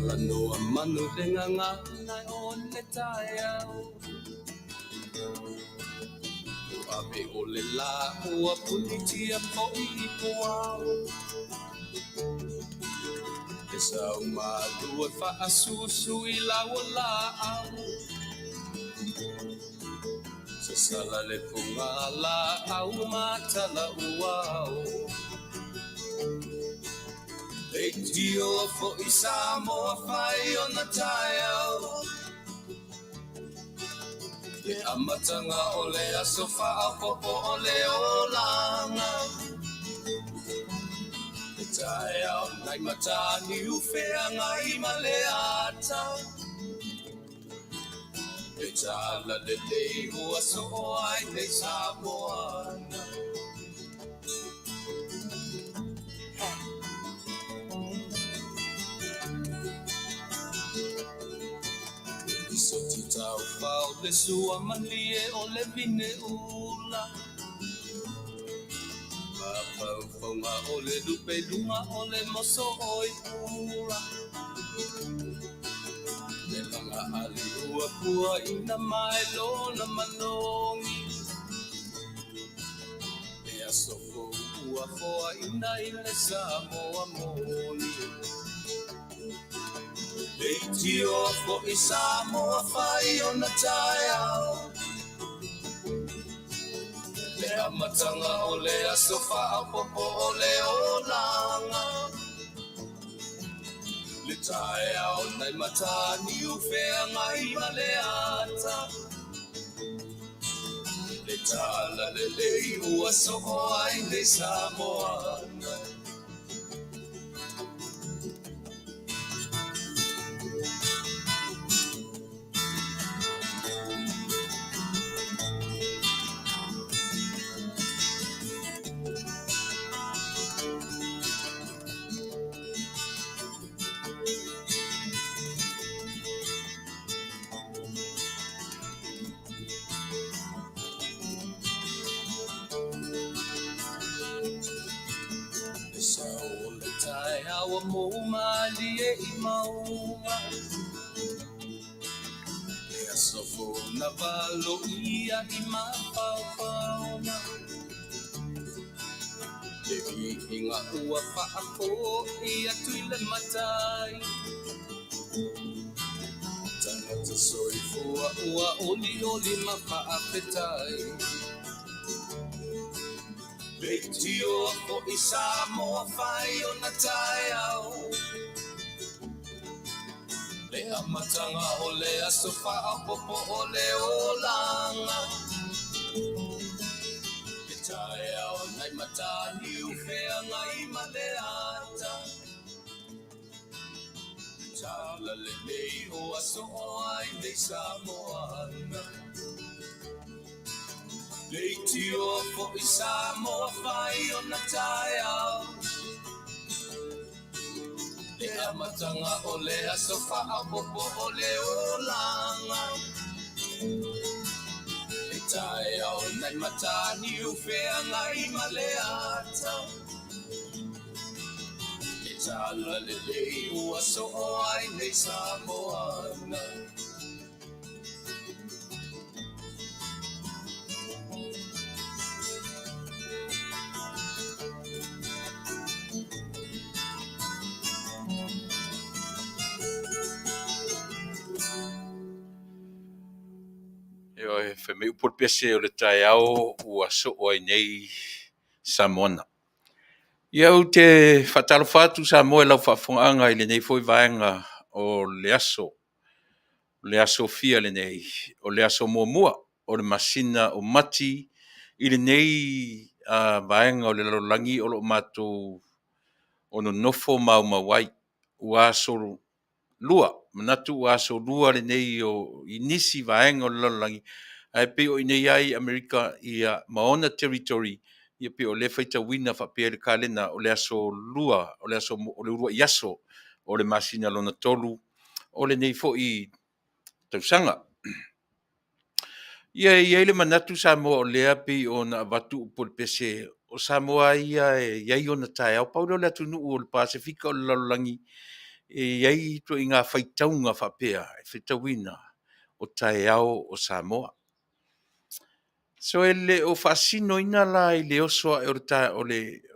Talanoa manu lenga ngai o le taiao. Ape o le la ua punitia po I poao. E sau malua fa asusu I lawa la au. Sa sala le punga la au matala uao. E tio fo I Samoa fai o na taiao. Le amatanga o le asofa a popo o le olanga. Le taiao nai matani ufea ngai maleata. Le tala le lei ua so ai nei Samoana. So titau pau le sua malie o le vine ula. Mapau fonga o le lupe lunga o le moso oi pula. Le langa ali ua pua ina mai lona manongi. E asofo ua foa ina I le Samoa moni. Le tio fo I Samoa fai o na taiao. Le amatanga o le asofa a popo o le olanga. Le taiao nai matani ufea ngai maleata. Le tala le lei ua soho ai nei Samoana. Awa mo malie I maunga. E asofo na valo ia I mapaupauna. Levi inga ua paako ia tuile matai. Tangata soifua ua oli oli Faafetai. Le tio fo I Samoa fai o na taiao. Le amatanga o le asofa a popo o le olanga. Le taiao nai matani ufea ngai maleata. Tala le lei o aso ai nei Samoana. Le tio fo I Samoa fai o na taiao. Le amatanga o le asofa a popo o le olanga. Le taiao nai matani ufea ngai maleata. Le tala le lei ua so ai nei Samoana. E fe me upor pese o le taiao ua so ai nei Samoana. Iau te whatalo whatu Samoa lau whafonga I le nei foi vaenga o le aso fia le nei, o le aso mua, o le masina o mati, I le nei vaenga o le lalolangi o lo mato o no nofo mau mawai, ua aso lua, manatu ua aso lua le nei o inisi vaenga o le lalolangi, ai pe o nei ai Amerika ia maona territory ia pe o le faita wina fa pe le kalena o le aso lua o le aso o le urua yaso o le masina lona tolu o le nei fo I tausanga ia le manatu Samoa o le api o na watu po le pese o Samoa ia ia ona tai au paulo le Taunu'u o le Pasifika o le lalolangi e ai to inga faitaunga whapea, e whaitauina o tae ao o Samoa. So ele o fasino ina la i le osoa e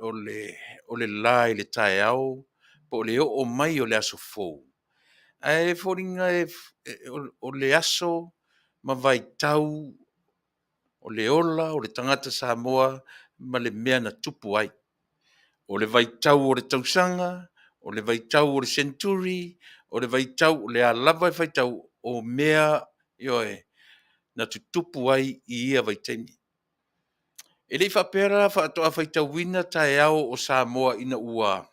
o le la i le tae ao, po le o mai o le aso fou. E fōringa o le aso ma vai tau o le ola o le tangata Samoa ma le mea na tupu ai. O le vai tau o le tausanga, o le vai tau o le centuri, o le vai tau o le alava e vai tau o mea ioe na tutupu ai i ia vai taimi. E lei whapera whaatoa vai tau wina tae ao o Samoa ina ua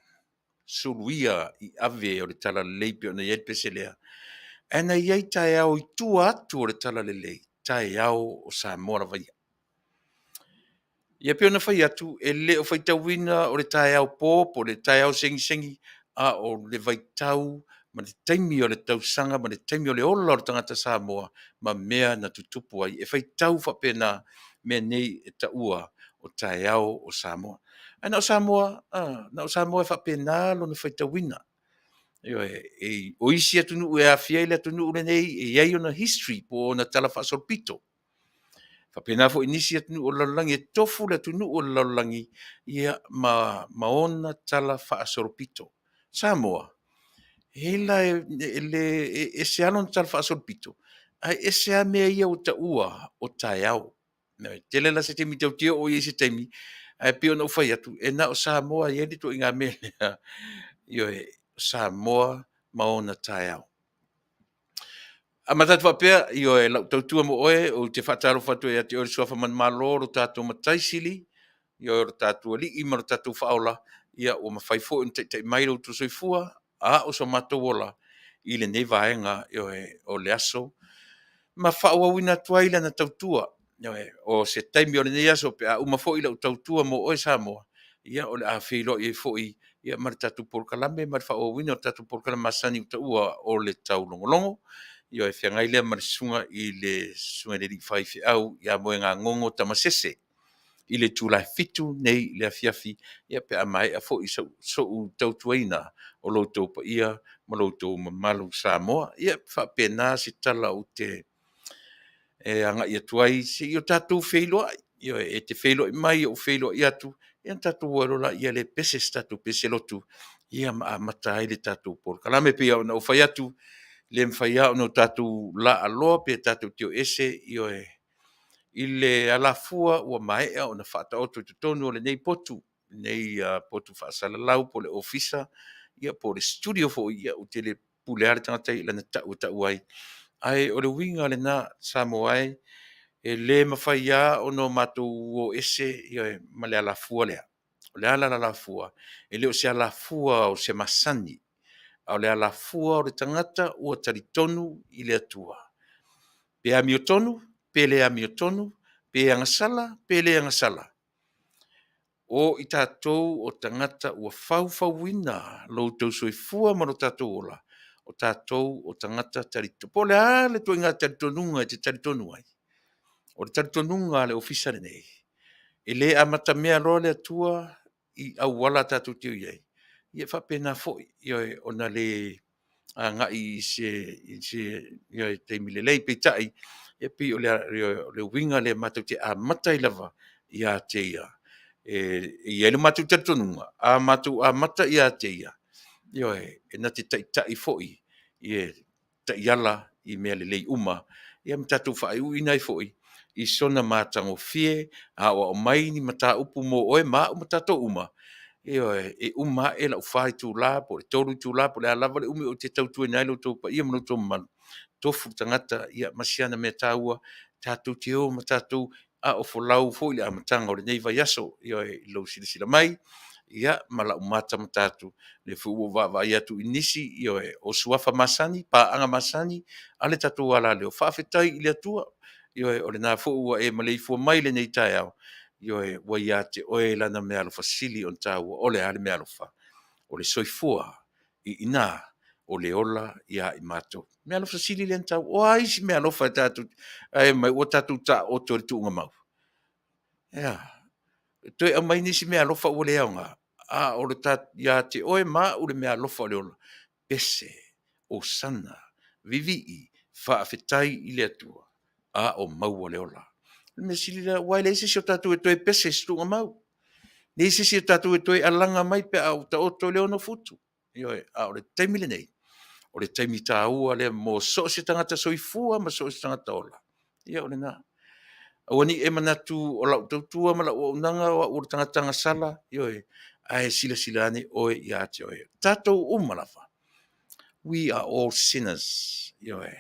suruia i ave o le tala leipi o na iei peselea. Ana iei tae ao i tua atu o le tala lelei, tae ao o Samoa la vai. Ia pia na whai atu, e le o whai tauina o le tae au pōpo, le tae au sengi a o le vai tau, ma le taimi o le tausanga, ma le taimi o le ola o le tangata Samoa, ma mea na tutupu ai. E whai tau whapena mea nei e taua o tae au o Samoa. Ana o Samoa, na o Samoa e whapena lo na whai tauina. O isi atunu e a fiaile atunu le nei, e iei o na history po na tala whasolpito. Whapena fo inisi atunu o laulangi, e tofu le atunu o laulangi, ia maona tala whaasoropito. Samoa, hela e se alon tala whaasoropito, ai e se a mea ia o ta ua o tae au. Tele la se temi tau tio o i se temi, ai pio na ufai atu, e na o Samoa, i edi to inga mea, Samoa maona tae au. A matatu whapea, i o e lau tautua mo oe, o te whataro whatu e ati o suafa man malo, ro tātou mataisili, i o ro tātou ali, i maro tātou whaola, ia o mawhai fo, te mairo tu soifua, a o so matou ola, i le nei vaenga, o le aso, ma whaua wina tuaila na tautua, o se taimi o le nei aso, pe a uma fo i lau tautua mo oe Samoa, ia o le a whilo i fo i, ia mara tātou porkalame, mara whaua wina o tātou porkalame masani uta ua o le tau longolongo, io e whiangai lea marisunga i le sunga le whaifi au i a moe ngā ngongo tamasese i le tūlaifitu nei le afiafi ia pe a mai a fo i so u tautuaina o loutou pa ia ma loutou mamalu Samoa ia whapena si tala o te anga ia tuai si i o tātou wheiloa io e te wheiloa i mai o wheiloa i atu ia tātou warola ia le pese tātou pese lotu ia ma a mata ai le tātou por kalame pe au na o whai atu le mwhaia o no tātou la aloa pe tātou tio ese i le alafua ua maea o na whaata oto i tonu o le nei potu, nei potu whaasalalau po le ofisa, ia po le studio fo ia o te le puleare tangatai lana tau ai. Ai o le winga le na Samoai, e le mawhaia o no mātou o ese ma le alafua lea. O le ala alafua, e le o se alafua o se masani, au le alafua o le tangata ua taritonu i le atua. Pe ami o tonu, pe le ami o tonu, pe angasala, pe le angasala. O i tātou o tangata ua whauwhauina lo tau soifua ma lo tātou ola. O tātou o tangata taritonu. Po le ale to inga taritonunga te taritonu ai. O le taritonunga le ofisa le nei. E le amata mea roa le atua i au wala tātou teo iei. Ia whapena foi, o na le nga i se teimi le lei peitai, e pi o le winga le matau te a mata i lava i a te ia. I ele matau te tonunga, a matau a mata i a te ia. E na te tai foi, i tai ala i mea le lei uma, i am tatu whai uinai foi, i sona mātango fie, a o mai ni mata upu mo oe ma o matato uma, e uma e la ufai tu la po le toru tu la po le alava le umi o te tautu nai lo topa ia mano to man tofu tangata ia masiana me taua tatu te o ma tatu a o folau fo ile amatanga o le nei vai aso e lo sila mai ia mala umata ma tatu le fu va ia tu inisi o suafa masani pa anga masani ale tatu ala le Faafetai ile tua o le na fo e malei fo mai le nei tai au wa ia te oe lana me alo fasili on tau o le ale me alo fa. O le soifua i ina o le ola ia i mato. Me alo fasili le tau o aisi me alo fa tatu ai mai o tatu ta o tori tu unga mau. Ia. Toi a mai nisi me alo fa o le aunga. A o le tatu ia te oe ma o le me alo fa le ola. pese, o sana, vivi'i, faafetai I le atua, a o maua le ola. Me sili la, wai le isi si o tātou e toi pese stunga mau. Ne isi si o tātou e toi alanga mai pe au ta oto leo no futu. Ioe, a o le taimile nei. O le taimi tā ua le mo so si tangata soifua ma so si tangata ola. Ia o le nā. Wani e manatu o lau tautua ma lau o unanga o le tangata sala. Ioe, ai sila sila ane oe ia te oe. Tātou umalafa. We are all sinners. Ioe.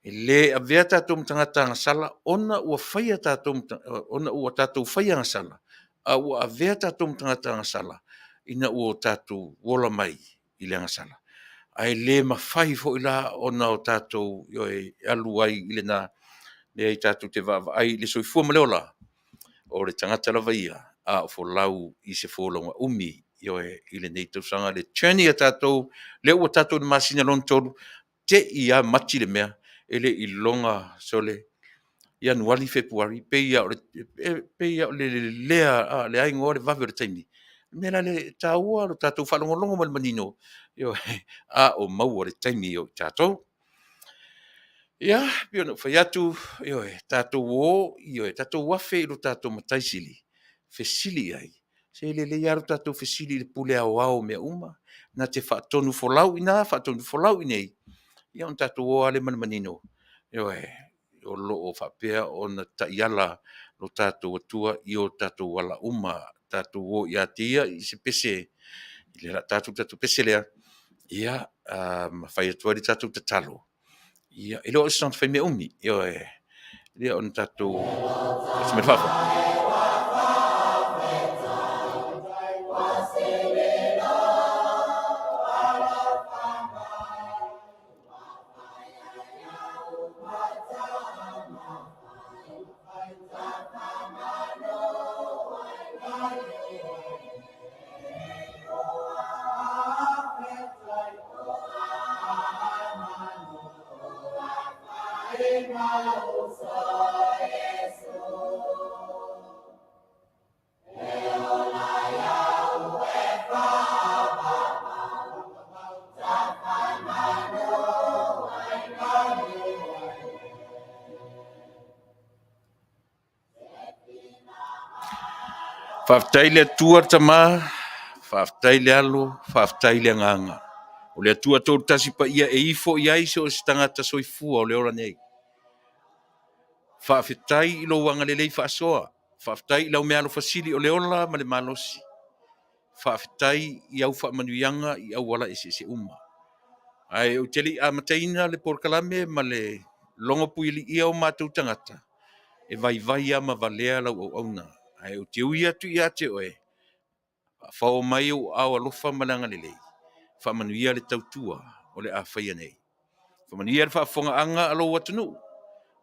E le a vea tātou tangata sala, ona ua whaia tātou, ona ua tātou whaia sala. A ua a vea tātou tangata sala. Ina ua tātou wola mai I le sala. Ai le mawhai fo ila ona o tātou ioe alu ai I le nā. Le ai tātou te vava ai le soifua maleola. O le tangata lava ia. A o fo lau I se fōlonga umi ioe I le nei tausanga le tūni a tātou. Le ua tātou na masina lon tolu. Te ia mati le mea. Ele I longa sole. Ianuari Februari. Pe ia o le lea le ai ngore vave o le taimi. Mena le tāua lo tātou whalongolongo mal manino. Ioe a o mau o le taimi o tātou. Ia, pio no whai atu, ioe, tātou o, ioe, tātou wafe I lo tātou mataisili. Fesili ai. Se le aru tātou fesili le pule Aoauli mea uma. Na te whaatonu folau ina, whaatonu folau inei. Ia on tātou o ale manmanino. Ioe, o lo o whapea o na taiala lo tātou atua I o tātou wala uma. Tātou o ia tia I se pese. I le tātou pese lea. Ia, whai atua li tātou tatalo. Ia, ilo o sant fai me umi. Ioe, ia on tātou. Se me whafa. Faafetai le atua tama, faafetai le alo, faafetai le nganga. O le atua tō tasi pa ia e ifo ia ise o se tangata soifua o le ora nei. Faafetai I lo wanga le lei faasoa. Faafetai I lau mea alo fasili o le ola ma le malosi. Faafetai I au faamanuianga I au wala ese se uma. Ai o teli a mataina le porkalame ma le longa puili ia o mātou tangata. E vai ama valea lau au auna. Ai o te ui atu I ate oe. Fao mai o au alofa malanga le lei. Whamanuia le tautua o le a whaia nei. Whamanuia le whaafonga anga alo watunu.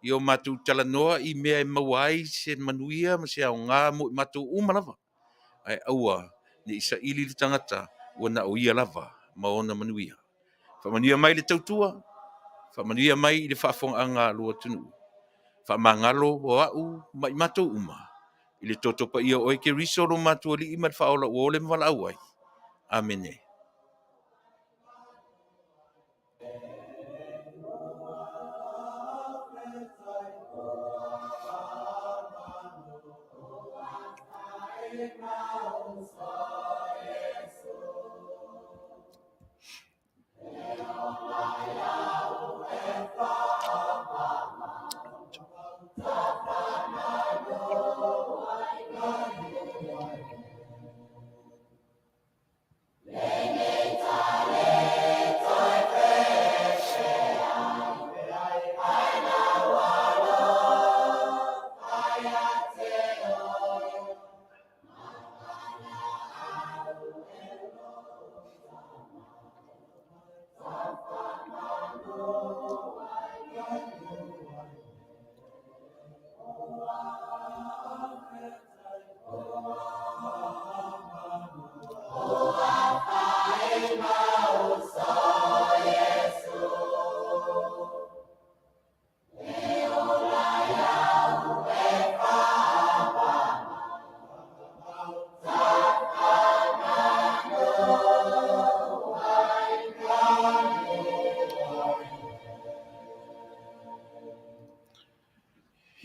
I o mātou Talanoa I mea e mawai se manuia ma se au ngā mo I mātou umalawa. Ai aua ni isa ili le tangata ua na o ia lava ma ona manuia. Whamanuia mai le tautua. Whamanuia mai I le whaafonga anga alo watunu. Whamangalo o au ma I mātou uma. I le totopa ia o eke risoro mātou li I mat whaola o le mwala auai. Amene.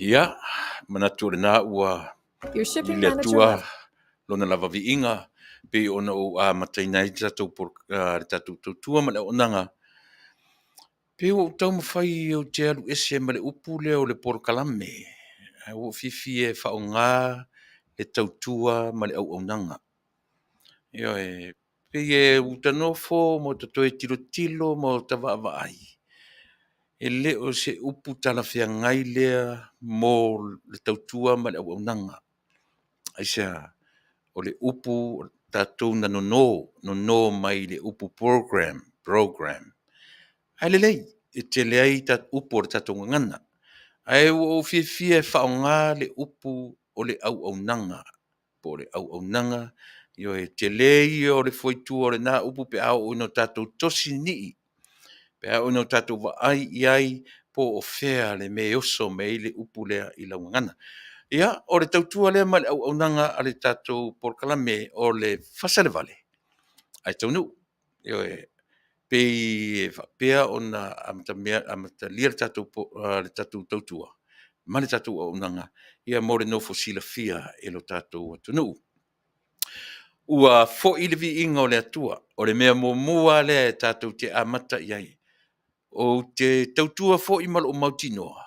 Ia, manatu na ua Your i shipping le manager atua left. lona lava viinga pe ona o a mataina i tatou tua ma le onanga. Pe o tau mawhai o te alu ese ma le upu leo le porokalame. O fifi e whaonga le tautua ma le au nanga. Ia e pe e utanofo mo te toe tilo mo te vaavai. E le o se upu talawhia ngai lea mo le tautua ma le au nanga. Aisea, o le upu tatou na no mai le upu program. Ai le lei, e te leai tat upu o le tatou ngana. Ai o fie whaonga le upu o le au nanga. Po le au nanga, yo e te lei o le foitu o le na upu pe au o no tatou tosi nii. Pe au no tatou wa ai iai po o fea le me oso me le upu lea I lau ngana. Ia, o le tautua lea ma le au nanga a le tatou porkalame o le Fasa le Vale. Ai Taunu'u. Yo e pei e whapea o na amata lia le tatou tautua. Ma le tatou au nanga. Ia mo le nofo sila fia e lo tatou Taunu'u. Ua fo I le vi inga o le atua. O le mea mua le tatou te amata iai. O te tautua fo I malo o mautinoa.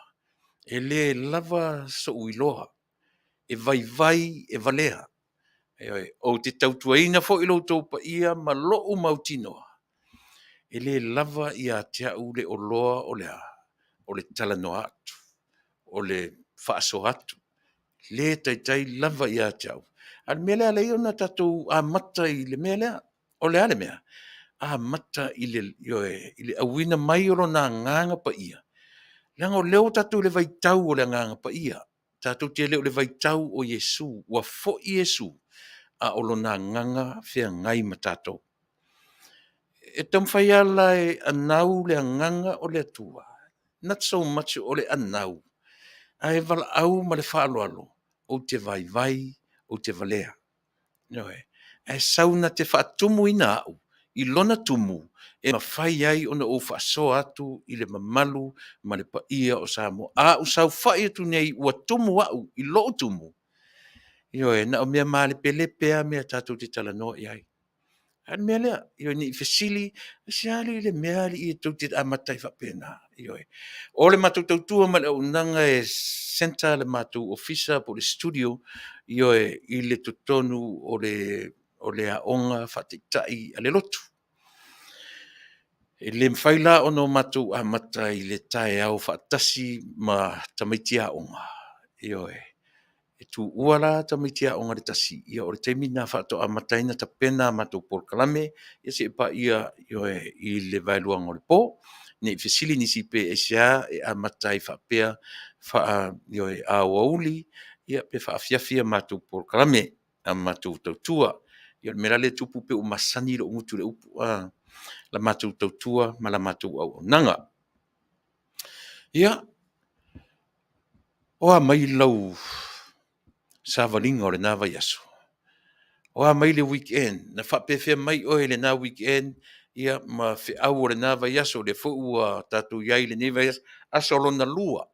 E le lava so uiloa. E vai e valea. O te tautuaina fo I lo Tupa'i ma lo o mautinoa. E le lava I a te au le o loa o le a. O le Talanoa atu. O le Fasa atu. Le tai lava I a te au. Al mele a leo na tatou a mata I le mele o le ale mea. A mata I le awina mai o na nganga pa ia. Langa o leo tatou le vaitau o le nganga pa ia. Tatou te leo le vaitau o Yesu. Ua fo I Yesu. A o lona nganga fea ngai ma tatou. E tamwhai ala e anau le nganga o le atua. Not so much o le anau. A e vala au ma le whaaloalo. O te vai, o te valea. Noe. E sauna te whaatumu ina au. I lona tumu. E mawhai ai ona o whaaso atu I le mamalu ma le paia o Samo. A o sau whai atu nei ua tumu au I loo tumu. Ioe, na o mea maale pele pea mea tatou te talanoa I ai. An mea lea, ioe ni fesili, siali le mea li I tau te amatai whapena. Ioe, o le matou tautua ma le au nanga e senta le matou ofisa po le studio, ioe, I le tutonu o le aonga whatetai a le lotu. E le mwhaila ono matou amatai le tae au whaatasi ma tamaitia aonga. Ioe. E tu uala ta mitia o ngari tasi ia o te mina whaato a mataina ta pena mato por kalame ia se pa ia I le vailua ngore po ne fesili ni si pe esa e a matai whapea e Aoauli ia pe whaafiafia mato por kalame a mato tautua ia mera le tupu pe o masani lo ngutu le upu la mato tautua ma la mato au nanga ia o a mai lau savalinga o le nava yaso. O a mai le weekend, na whapewhia mai o le na weekend, ia ma whi au o le nava yaso, le fu ua tatu iai le neva yaso, asolona lua.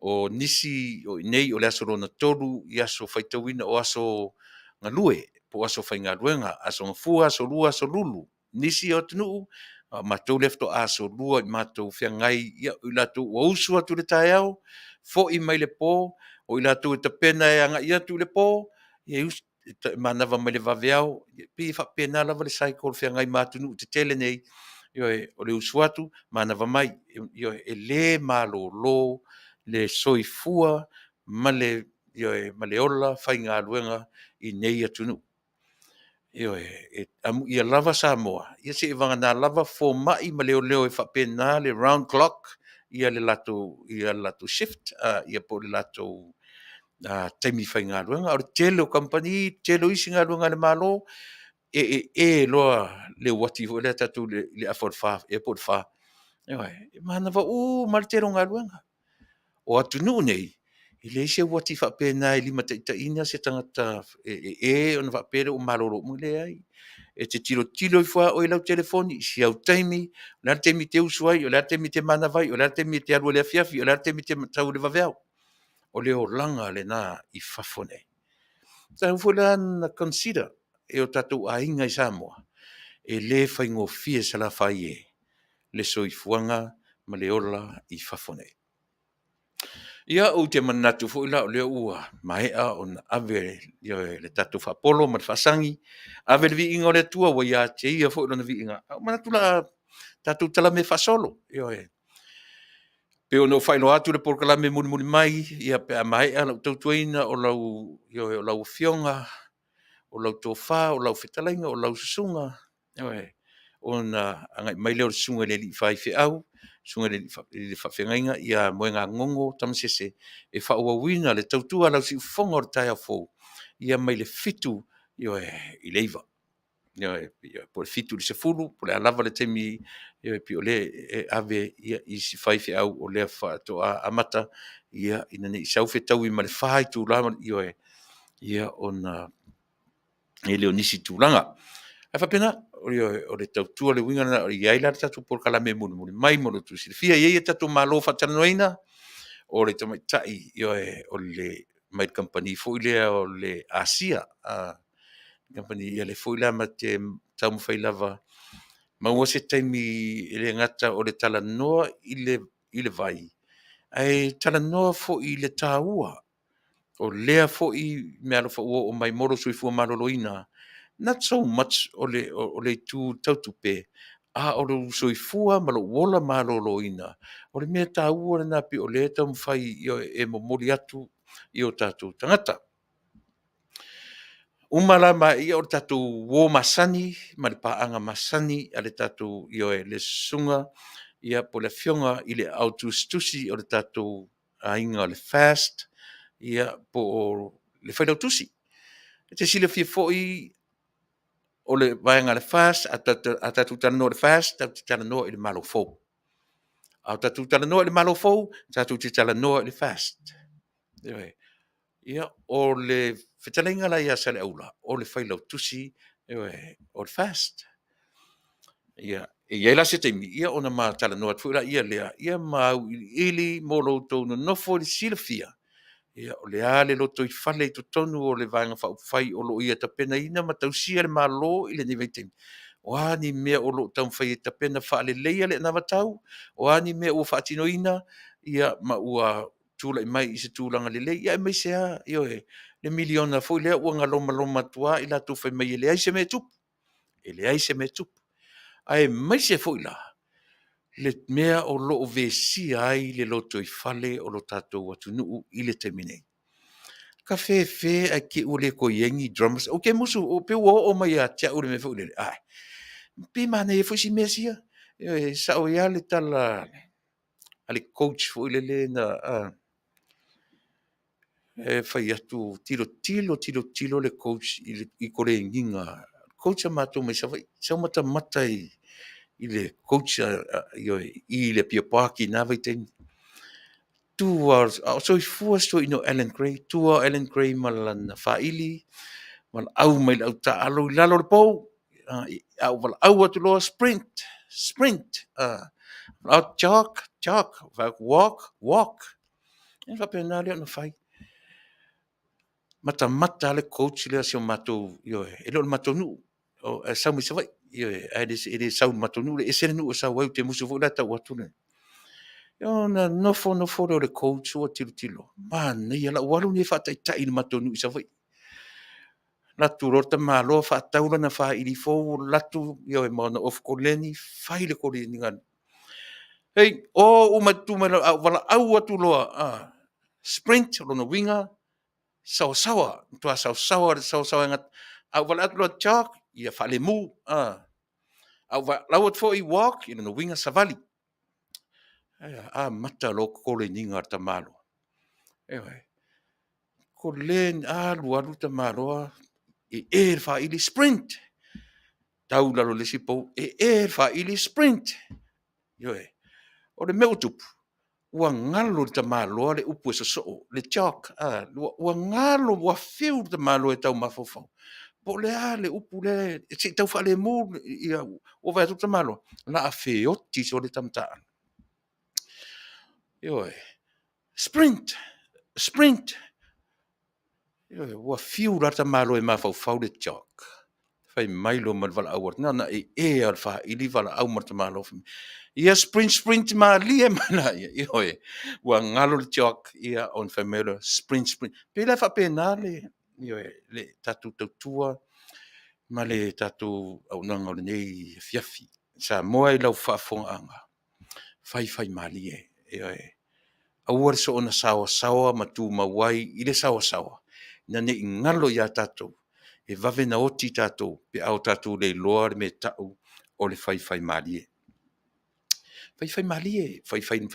O nisi, o nei o le asolona tolu, yaso whaitawina o aso ngā lue, po aso whai ngā ruenga, aso ngā fua, aso lua, aso lulu. Nisi o Taunu'u, mātou lefto aso lua, mātou whia ngai, ia o ilatou ua usu atu le tae au, fo I mai le pō, o ilatou e tapena e anga ia tu le pō, ia us manawa mai le vaveau, pi whapena lava le cycle whia ngai mātunu te tele nei, o le usu atu, manawa mai, e le malo lo, le soifua, ma le ola, whai ngā luenga, I nei atunu. Amu ia lava Samoa, ia se vanga nā lava fo mai ma leo e whapena le round clock, ia le lato shift, ia po le lato taimi whai ngā luenga, o le telo company, telo isi ngā luenga le malo, loa le wati ho le tatu le afod fa, e po fa. Mana va ma le telo ngā luenga. O atunu nei, I le se wati whapena I lima taina se tangata ona whapere o maroro mo le ai. E te tilo I wha o lau telefoni, si au taimi, o le taimi te usuai, o le taimi te manavai, o le taimi te arua le afiafi, o le taimi te tau le vaveau. o le o langa le na I fafone. Tau fula na consider e o tatu ainga I Samoa e le whaingofie sa la whai e le soifuanga ma le ola I fafone. Ia o te manatu fo ila o le ua maea o na ave le tatu whapolo ma le whasangi ave le vi inga o le tua wa ia te ia fo ila na vi inga manatu la tatu tala me whasolo pe o no whailo atu le porkala me muni muni mai ia pe a maea lau tautuaina o lau fionga o lau tofa o lau whetalainga o lau susunga o na angai mai leo sunga le li whai whi au sunga le whawhengainga ia moenga ngongo tamasese e whauawina le tautua lau si ufonga o tai a fō ia mai le fitu I leiva po le fitu le sefulu po le alava le temi pi o le ave ia I si whai whi au o lea whaatoa amata ia ina ne I sau whetau I ma le whai tu lama ia o na e leo nisi tūlanga. Ai whapena, o le tautua le winga na o iai la tatu por kala me muni muni mai mono tu siri. Fia iei tatu malo whatanoina o le tamaitai o le mai company fo ile o le ASEA company ia le fo ile ma te tau mo failava ma ua se taimi le ngata o le Talanoa I le vai. Ai Talanoa fo I le tāua o lea fo I mea lo o mai moro sui fua maloloina. Not so much o le tu tautupe o le soifua ma lo wola maloloina o le mea tāua na pi o le tau mwhai e momoli atu I o tātou tangata. Umala ma I o tātou wō masani ma le paanga masani a le tātou le sunga ia po le fionga I le Aoauli o le tātou ainga le fast ia po le Failautusi. Te sila fia fo'i o le vaenga le fast, a tatu Talanoa le fast, tatu Talanoa I le malo fou. A tatu Talanoa I le malo fou, tatu te Talanoa I le fast. Ia, o le whetalenga la ia sale aula, o le Failautusi, o le fast. Ia, ia la se teimi, ia ona ma Talanoa tuila ia lea, ia ma ili molo tonu nofo li sila fia. Ia o le ale loto I fale I totonu o le vanga whai o lo ia tapena ina ma tausia le malo I le niveitemi. O ani mea o lo tau whai tapena whaale leia le navatau, o ani mea ua whaatino ina, ia ma ua tūla I mai I se tūlanga le leia, ia mai sea, le miliona fo lea ua ngaloma loma tua I la tu whai mai le aise me tupu. E le aise me tupu. Ai mai se fo ila. Le mea o lo o vesi ai le loto I fale o lo tatou atunu'u I le teminei. Ka fe ai ke ule ko yengi drums. O ke musu o pe o mai a tia ule me fo ule. Ai. Pe mana e fo si mesia. Sa o ia le tala ale coach fo ule le na fai atu tilo le coach I kore nginga. Coach a mato mai sa vai. Sa mata I le coach I le piopaki na vai teni. 2 hours. So I fua sto ino Alan Gray. 2 hours Alan Gray malan faili. Mal au mai au ta alo lalo le pou. Au val au atu loa sprint. Out jog. Walk. E fa pena le na fai. Mata le coach le asio mato e lo mato nu. O sa mi se vai. Ele sa mato nu e se nu sa wau te musu vo la ta watu ne. Na nofo le coach o tilo. Man, ia la walu ni fa tai na mato nu sa vai. Latu rota malo fa taula na fa ili fo latu e mana of koleni fai le koleni ngan. Hey, o matu mala wala au atu loa sprint lo no winga sawa to sawa ngat au wala atu loa chalk ia fa le mu au va lawat fo I walk ina no winga savali mata lo koleni ngar ta malo kolen alu ta malo fa ili sprint tau lalo le sipo fa ili sprint o le meu tupu ua ngalo ta malo le upu so le chalk ua ngalo ua fiu ta malo e tau mafofo po le ale upu le si tau fa le mu ia o va ta malo la afeo ti so le tamta sprint sprint ua fiu rata malo e mafau le chalk fai mailo mal vala awar na e al fa ili vala au marta malo ia sprint ma lie mana ia oe ua ngalo le chalk ia on famelo sprint pe la fa pena le tatu tautua ma le tatu au nanga le nei fiafi sa moa i lau faafogaʻaga fai malie e aua le so ona saoasaoa ma tumauai i le saoasaoa na neʻi galo iā tatou e vave na oti tatou pe ao tatou le iloa le metaʻu o le faifai malie faifai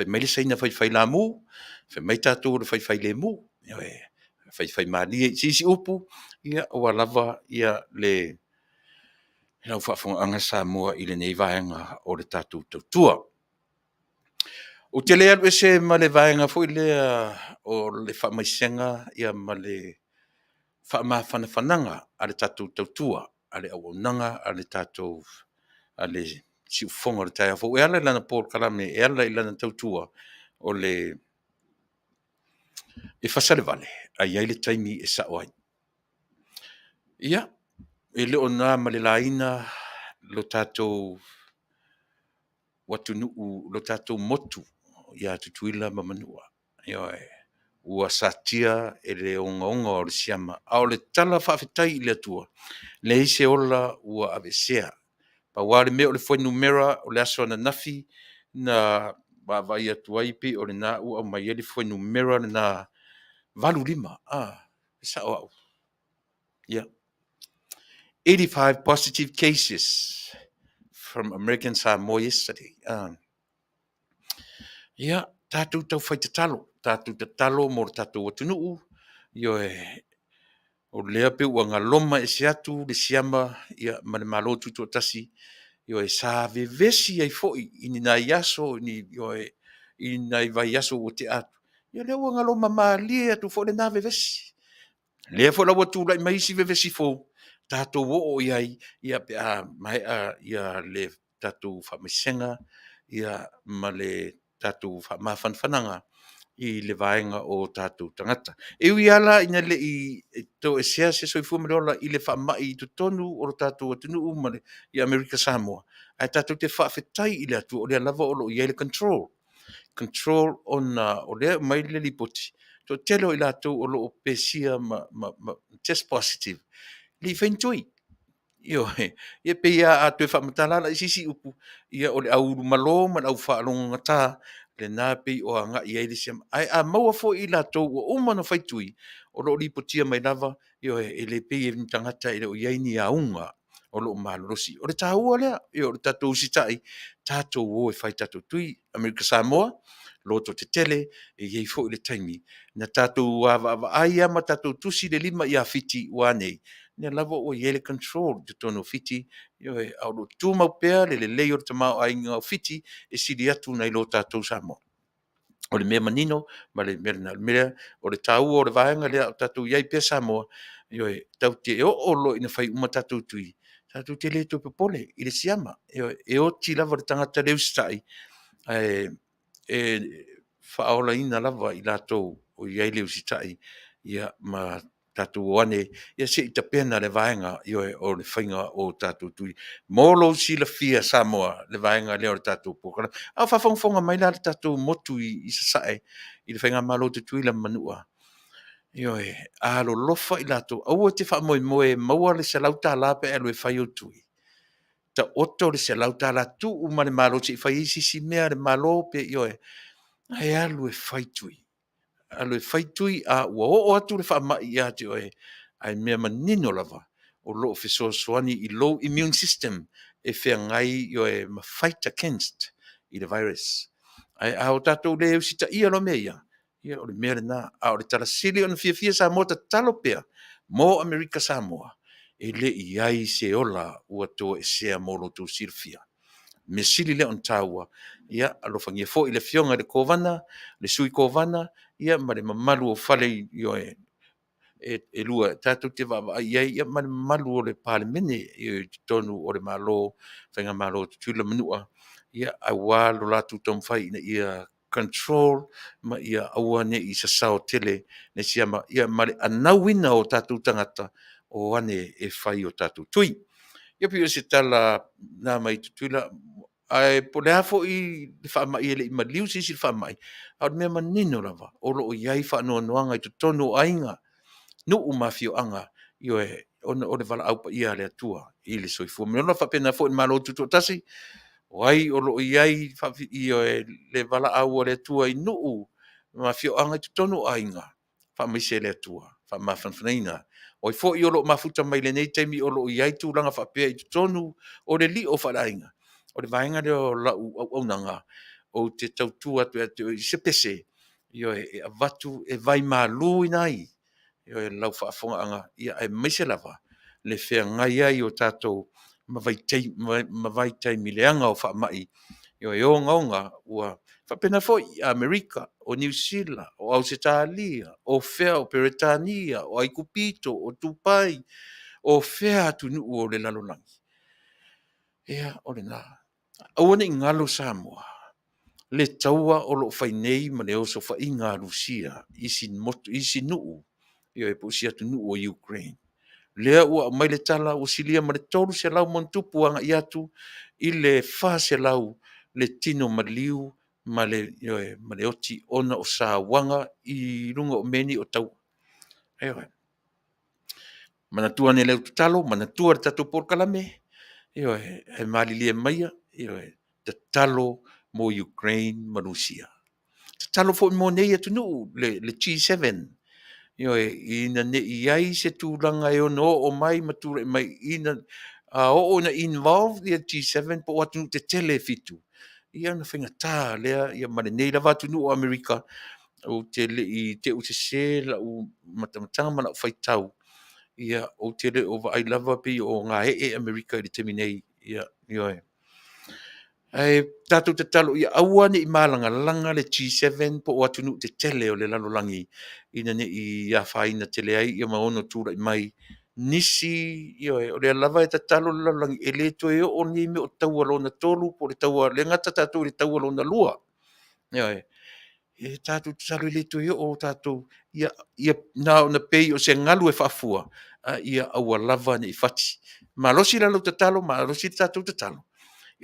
mai le saina faifai lamu mai tatou le faifai lemu e faifai malie i sisi upu ia ua lava ia le lau faafogaʻaga sa moa i lenei vaega o le tatou tautua o te lea lue se ma le vaenga foi lea o le whaamaisenga ia ma le whaamawhanawhananga a le tatou tautua, a le auaunanga, a le tatou, a le siufonga le taia fo. E ala ilana Paul Kalame, e ala ilana tautua o le e Fasa le Vale, a iai le taimi e saoai. Ia, e le ona ma le laina lo tatou Taunu'u, lo tatou motu, ia tutuila ma manua. Ia ua satia e le onga o le siama. A o le tala Faafetai i le atua. Le ise ola ua ASEA. Pa wale me o le foi numera o le aso na nafi na vai atu aipi o le na ua o mai le foi numera na valu lima. Sa o. Yeah. 85 positive cases from American Samoa yesterday. Ia, tātou tau whai te talo mo tātou Taunu'u, io o lea pe ua ngā loma e se atu, le siama, ia ma le malo tutu o tasi, io sa vevesi ai foi, ini nā iaso, ini nā vai iaso o te atu. Ia lea ua ngā loma maa lia atu fo le nā vevesi. Lea fo la watu lai maisi vevesi fo, tātou o iai, ia pe mai ia le tātou whamaisenga, ia ma le tātou whamawhanwhananga i le vaenga o tātou tangata. E ui ala ina le i tau e sea se soi fuamerola i le whamai i tutonu o tātou Taunu'u ma le i Amerika Samoa. Ai tātou te Faafetai i le atu o le lava o lo i le control. Control on o le mai le lipoti. To telo i lātou o lo o pesia test positive. Li whaintui. Ia pe ia a tue whamatalala i sisi upu. Ia o le au malo ma au whaalonga tā. Le nā pe o anga i eile siam. Ai a maua fo i lātou o umana whaitui. O lo li potia mai lava. E le pe e tangata e le o iaini a unga. O lo malorosi. O le tāua lea. O le tātou sitai. Tātou o e whai tātou tui. Amerika Samoa. Loto te tele. E iei fo i le taimi. Na tātou aia ma tātou tusi le lima i a fiti wanei. Nea lava o iele control te tono fiti. Au lo tūmau pēr le leo te mau ai ngā fiti. E siri atu nei lo tātou Samoa. O le mea manino, ma le mea, o le tau o le vaenga lea o tātou iai pēr Samoa. Tau te o lo ina whai uma tātou tui. Tātou te le tō pepole, i le siama. E o ti lava le tangata leu stai. E whaola ina lava i lātou o iai leu sitai. Ia ma tātou ane, ia se i ta pena le vaenga o le whainga o tātou tui. Molo si la fia Samoa, le vaenga leo le tātou pōkara. Au whawhongwhonga mai la le tātou motu i sasae, i le whainga malo te tui la manua. A lo lofa i lātou, au te wha moe maua le se lauta lape e lue whai o tui. Ta oto le se lauta la tu uma le malo te i whai isi si mea le malo pe ai alu e whai tui. Alo e whaitui a ua o atu le whaamai i ate oe ai mea manino lava o loo whesoa soani i low immune system e whea ngai i oe ma fight against i le virus. Ai a o tātou leo sita ia lo mea ia o le mea na a o le tala sili o na fia sa mota talo pea mo Amerika Samoa e le i ai se ola ua tō e sea molo tō sirfia. Me sili le on taua ia alofangia fo i le fionga le kovana le sui kovana ia ma le mamalu o fale e lua tātou te vava ia ma le mamalu o le palemene i tonu o le malo whainga malo te tula manua ia a wā lo lātou tom whai ina ia control ma ia aua ne i sasao tele ne siama ia male anauina o tātou tangata o ane e whai o tātou tui. Ia pio se tala nā mai tutuila ai po le hafo i le whaamai e le i maliu sisi le whaamai. Au mea manino lava o lo o iai whaanoa noanga i tu tonu ainga nuu mafio anga io e o le vala au pa ia le atua i le soifua. Me ona whapena fo i malo tutu tasi wai o lo iai whafi io e le vala au o le atua i nuu mafio anga i tu tonu ainga. Whamise le atua, whamawhanwhanaina. O i fo i o lo mafuta mai le nei taimi o lo iai tūlanga whapea i tu tonu o le li o whalainga. O le vaenga leo lau au nanga o te tautua tu i se pese io e avatu e vai malu inai io e lau whaafonga anga ia e meise lava le whea ngai ai o tātou mawai taimi leanga o whaamai io e o ngaunga ua whapena fo i Amerika o New Zealand o Australia o whea o Peretania o Aikupito o Tupa'i o whea Taunu'u o le lalolangi. Ea o le nā. Awane i ngalo Samoa. Le taua o lo whainei ma le oso whainga Rusia isi nuu io e pusia Taunu'u o Ukraine. Lea ua mai le tala o silia ma le tolu se lau montupu anga i atu i le wha se lau le tino maliu ma le oti ona o sa wanga i runga o meni o tau. Ewa. Manatua ne leo tutalo, manatua le tatu porkalame, io e malilia maia, io e tatalo mo Ukraine ma Rusia. Tatalo fo mo nei atu nuu le G7. Io e ina ne iai se tūlanga e ono o mai mature mai ina o na involved ia G7 po watu te tele fitu. Ia na whinga tā lea ia mane nei la watu nu o Amerika o te le i te u te se la u matamatanga mana o whaitau. Ia o te le o vai lava pi o ngā e Amerika i te teminei ia e. Ai tātou te talo ia aua ni i malanga langa le G7 po watu nu te tele o le lalolangi ina ne i a whaina tele ai ia maono tūra i mai nisi o le lava e tatalo le lalolangi e le to e o ni me o taua lona tolu po le taua le ngata tātou le taua lona lua e tātou te talo i le to e o tātou ia na pei o se ngalu e whafua ia aua lava ni i whati ma losi lalo te talo ma losi tātou te talo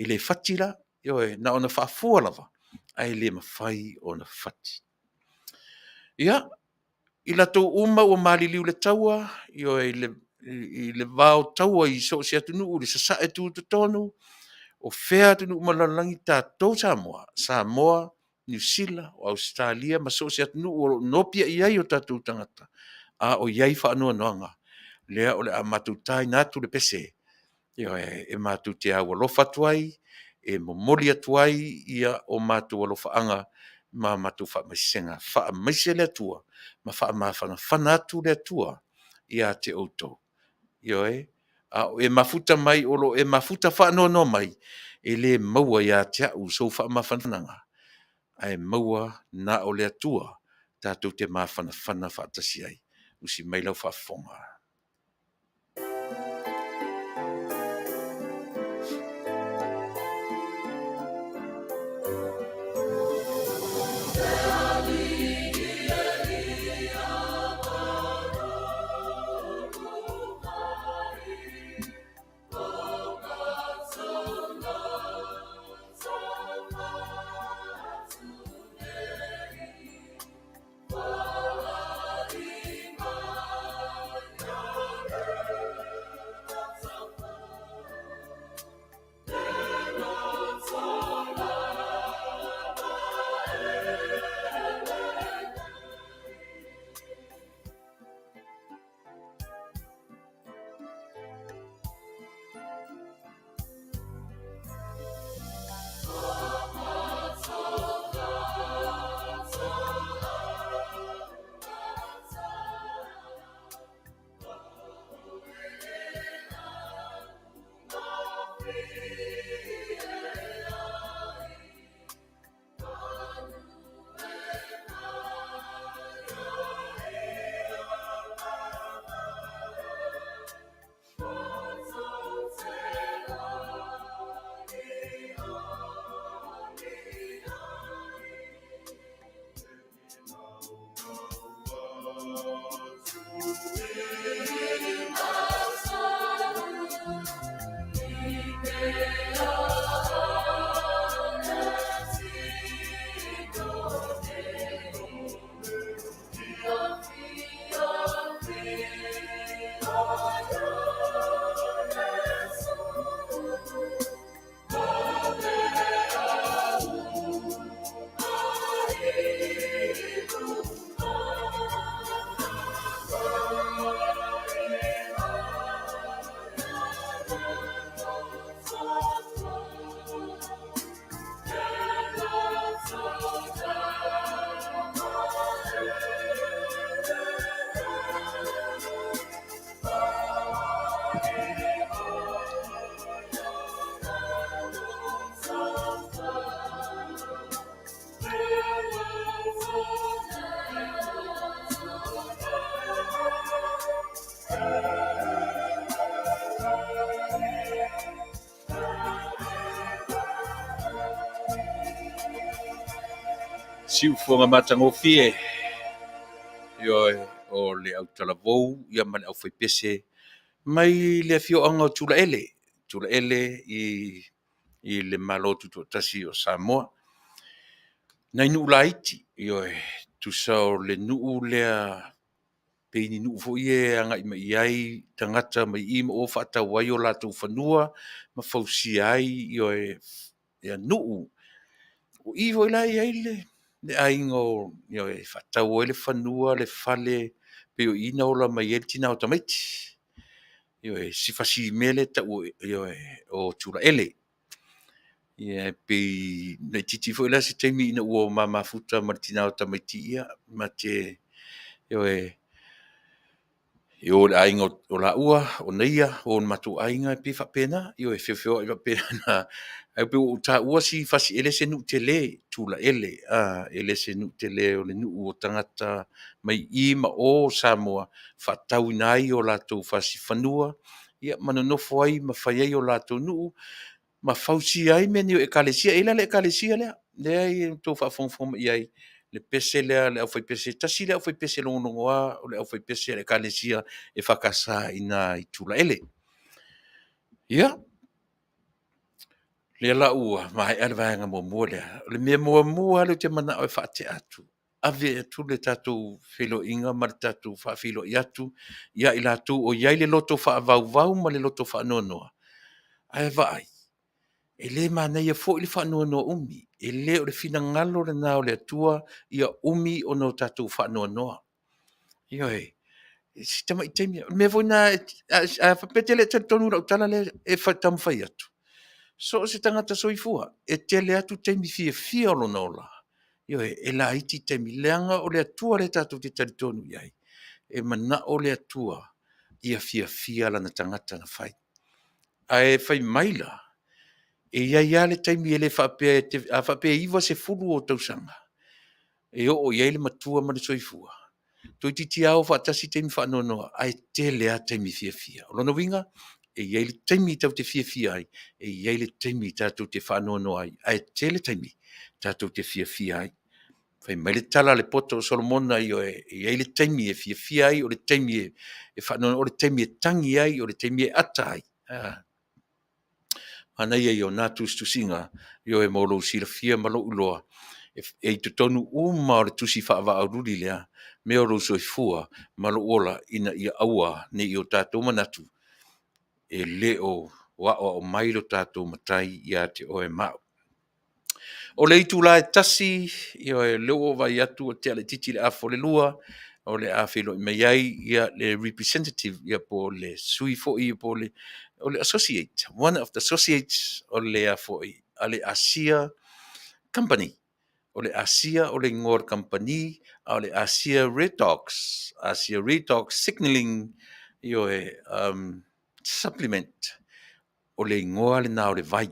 i le whati la, na ona whaafua lava, ai le mawhai o na whati. Ia, i lato uma o maliliu le taua, i le vao taua i so se Taunu'u, le sasa e tu tonu, o whea Taunu'u malalangi tātou Samoa, New Zealand, o Australia, ma so se Taunu'u o nopia i ai o tātou tangata, a o iai whaanua noanga, lea o le a matutai nātu le pese, e mātu te awa lofa tuai, e momoli atuai ia o mātu alofa anga ma mātu wha maisenga, wha maise le atua, ma wha mawhana whanatu le atua ia te auto. E mafuta mai olo, e mafuta whaanono mai, e le maua ia te au so wha mawhananga. Ai maua na o le atua, tātou te mawhana whana whaatasi ai, usi mailau whafonga. siufoga matagofie ioe o le autalavou ia ma le ʻaufaipese mai le afioʻaga o tulaʻele i le malotu tuatasi o Samoa nai nuu laiti ioe tusa o le nuu lea peini nuu foʻi e agaʻi mai ai tagata mai i ma o faatau ai o latou fanua ma fausia ai ioe ia nuu o i foi lai ai le aiga o ioe faatau ai le fanua le fale pe o ina ola mai ai le tinao tamaiti ioe sifasi mea le taʻu ioe o tulaʻele ia pei na titi foi la se taimi ina ua mamafuta ma le tinao tamaiti ia ma te ioe o le aiga o laʻua o naia o matuaiga pe faapena ioe feofeo ai faapena na ai pe o taʻua si fasi ele se nuu tele tulaʻele ele se nuu tele o le nuu o tagata mai i ma o Samoa faatauina ai o latou fasi fanua ia ma nonofo ai ma fai ai o latou nuu ma fausia ai mea ni o ekalesia ila le ekalesia lea lea i tou faafogafoga mai ai le pese lea le ʻaufaipese tasi le ʻaufaipese logologoā o le ʻaufaipese a le ekalesia e fakasāina i tulaʻele ia le laʻua maeʻa le vaega muamua lea o le mea muamua le te manaʻo e faate atu ave atu le tatou feloaʻiga ma le tatou faafeloaʻi atu ia i latou o iai le loto faavauvau ma le loto faanoanoa ae vaai e lē manaia foʻi le faanoanoa umi e lē o le finagalo lenā o le atua ia umi ona o tatou faanoanoa ioe si tamaʻitaimi mea foi na faapete le talitonu laʻutala le e tamafai atu so o se tagata soifua e tele atu taimi fiafia o lona ola ioe e laiti taimi leaga o le atua le tatou te talitonu i ai e manaʻo le atua ia fiafia lana tagata na fai ae fai mai la e ia ia le taimi e le faapea iva se fulu o tausaga e oo iai le matua ma le soifua toi titiao faatasi taimi faanoanoa ae tele a taimi fiafia o lona uiga e iai le taimi tau te fiafia ai e iai le taimi tatou te faanoanoa ai ae tele taimi tatou te fiafia ai fai mai le tala le poto o Solomona e iai le taimi e fiafia ai o le taimi e faanoanoa o le taimi e tangi ai o le taimi e ata ai ana ia i o nā tustusinga e mo lo silafia ma lo uloa e te tonu uma o le tusi faavaʻaululi lea me o lo soifua ma lo ola ina ia aua ne i o tatou manatu e lē o aʻoaʻo mai lo tatou matai iā te oe maʻu o le itula e tasi e leo o vai atu o te ale titi le afo le lua o le a feloaʻi mai ai ia le representative ia po le sui foʻi po le o le associate one of the associates o le a foʻi a le ASEA company o le ASEA o le ngor company a o le ASEA redox signaling supplement o le ingoa le na o le vai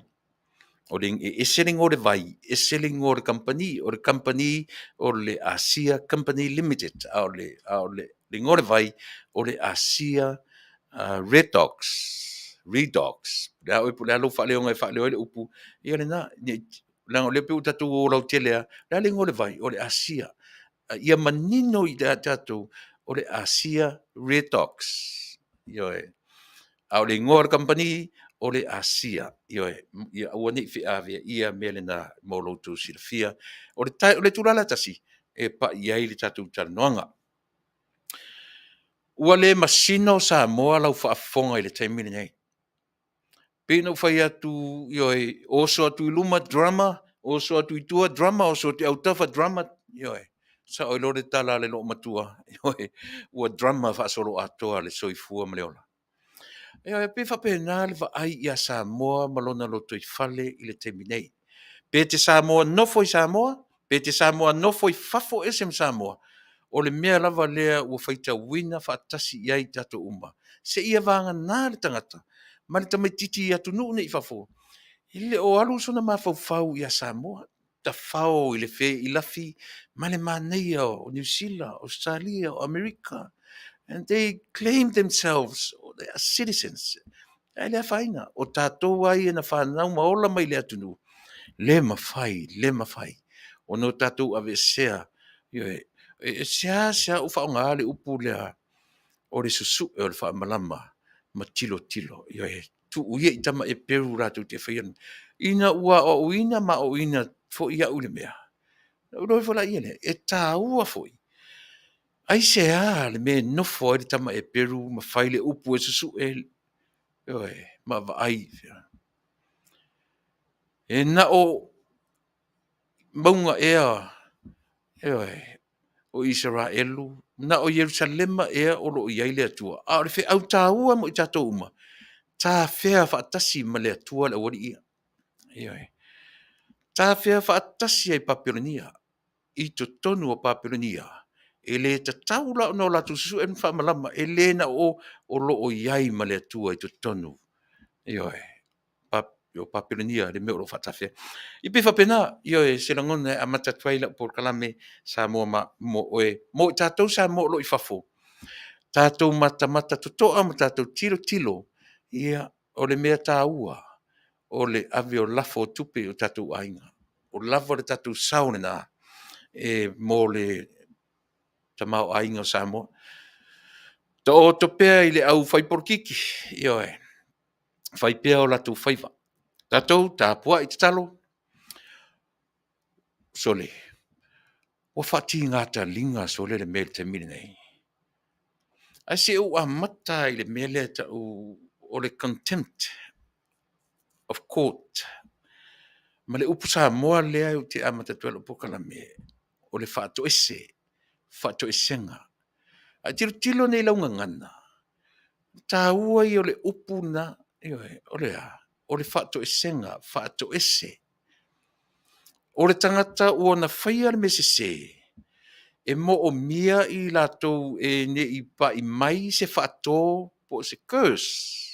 o le selling o le vai selling o le company o le ASEA company limited o le ngore vai o le ASEA redox le au le alu fa le le upu ia le na la le pe tatu o la tele la le ngore vai o le ASEA ia manino i tatu o le ASEA redox io au le ngor company o le ASEA ia wani fi avia ia melena molo tu silfia o le tulala tasi e pa ia i le tatu talanoanga ua le masino sa moa lau faafoga i le taimini nei pena fai atu oso atu i luma drama oso atu i tua drama oso te autafa drama sa o lo le tala le lo matua ua drama faasolo atoa le soifua ma le ola pe faapena le vaai ia Samoa ma lona loto i fale i le taimi nei pe te Samoa nofo i Samoa pe te Samoa nofo i fafo ese ma Samoa o le mea lava lea ua faitauina faatasi i ai tatou uma se ia vaganā le tagata ma le tamaitiiti atu nuu neʻi fafo i le o alu sona mafaufau ia Samoa tafao i le fe i lafi ma le maneia o New Zealand Australia o America and they claim themselves they are citizens ai le afaina o tatou ai ena fanau ma ola mai le atunu le mafai no tātou ave sea, sea ufa o ngā le upu lea, o le susu e o le wha malama, ma tilo, tu uia I tama e peru rātou te whaian. Ina ua o ina ma o ina fo ia ule mea. Uroi whala ia le, e tā ua foi. Ai se a le me nofo e tama e peru, ma whaile upu e susu ma va ai. E na o maunga ea, o Israelu, na o Jerusalema ea o lo iaile atua. A o le fe au tā ua mo I tātou uma. Tā whea whaatasi ma le atua le wari ia. Tā whea whaatasi ai Papilonia. I to tonu o Papilonia. E le ta taula no la tu su en whamalama. E le na o lo o iai ma le atua I to tonu. O Papilonia le meo lo whaatawhea. I pe whapena, se langona a matatuaila por kalame sa mo I tātou sa mo lo I whafo. Tātou mata totoa ma tātou tilo. Ia o le mea tā ua. O le ave o lafo tupe o tātou ainga. O lafo le tātou saune nā. Mō le tamau ainga o Samoa. Ta o topea I le au whaiporkiki. Whaipea o latu whaiva. Tātou tā pua I te talo. Sole. O whati ngāta linga sole le mele te mire nei. A se o a mata I le mele o le contempt of court. Ma le upu Samoa lea o te amata tuelo pokala me. O le whato esenga. A tilo nei launga ngana. Tā ua I o le upu na, o le whato esenga, whato ese. O le tangata ua na whaia le mesese. E mo o mia I latou ne I pa I mai se whato po se curse.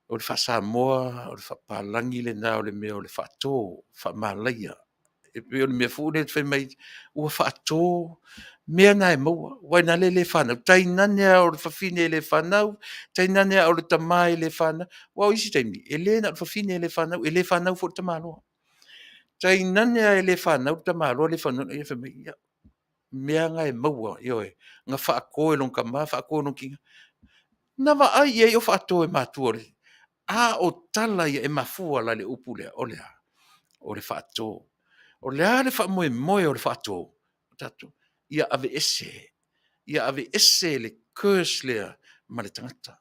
O le Fasa moa, o le whapalangi le nā o le mea o le whato, whamalaia. E pe o le mea fu le whai mai, ua whato, mea na e maua, wai na le whanau, tai nanea o le whawhine le whanau, tai nanea o le tamai le whanau, wau isi taimi, e le na o le whawhine le whanau, e le whanau fo le tamaloa. Tai nanea e le whanau, tamaloa le whanau, e whai mai, mea nga e maua, nga whaakoe long kama, whaakoe long kinga. Nawa ai e o whaato e mātua le, a o tala ia e mafua la le upu lea, o le whaato. O lea le whaamoe o le whaato. Tato, ia ave ese le curse lea ma le tangata.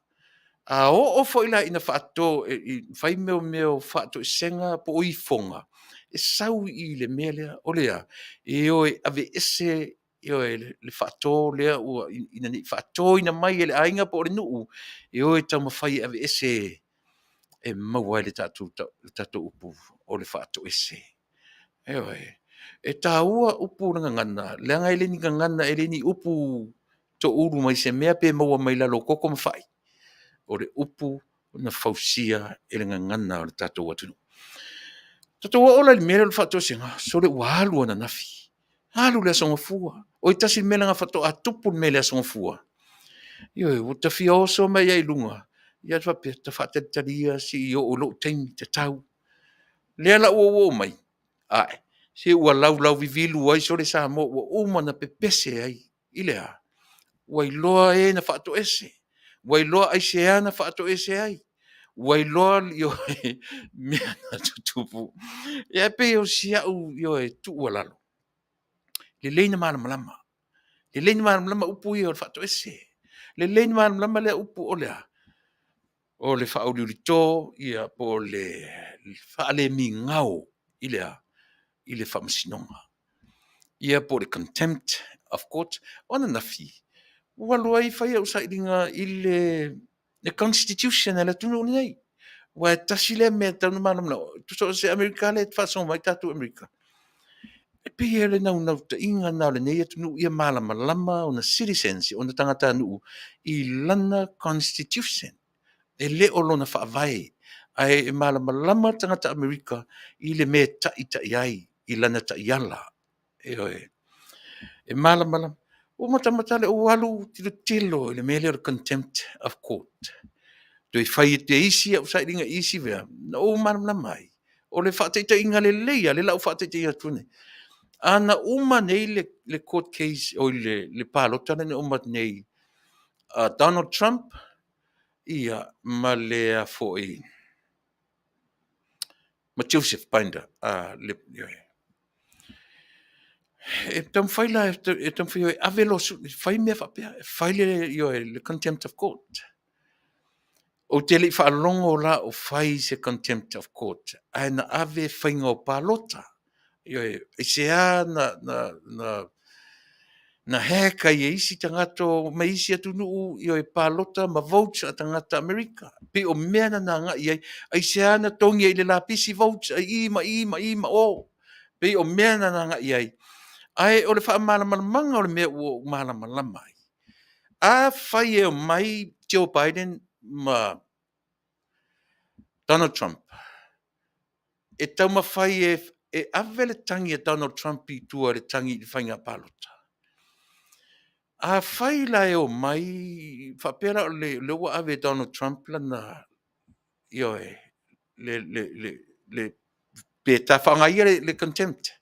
A o foila ina whaato, whai meo whaato e senga po i fonga. E sau I le mea lea, o lea, e oe ave ese, le whaato lea, ina ni whaato ina mai e le ainga po le nuu, e oe tau mawhai ave ese, e maua le tātou upu o le whaato ese. E tā ua upu nga ngana, leanga ele ni ngana ele ni upu to uru mai se mea pe maua mai lalo koko mawhai. O le upu na fausia ele ngana o le tātou atunu. Tātou ola le mea le whaato senga, so le walu ana nafi. Halu le asonga fua. O I tasi mele nga whaato a tupu mele asonga fua. O ta fioso mai ai lunga. Ia te whaatataria si o lo teimi te tau. Lea la ua mai. Ai, se ua lau vivilu ai so le sa mo ua umana pepese ai. Ilea. Wai loa e na whaato ese. Wai loa ai se ana whaato ese ai. Wai loa mea na tutupu. Ia pe o siau tu ua lalo. Le leina malama. Le leina malama upu i o le whaato ese. Le leina malama lea upu o lea. O le whauriurito ia po le whaale mi ngau ilea I le whamasinonga. Ia po le contempt of court ona nafi. Walu ai whai au sairinga I le constitution ala tunu nei. Wa tasile me tanu manamna. Tu so se Amerika le fason mai tatu Amerika. E pe ele nau ta inga nau le nei tunu ia malama ona citizens ona tangata nuu I lana constitution. E le o lona whaavai, ai e malama tangata Amerika I le me tai ai, I lana tai ala. E malama, o matamata le o walu tilo I le mele o contempt of court. Doi whai te isi au sai ringa isi vea, na o malama mai. O le whaateta inga le leia, le lau whaateta inga tune. Ana uma nei le court case o le palota na uma nei Donald Trump ia ma le foi ma Joseph Binder le e tam faila e tam fio avelo fai me fa fai le contempt of court o te li fa longo la o fai se contempt of court ana ave faingo palota e se na heka i isi tangato ma isi atu nuu i palota ma votes a tangata Amerika. Pe o mea na nga i ai se ana tongi i le lapisi votes a ima o. Pe o mea na nga i ai. Ai o le wha manga o le mea o malama ai. A whai e o mai Joe Biden ma Donald Trump. E tau ma whai e avele tangi a Donald Trump i tua le tangi i whainga palota. A whaila e o mai, whapera o le ua ave Donald Trump lana, le pe ta whangaia le contempt.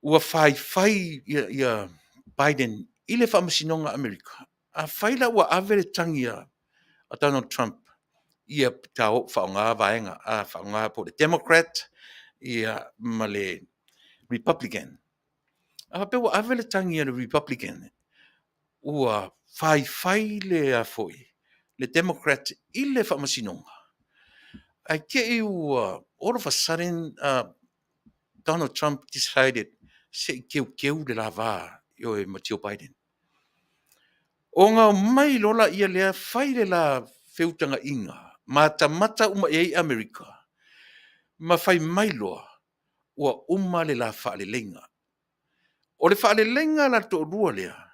Ua whai ia Biden i le whamasinonga Amerika. A whaila ua ave le tangia a Donald Trump ia tau whaonga vaenga, a whaonga po le Democrat, ia ma le Republican. A pe ua ave le tangia le Republican, ua whai le a foi, le Democrat i le whamasinonga. Ai ke i ua, all of a sudden, Donald Trump decided se keu le lava yo e Joe Biden. O ngā mai lola ia lea whai le la whiutanga inga, mata uma e Amerika, ma whai mai loa, ua uma le la wha le lenga. O le wha le lenga la to rua lea,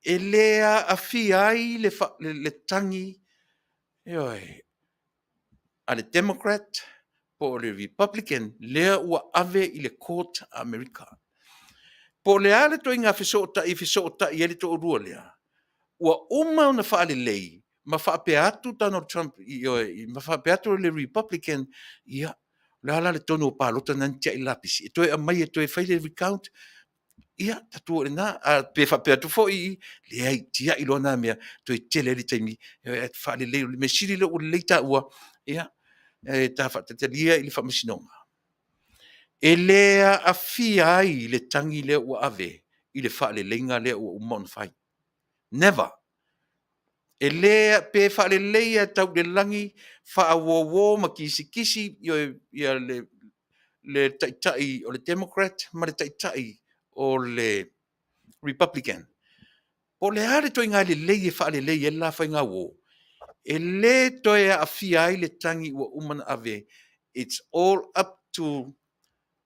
e lea a fi ai le tangi a le Democrat po le Republican lea ua ave i le court America. Po le ale to inga fisota i ele to rua lea. Ua uma na wha le lei, ma wha pe atu Donald Trump ma wha pe atu le Republican ia le ala le tono palota nantia i lapisi. E toi a mai e toi whaile recount ia tatu o na a pe fa pe tu fo i le ai tia i lona mea to i tele le taimi e fa le le me siri le o le ta ua ia e ta fa te lia i le fa masinonga e le a fi ai le tangi le ua ave i le fa le lenga le o mon fai never e le pe fa le leia tau le langi fa wo ma kisi ia le tai o le Democrat ma le tai o le Republican. Po le hale to inga le lei e wha le lei e la wha inga wo. E le to e a fia ai le tangi ua umana ave. It's all up to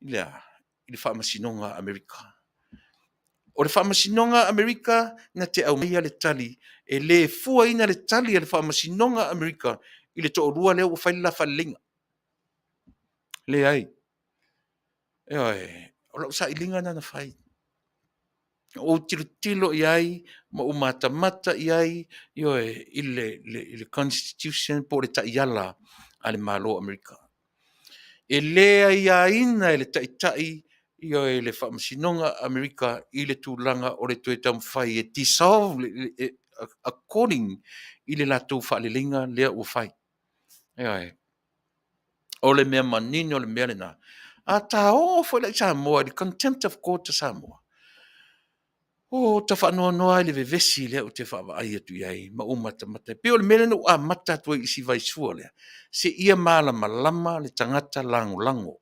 i le wha masinonga Amerika. O le wha masinonga Amerika na te au mea le tali. E le fua ina le tali e le wha masinonga Amerika i le to rua leo ua whaila wha linga. Le ai. E oi. O lau sa ilinga na whai. O tilo iai ma o mata iai i le constitution po le taiala a le malo Amerika. E lea ia ina e le tai e le whamasinonga Amerika i le tūlanga o le tue tamwhai e dissolve according i le lato whaalelinga lea ua whai. O le mea manini o le mea lena. A tā o fwela i Samoa, the contempt of court to Samoa. O ta whanua noa le vevesi lea o te whawa ai atu iai, ma o mata. Peo le mele no a mata tua i si vai sua lea. Se ia malama le tangata lango.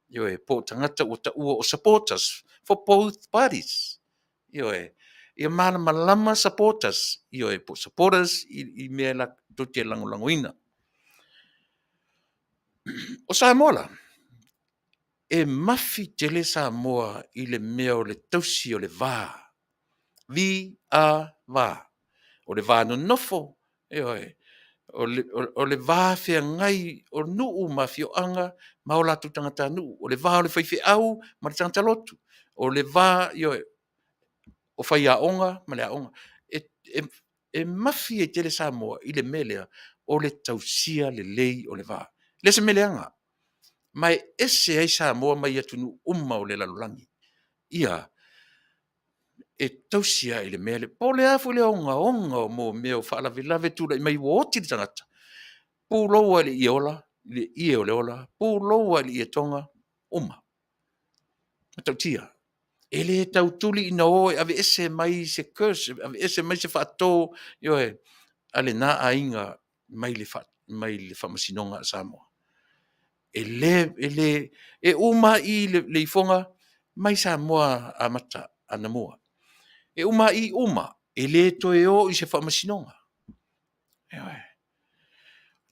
Yo po tangata o ta ua o supporters for both parties. Yo ia malama supporters. Yo po supporters i mea la to te lango ina. O Samoa e mafi tele Samoa i le mea o le tausi o le vaa. Va. O le vā no nofo. O le vā whea ngai o nuu ma fio anga ma o latu tangata nuu. O le vā o le whaiwhi au ma le tangata lotu. O le vā o whai aonga ma le aonga. E mafi e tele Samoa i le melea o le tausia le lei o le vā. Le se meleanga. mai ese ai Samoa mai atunu o le lalulangi. Ia, e tausia i le mea le pole afu le onga o mo mea o whaalavilave tūra i mai woti le tangata. Pūloa le iola, le ia o le ola, pūloa le ia tonga, uma. Matautia. E le tau tuli ina o ave ese mai se curse, ave ese mai se whaatō, yo e, ale nā ainga mai le whamasinonga a Samoa. E uma i le ifonga, mai Samoa a mata, ana mua. E uma i uma, e le toe o i se whamasinonga.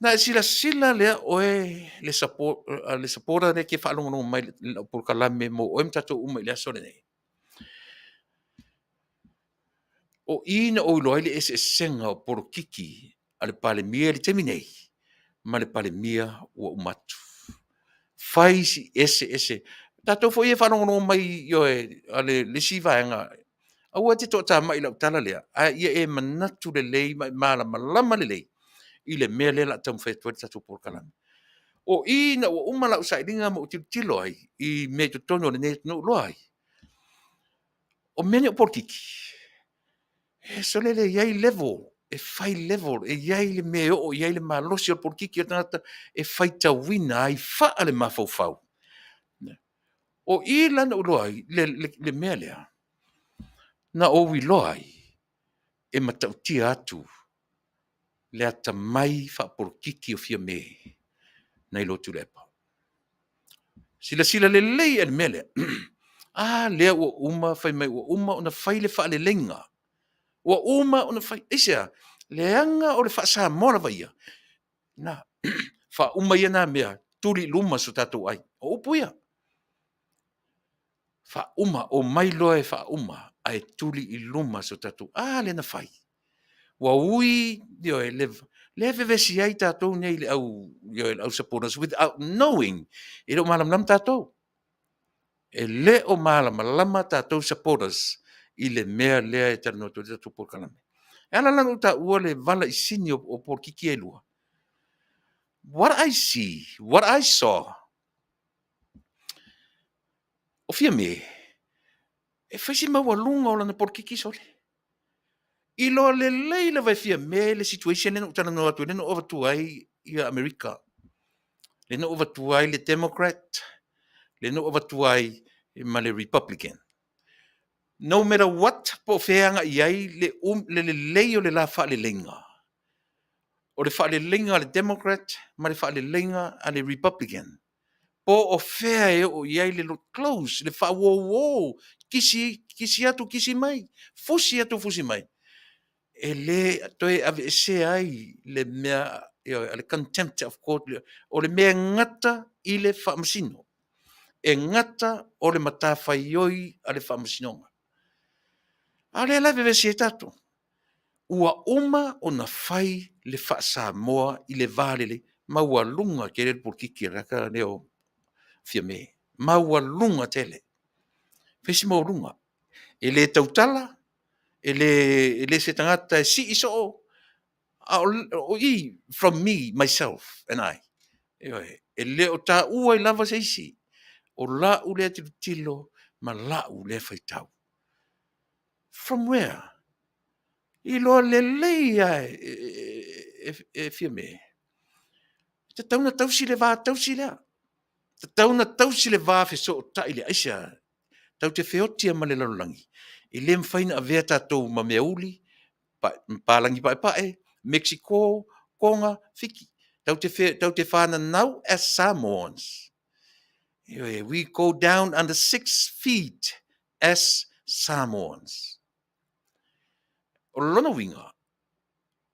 Na sila lea oe le sapora le ke whaalongono mai le pulkalame mo oe mtato uma i le asore nei. O ina o iloa le ese senga o porokiki ale pale mia le temi nei, ma le pale mia ua umatu. Fai si ese. Tato fo ia whanongono mai yoe ale le sivaenga. A ua te tō tā mai lau tala lea. A ia e manatu le lei mai malama le lei. I le mea le la tamu whaitua le tatu porkalame. O ina o umala o sailinga mo tilo ai I me to tono le ne no loai. O mene o porkiki. E so le iai level, e fai level, e iai le me o iai le malosi o porkiki o tangata e fai tawina ai faa le mafaufau. O I lana o loai le mea lea. Na o wi loai e matautia atu le ata mai faa porkiki o fia me na ilo Tuilaepa. Sila le lei e mele. Lea ua uma fai mai ua uma ona fai le faa le lenga. Ua uma ona fai isea leanga o le faa sa mola vaia. Na faa uma ia na mea tuli luma so tatou ai. O upuia. Faa uma o mai loa e faa uma ai tuli I luma so tatou. Le na fai. Ua ui dio e le vevesi ai tatou nei le au supporters without knowing. E lo malam tatou. E le o malama tatou supporters I le mea lea e Talanoa to tatou porkalame. E ala lana uta ua le vala I sini o porkiki e lua. What I see, what I saw, o fia me, e whaisi maua lunga o lana porkiki sole. I lo le leila vai fia me le situation le no Talanoa tu, le no over tu ai I Amerika. Le no over tu ai le Democrat, le no over tu ai ma le Republican. No matter what po feanga iai le leo le la fa le lenga. O le fa le lenga le Democrat, ma le fa le lenga a le Republican. Po o fea e o iai le close, le fa wo, kisi atu kisi mai, fusi atu fusi mai. E le toe ave se ai le mea, le contempt of court, o le mea ngata I le fa masino. E ngata o le matawhaioi a le fa masinonga. Ale la veve se tato. Ua uma o na fai le fa Samoa I le Vale le ma ua lunga ke le porkiki raka leo fia me. Ma ua lunga tele. Fesi ma lunga. E le tautala, e le se tangata si iso o I from me, myself and I. E le o ta ua I lava se isi. O la u le tilo ma la u le faitau. From where? I lo le leia e fia me. Te tauna tausi le vā tausi lea. Te tauna tausi le vā fe so o tai le aisa. Tau te feotia ma le lalulangi. I le mwhaina a vea tātou ma mea uli, pālangi pae, Mexico, Konga, Fiki. Tau te whāna nau as Samoans. We go down under 6 feet as Samoans. O lona winga,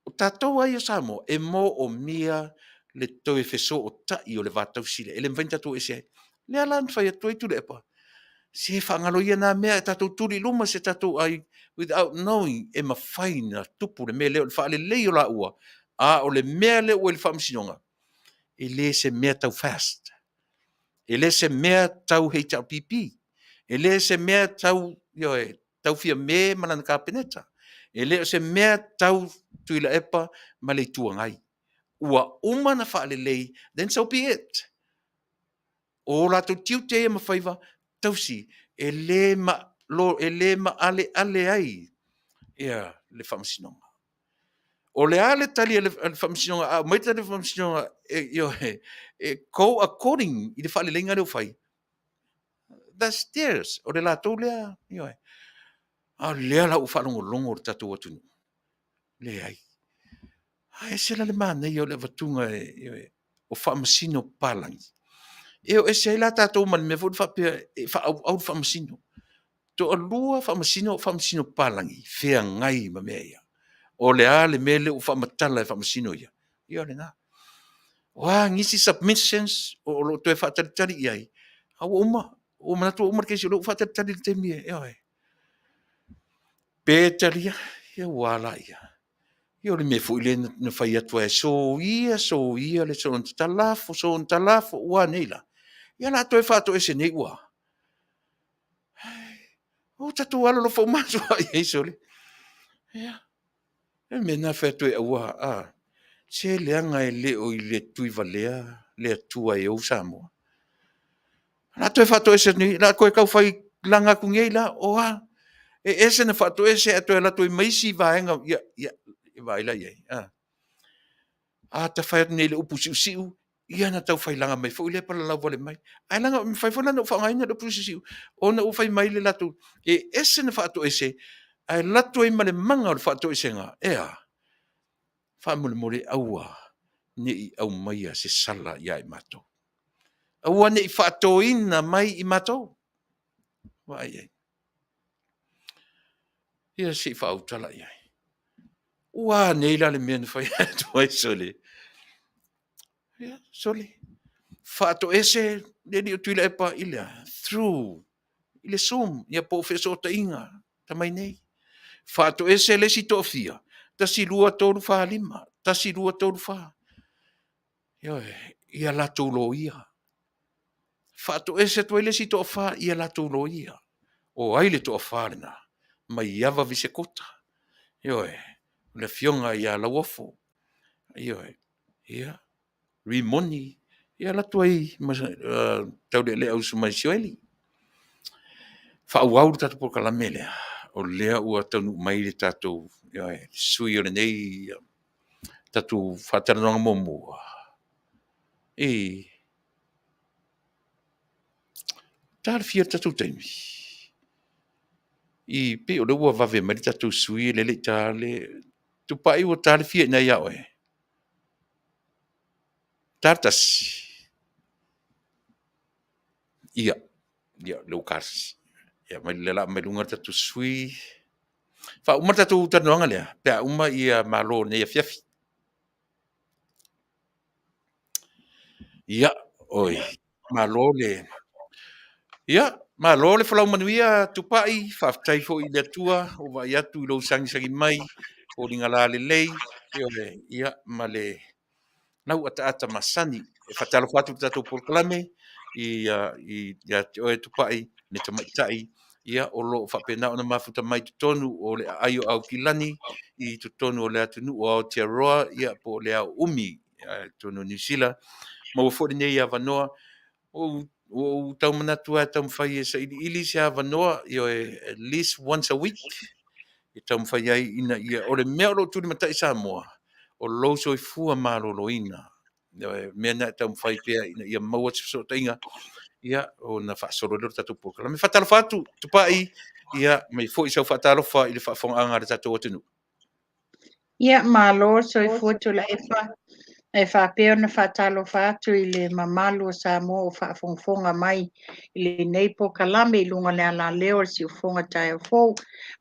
o tātou ai o Samoa, e mō o mia le toe feso o tai o le vātau sile. E le mwhaina tātou e se, le alan whai a toi Tuilaepa. Se whangaloia nā mea e tātou turi luma se tātou ai, without knowing, e mawhaina tupu le mea leo, le whaale leo la ua, o le mea leo o le whaamsinonga. E le se mea tau fast. E le se mea tau hei tau pipi. E le se mea tau, tau fia me malana kāpeneta. E le se mea tau Tuilaepa ma le tuangai. Ua uma na whaale lei, then so be it. o la tu tiu te ma faiva tausi e le ma ale ai ia le whamasinonga. O le ale tali le whamasinonga a mai tali whamasinonga e ko according i le whale lenga leo whai. That's theirs. O le la tau lea a lea la u whalongo longo o tatu atunu. Le ai. A e sela le mana i o le vatunga o whamasino palangi. E o e se la tatou man me fod whapea e au whamasino. To a lua whamasino palangi. Fea ngai ma mea ia. O le a le mele o whamatala e whamasino ia. Ia le nga. Wa ngisi submissions o lo to e whatatari iai. Au o manatu o markesi o lo whatatari te mie. Pētaria, ia wala ia. Ia le me fu ile na whai atua e so ia le so talafo ua neila. Ia la to e whato e se nei ua. O tatu ala lo fau maso ai e sole. Ia. E me na whato e ua se leanga e leo i le tui valea, le atua e au Samoa. La to e whato e se nei, la koe kau whai langa kungei la, e ese na whato e se ato e la to i maisi vaenga, ia vaila iei. Ta whai nei le upu siu, ia na tau whai langa mai, fo ile pala lau vale mai. Ai langa, whai whana na whangaina le upu siu, o na ufai mai le latu, e ese na whato e se, ai latu e male manga o le whato e se nga, whamule more aua, nei au maia se sala ia i mato. Aua nei whato ina mai i mato. Vai ei. Ia si whautala iai. Ua nei la le mea na whai atu ai sole. Ia, sole. Whato ese, neri o Tuilaepa ilea, through, ile Zoom, ia po feso ta inga, tamai nei. Whato ese le si tofia, ta si lua tolu wha lima, ta si lua tolu wha. Ia la tolo ia. Whato ese tu ele si tofa, ia la tolo ia. O aile tofa lena, mai iava vise kota. Le fionga ia la wafo. Ia, rimoni, ia la tuai, tau le au sumai sioeli. Faaaoauli tatou polokalame lea o lea ua Taunu'u mai le tatou sui o lenei tatou faatalanoaga muamua talafia tatou taimi i pe o le ua vave mai le tatou sui le leʻi tale tupa'i ua talafia ina ia oe tatasi ia leu kasi ia mai le la mai lunga tatou sui faauma tatou talanoaga lea pe auma ia malo nei afiafi ia oi malo le ia malo le falau manuia tupa'i faafetai fo'i le atua o vai atu i lou sagisagi mai o liga la lelei ia ma le nau ata masani e faatalofa atu le tatou polokalame ia te oe tupa'i ne tamaita'i ia o lo'o faapena ona mafuta mai totonu o le a'ai o ʻaukilani i totonu o le atunu'u o Aotearoa ia po o le umi tonu Niusila ma ua fo'i lenei avanoa o taumanatu ae taumafai e saʻiliʻili se avanoa at least once a week e taumafai ai ina ia o le mea o lo'o tulimataʻi Samoa o lou soifua malōlōina mea na e taumafai pea ina ia maua te fesootaʻiga ia ona faasolo le tatou polokalame faatalofa atu tupa'i ia mai fo'i sau faatalofa i le faafogaaga le tatou atunuu Ia malo soifua Tuilaepa e whapea ona whaatalofa atu i le mamalu o Samoa o whaafonga mai i le neipo kalame i lunga le ala leo o si ufonga tai o fou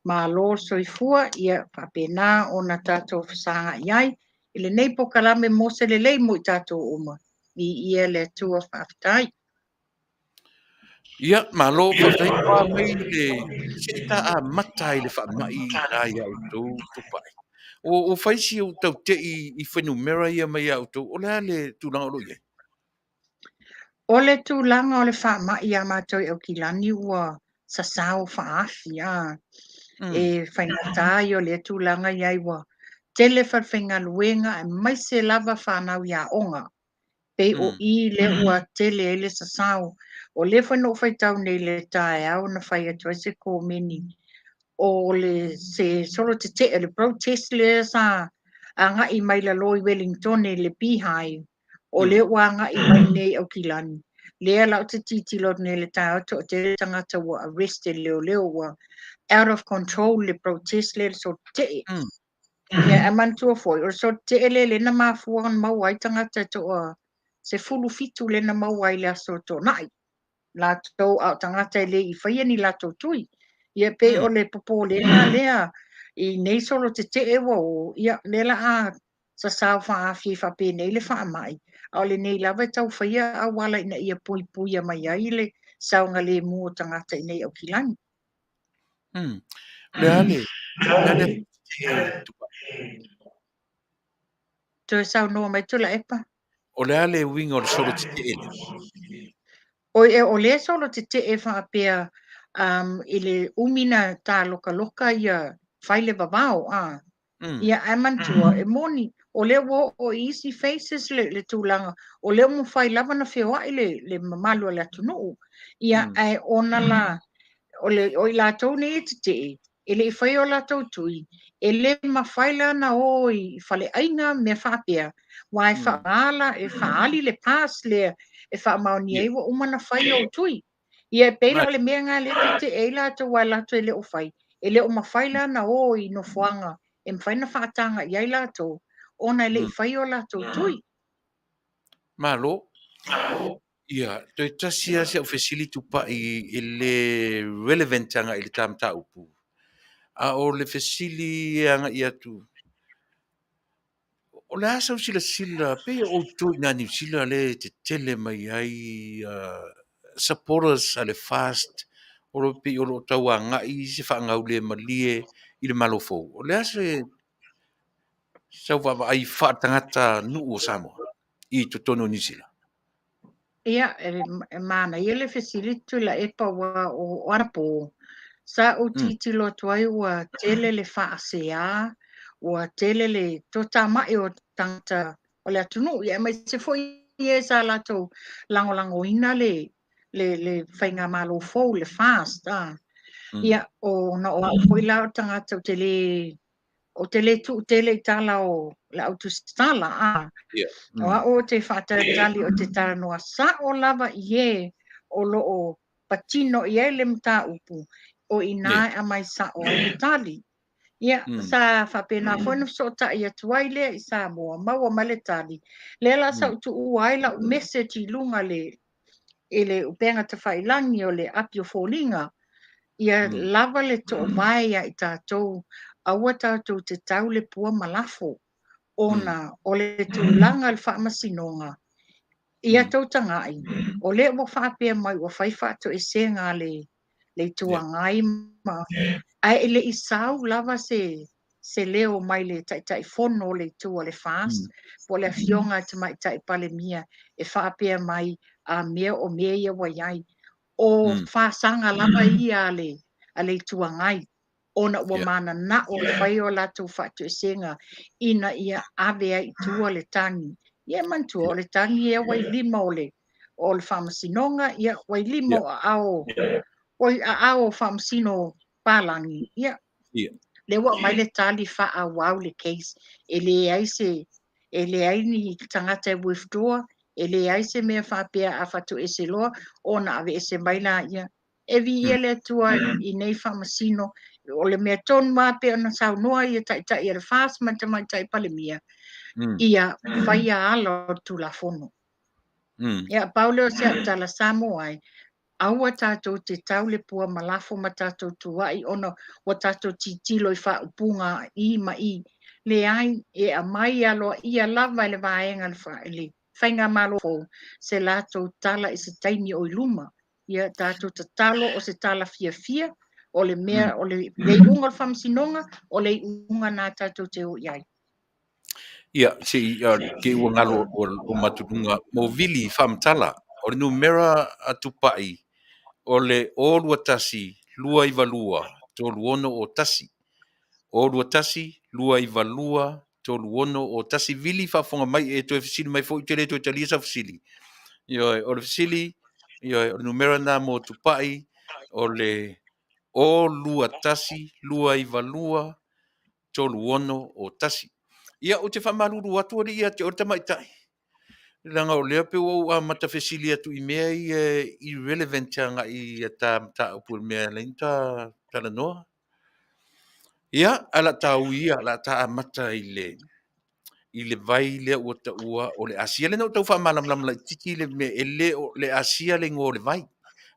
malo soifua ia whapena ona tatou whasanga iai i le neipo kalame mo se le lei mo i tatou uma i ia le tua Faafetai. Ia, malo faafetai pa mai le se ta a mata i le faamaʻi la ia outou tupaʻi o faisi o tauteʻi i whenumera ia mai a outou o le a le tulaga o loo iai O le tūlanga o le whaamaʻi a mātou i Aukilani ua sasau whaafi e whaingatai o le tūlanga iai ua tele whawhinga luenga e mai se lava whanau ia onga Pei o I le ua tele ele sasau. O le whanau whaitau nei le tae au na whai atua se kōmeni. O le se solo te le protest le sa a nga I mai la loi Wellington e le Beehive. O le ua nga I mai nei au kilani. Lea lau te titi lot nei le tae au to te tangata wa arrested leo wa out of control le protest le so te. Ia amantua foi. O so te ele na mafuan mawai tangata to se fulu fitu le na mawai le aso to nai. La tau au tangata le I whaia ni la tau tui. Ia pe o le popo le na lea I nei solo te ewa o ia le la a sa sao wha a fi wha pe nei le wha mai. Au le nei lawa tau whaia a wala ina ia pui pui a mai ai le saunga le mua tangata I nei au kilani. Le ale Toi sau noa mai Tuilaepa. o le ale winga o le solo te ele. O le solo te e whaapea I le umina tā loka ia whaile Vaavaoao a. Ia amantua e moni o le wo o easy faces le tūlanga o le mo whai lava na whioa I le mamalu le Taunu'u. Ia ai ona la o I lātou ne te e le whai o lātou tui e le mawhaila na o I whale ainga me whaapea wai whaala e whaali le pas le e whaamaoni e wa umana whai o tui. Ia peila o le mea ngā le te e lātou wai lātou e le o whai e le o mawhaila na o I no whanga e mwhai na whaatanga I ai lātou ona e le I whai o lātou tui. Malo. Ia, toi tasia se o fesili Tupa'i I le relevant anga I le tamta upu. A o le fesili anga I atu. O le asa sila pe o tui na New Zealand le te tele mai ai supporters a le fast o lo pe o lo tau anga I se whaangau le malie I le malofo. O le asa sau wa ai whaatangata nu o Samoa I totono New Zealand. Ia, e mana, ia le fesilitu la epa wa o arapo. Sa o titilo tuai wa tele le ASEA, wa tele le tota mai o tangata o le atunu. Ia, mai se foi ia sa lato lango ina le whainga malo fau le fast. Ia, o na o foi la o tangata o tele tala o la autostala. O te whaatari o te Talanoa sa o lava ie o loo patino ie le mta upu o ina a mai sa o le tali. Ia sa whapena whanu so ta ia tuaile I sa moa maua male tali. Lela sa utu uaila o message I lunga le upenga te whailangi o le api o fōlinga. Ia lava le to vai I tātou aua tātou te tau le pua malafo. Ona o le tūlanga le whaamasinonga. Ia tau tangai. O le mo whaapea mai o whaifato e se ngā le tuangai ma. Ai ele I sau lava se leo mai le tai fono le tua le fast. Po le fionga te mai tai pale mia e whaapea mai a mea o mea ia waiai. O whaasanga lava ia a le tuangai. Ona ua mana na o le whai o lātou whatu e senga ina ia awea I tua le tangi. Ia mantua o le tangi ia wai lima o le whamasinonga, ia wai lima o ao whamasino pālangi. Ia, le wa mai le tali Vaaaoao le case, e le ai ni tangata e withdraw, e le ai se mea whapea a whatu e se loa, ona ave e se mai la ia. E vi ia le tua I nei whamasino, o le mea tonu mā pe ona saunoa ia tai e le fast ma te mai tai pale mia. Ia whaia alo tu la fono. Ia Paulo se tala Samoa ai. Aua tātou te tau le pua malafo ma tātou tuai ona wa tātou titilo I whaupunga I ma I. Le ai e a mai aloa ia lava le vaenga le whaele. Whainga malo fo se lātou tala I se taimi o luma. Ia tātou te talo o se tala fia. O le mea, o le unga le whamsinonga, o le unga nā tātou te o iai. Ia, se ke ua ngalo o matudunga mo vili whamtala, o le numera a Tupa'i, o le olua tasi, lua I valua, tolu ono o tasi. Olua tasi, lua I valua, tolu ono o tasi vili whafonga mai e tue fasili mai fo i te reto e talia sa fasili. Ioe, o le fasili, ioe, o le numera nā mo Tupa'i, o le o lua tasi, lua i valua, tolu ono o tasi. Ia o te whamaruru atu ori ia te o te maitai. Langa o lea pe o a mata fasili atu i mea i irrelevant anga i ta upu mea lein ta Talanoa. Ia, ala tau ia, ala ta mata i le vai le ua o le asia le no tau whamalamalama lai tiki le me ele o le asia le ngō le vai.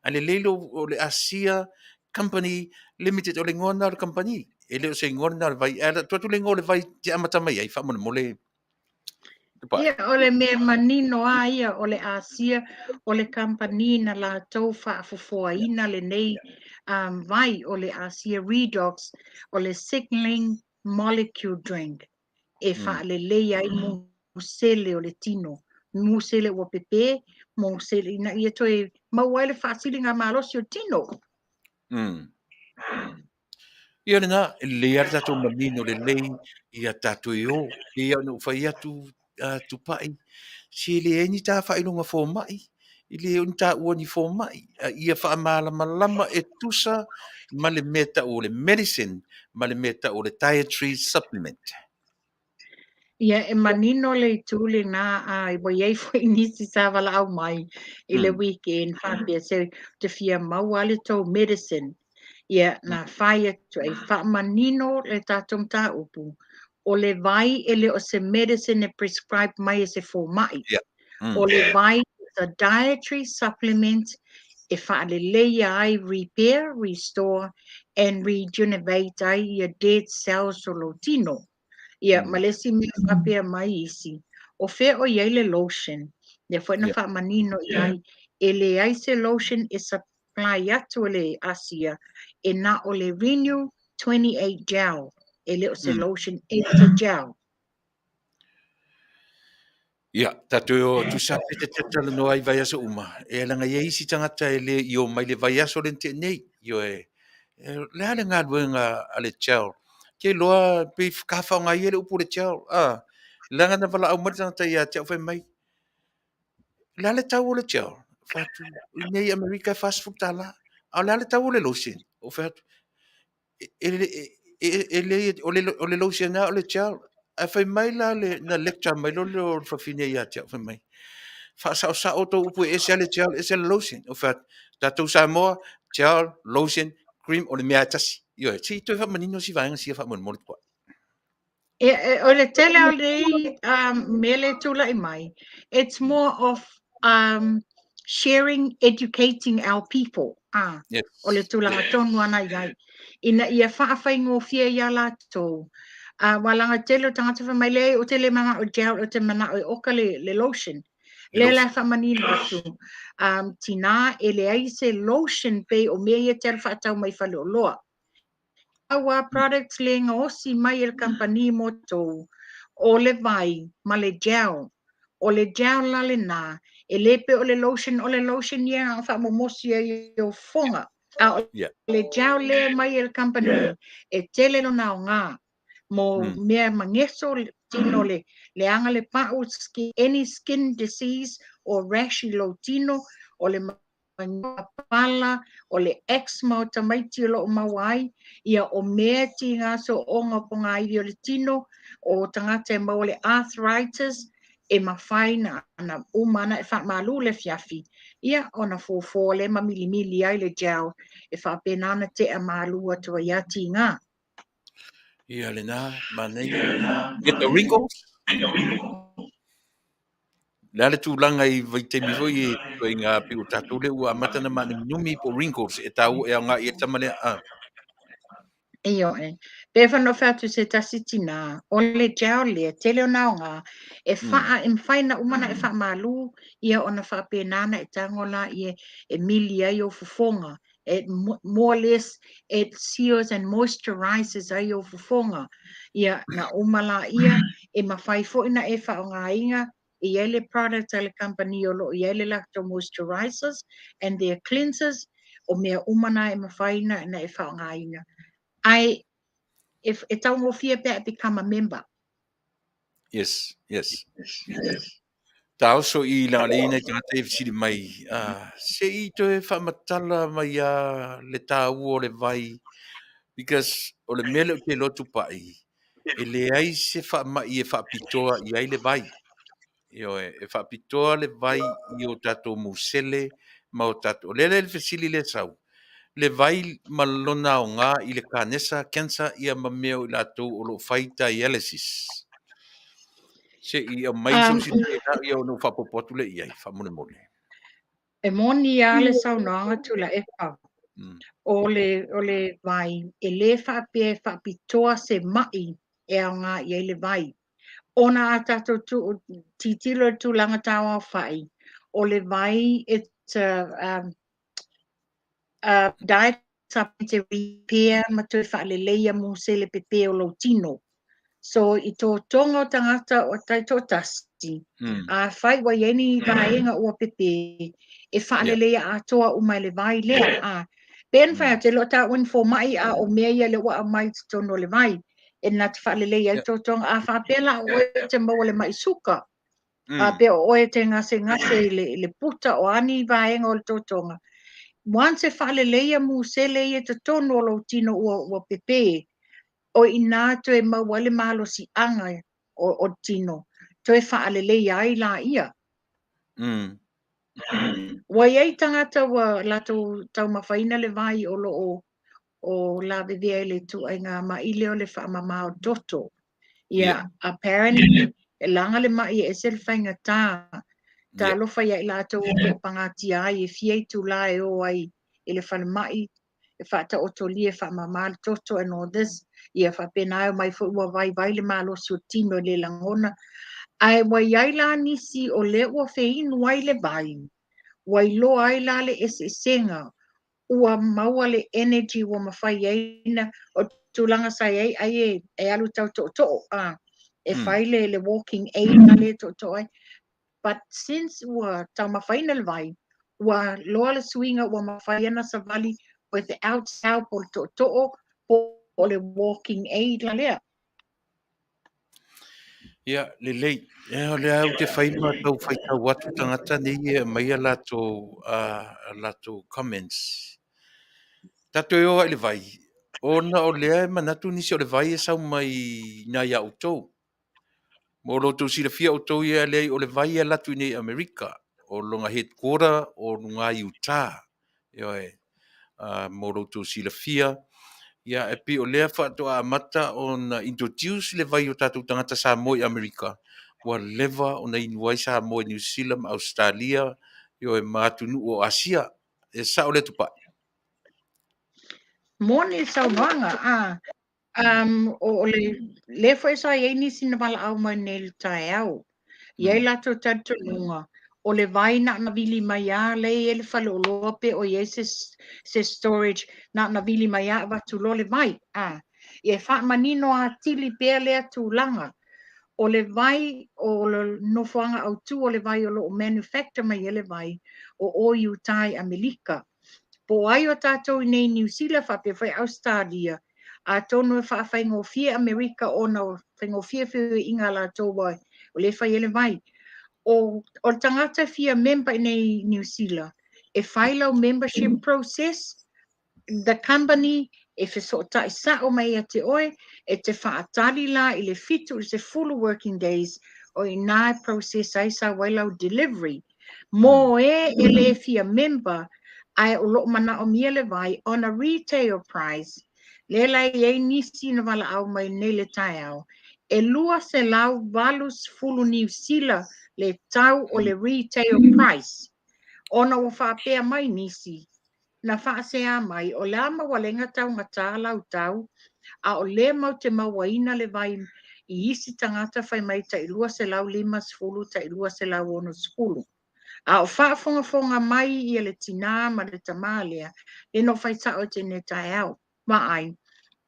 A le leilo o le asia company limited o le ngō na le company. Ele o se ngō na le vai. Ala tuatu le ngō le vai te amata mai ai whamona mole. Ia o le mea manino a ia o le Asia o le kampani na la tau whaafofoaina le nei vai o le Asia Redox o le signaling molecule drink e wha le lei ai musele o le tino. Musele o pepe, musele ina ia toi maua le whaasilinga malosi o tino. Ia na le ar tatou manino le lei ia tatou o ia no fai atu Tupa'i si le ni ta whailunga fō mai i le un ta ua ni fō mai ia whaamalamalama e tusa ma le meta o le medicine ma le meta o le dietary supplement. Ia e manino le tūle nā i wai ei fwoi nisi sa wala au mai i le weekend whapea se te fia mau ale tau medicine. Ia na whai atu ai wha manino le tātum tā upu o le vai ele o se medicine e prescribe mai e se fō mai. O le vai is a dietary supplement e wha le leia ai repair, restore and regenerate ai ia dead cells o lo tino. Ia, malesi mea whapea mai isi. O whea o iei le lotion. Ia whai na wha manino iai. E le ai se lotion e supply atu o le Asia. E na o le Renew 28 gel. E le o se lotion extra gel. Ia, tatou tu sa te Talanoa i vai aso uma. E langa ia isi tangata e le i o mai le vai aso le te nei. Io le hale ngā luenga a le gel. Ke loa pe whakawhao ngai e le upu le gel. Langa na wala au mara tangata ia te au whai mai. Le hale tau o le gel. Whatu, nei Amerika fast food tala. Au le hale tau o le lotion. O whatu. O le lotion na o le gel. A whai mai la na lecture mai lo le whawhine ia te au whai mai. Fasa o sa o tō upu e se ale gel, e se ale lotion. O whatu, tatou sa moa, gel, lotion, cream, o le mea tasi. Io e, si toi whamanino si vaenga si a whaman mori kua. O le tele o le mele tula i mai. It's more of sharing, educating our people. Yes. O le tulanga tonu ana iai. Ina ia whaafai ngō fia ia la tō. Walanga tele o tangata whamaile o tele mana o gel o te mana o oka le lotion. Le la whamanino atu. Tina e le aise lotion pe o mea ia tel whaatau mai whale o loa. Awa products le ngosi mai el company mo tō. O le vai, ma le gel. O le gel la le nā. E lepe o le lotion ia a wha momosi e o fonga. O le gel le mai el company. E tele no nao ngā. Mo mea mangeso tino le anga le pa'u any skin disease or rash i lo tino o le pala o le eczema o tamaiti o lo mawai ia o mea ti ngā so o ngā ponga i o le tino o tangata e mau le arthritis e mawhai na umana e wha malu le fiafi ia o na fōfō le ma milimili ai le gel e wha penana te a malu atua ia ti ngā. Ia le nā, manei. Get the wrinkles? Le ale tūlanga i vaitemi foi e toi ngā piu tātou le ua matana mani minumi po wrinkles e tau e ngā i e tamale Io pe no fatu se tasitina o le gel le tele o nao ngā e wha e mwhaina umana e wha malu ia o na wha penana e tangola i e mili ai o fufonga. It more or less it seals and moisturizes ai o fufonga. Ia na umala ia e mawhai fo ina e wha o ngā inga i ele products ale company o lo i ele lacto moisturizers and their cleansers o mea umana e mawhaina na e wha o ngā inga. If it's only fear that become a member. Yes, yes. Tau so I la le ina ka te fisi mai. Se I to e whamatala mai le tāu o le vai. Because o le mele o te lotu Tupa'i. E le ai se whamai e whapitoa I ai le vai. Io e whapitoa le vai I o tato musele ma o tato. Lele le fesili le sau. Le vai malona o ngā I le kānesa kensa ia mameo I latou o lo whaita dialysis. Se I a mai so si na ia o no whapopotu le iai, whamone mole. E moni a le saunoanga Tuilaepa. Mm. O le vai, e le whapea whapitoa se mai e au ngā I le vai. Ona a tato titilo tūlanga tāua whai. O le vai, it's a diet supplement repair ma tui whaaleleia mo se le pepe o lo tino. So I tō tonga o tangata o tai tō tasi. A whai wa ieni vaenga ua pepe e whaaleleia a toa umai le vai lea. Ben whai te lo ta un fo mai a o mea ia le wa mai tono le vai. E nat whaaleleia I tō tonga a whapela o te maua le mai suka. A pe o e te ngase le puta o ani vaenga o le tō tonga. Once e whaaleleia mu se leia te tono o lo tino ua pepe. O ina to e mawale malo si anga o tino. To e whaaleleia ai la ia. Wa iei tangata wa lato tau mawhaina le vai o lo o la vevea le tu ai ngā maile o le whaamama o toto. Ia, apparently, e langa le mai e se le whainga tā. Tā lofa ia I lato o pangati ai e fiei tu la e o ai e le whana mai. E whata o toli e whaamama le toto and all this. Ia whapena o mai ua vai le malo si o tino le langona. Ai wa iai la nisi o le ua feinu ai le vai. Wai lo ai la le esenga. Ua maua le energy ua mawhai aina o tūlanga sai ai e alu tau to. E whai le walking aid na le to ai. But since ua tau mawhaina le vai, ua loa le suinga ua mawhaiana sa vali without help o to o le walking aid la lea. Ia, le lei. E o le au te whainua tau whaitau watu tangata nei e mai a lato comments. Tato e oa I le vai. Ona o lea e manatu nisi o le vai e sau mai na ia utou. Mo loto si le fia utou ia lei o le vai e latu nei Amerika. O longa headquarter o lunga Utah. Ioe, mo loto si le fia. Ia, e pi o lea whatoa a mata o na introduce le vai o tātou tangata sa moi Amerika. Wa leva o na inuai sa moi New Zealand, Australia, ioe Taunu'u o ASEA. E sa o le Tupa'i. Mone sauwanga, o le fo sa ye nisi na Vaaaoao mai nei tai au. Ye lato tatununga. O le vai na vili mai a le ele falo lope o ye se storage na vili mai a watu lo le vai. Ye fa manino a tili pe le tūlanga. O le vai o le nofoanga au tu o le vai o lo manufacture mai ele vai o Utah Amerika. Po ai o tātou nei New Zealand whape whai Australia, a tonu e whaafai fie Amerika o na whaingo fie inga la tō wai, o le whai ele vai. O tangata fia member nei New Zealand, e whailau membership process, the company, e so tai sa o mai a te oe, e te whaatari la I le fitu, se full working days, o I nai process ai sa wailau delivery. Mo e le fia member, ai o lo mana o mia le vai on a retail price. Le lai e nisi na Vaaaoao mai nei le tai au. E lua se lau valus fulu New Zealand le tau o le retail price. Ona o whapea mai nisi. Na ASEA mai o le ama walenga tau ngata lau tau. A o le mau te mawaina le vai I isi tangata whai mai ta ilua se lau 5 ta ilua se lau 10. A o whaafonga mai I le tina ma le tamalea, e no whaita o te ne tai au. Ma ai,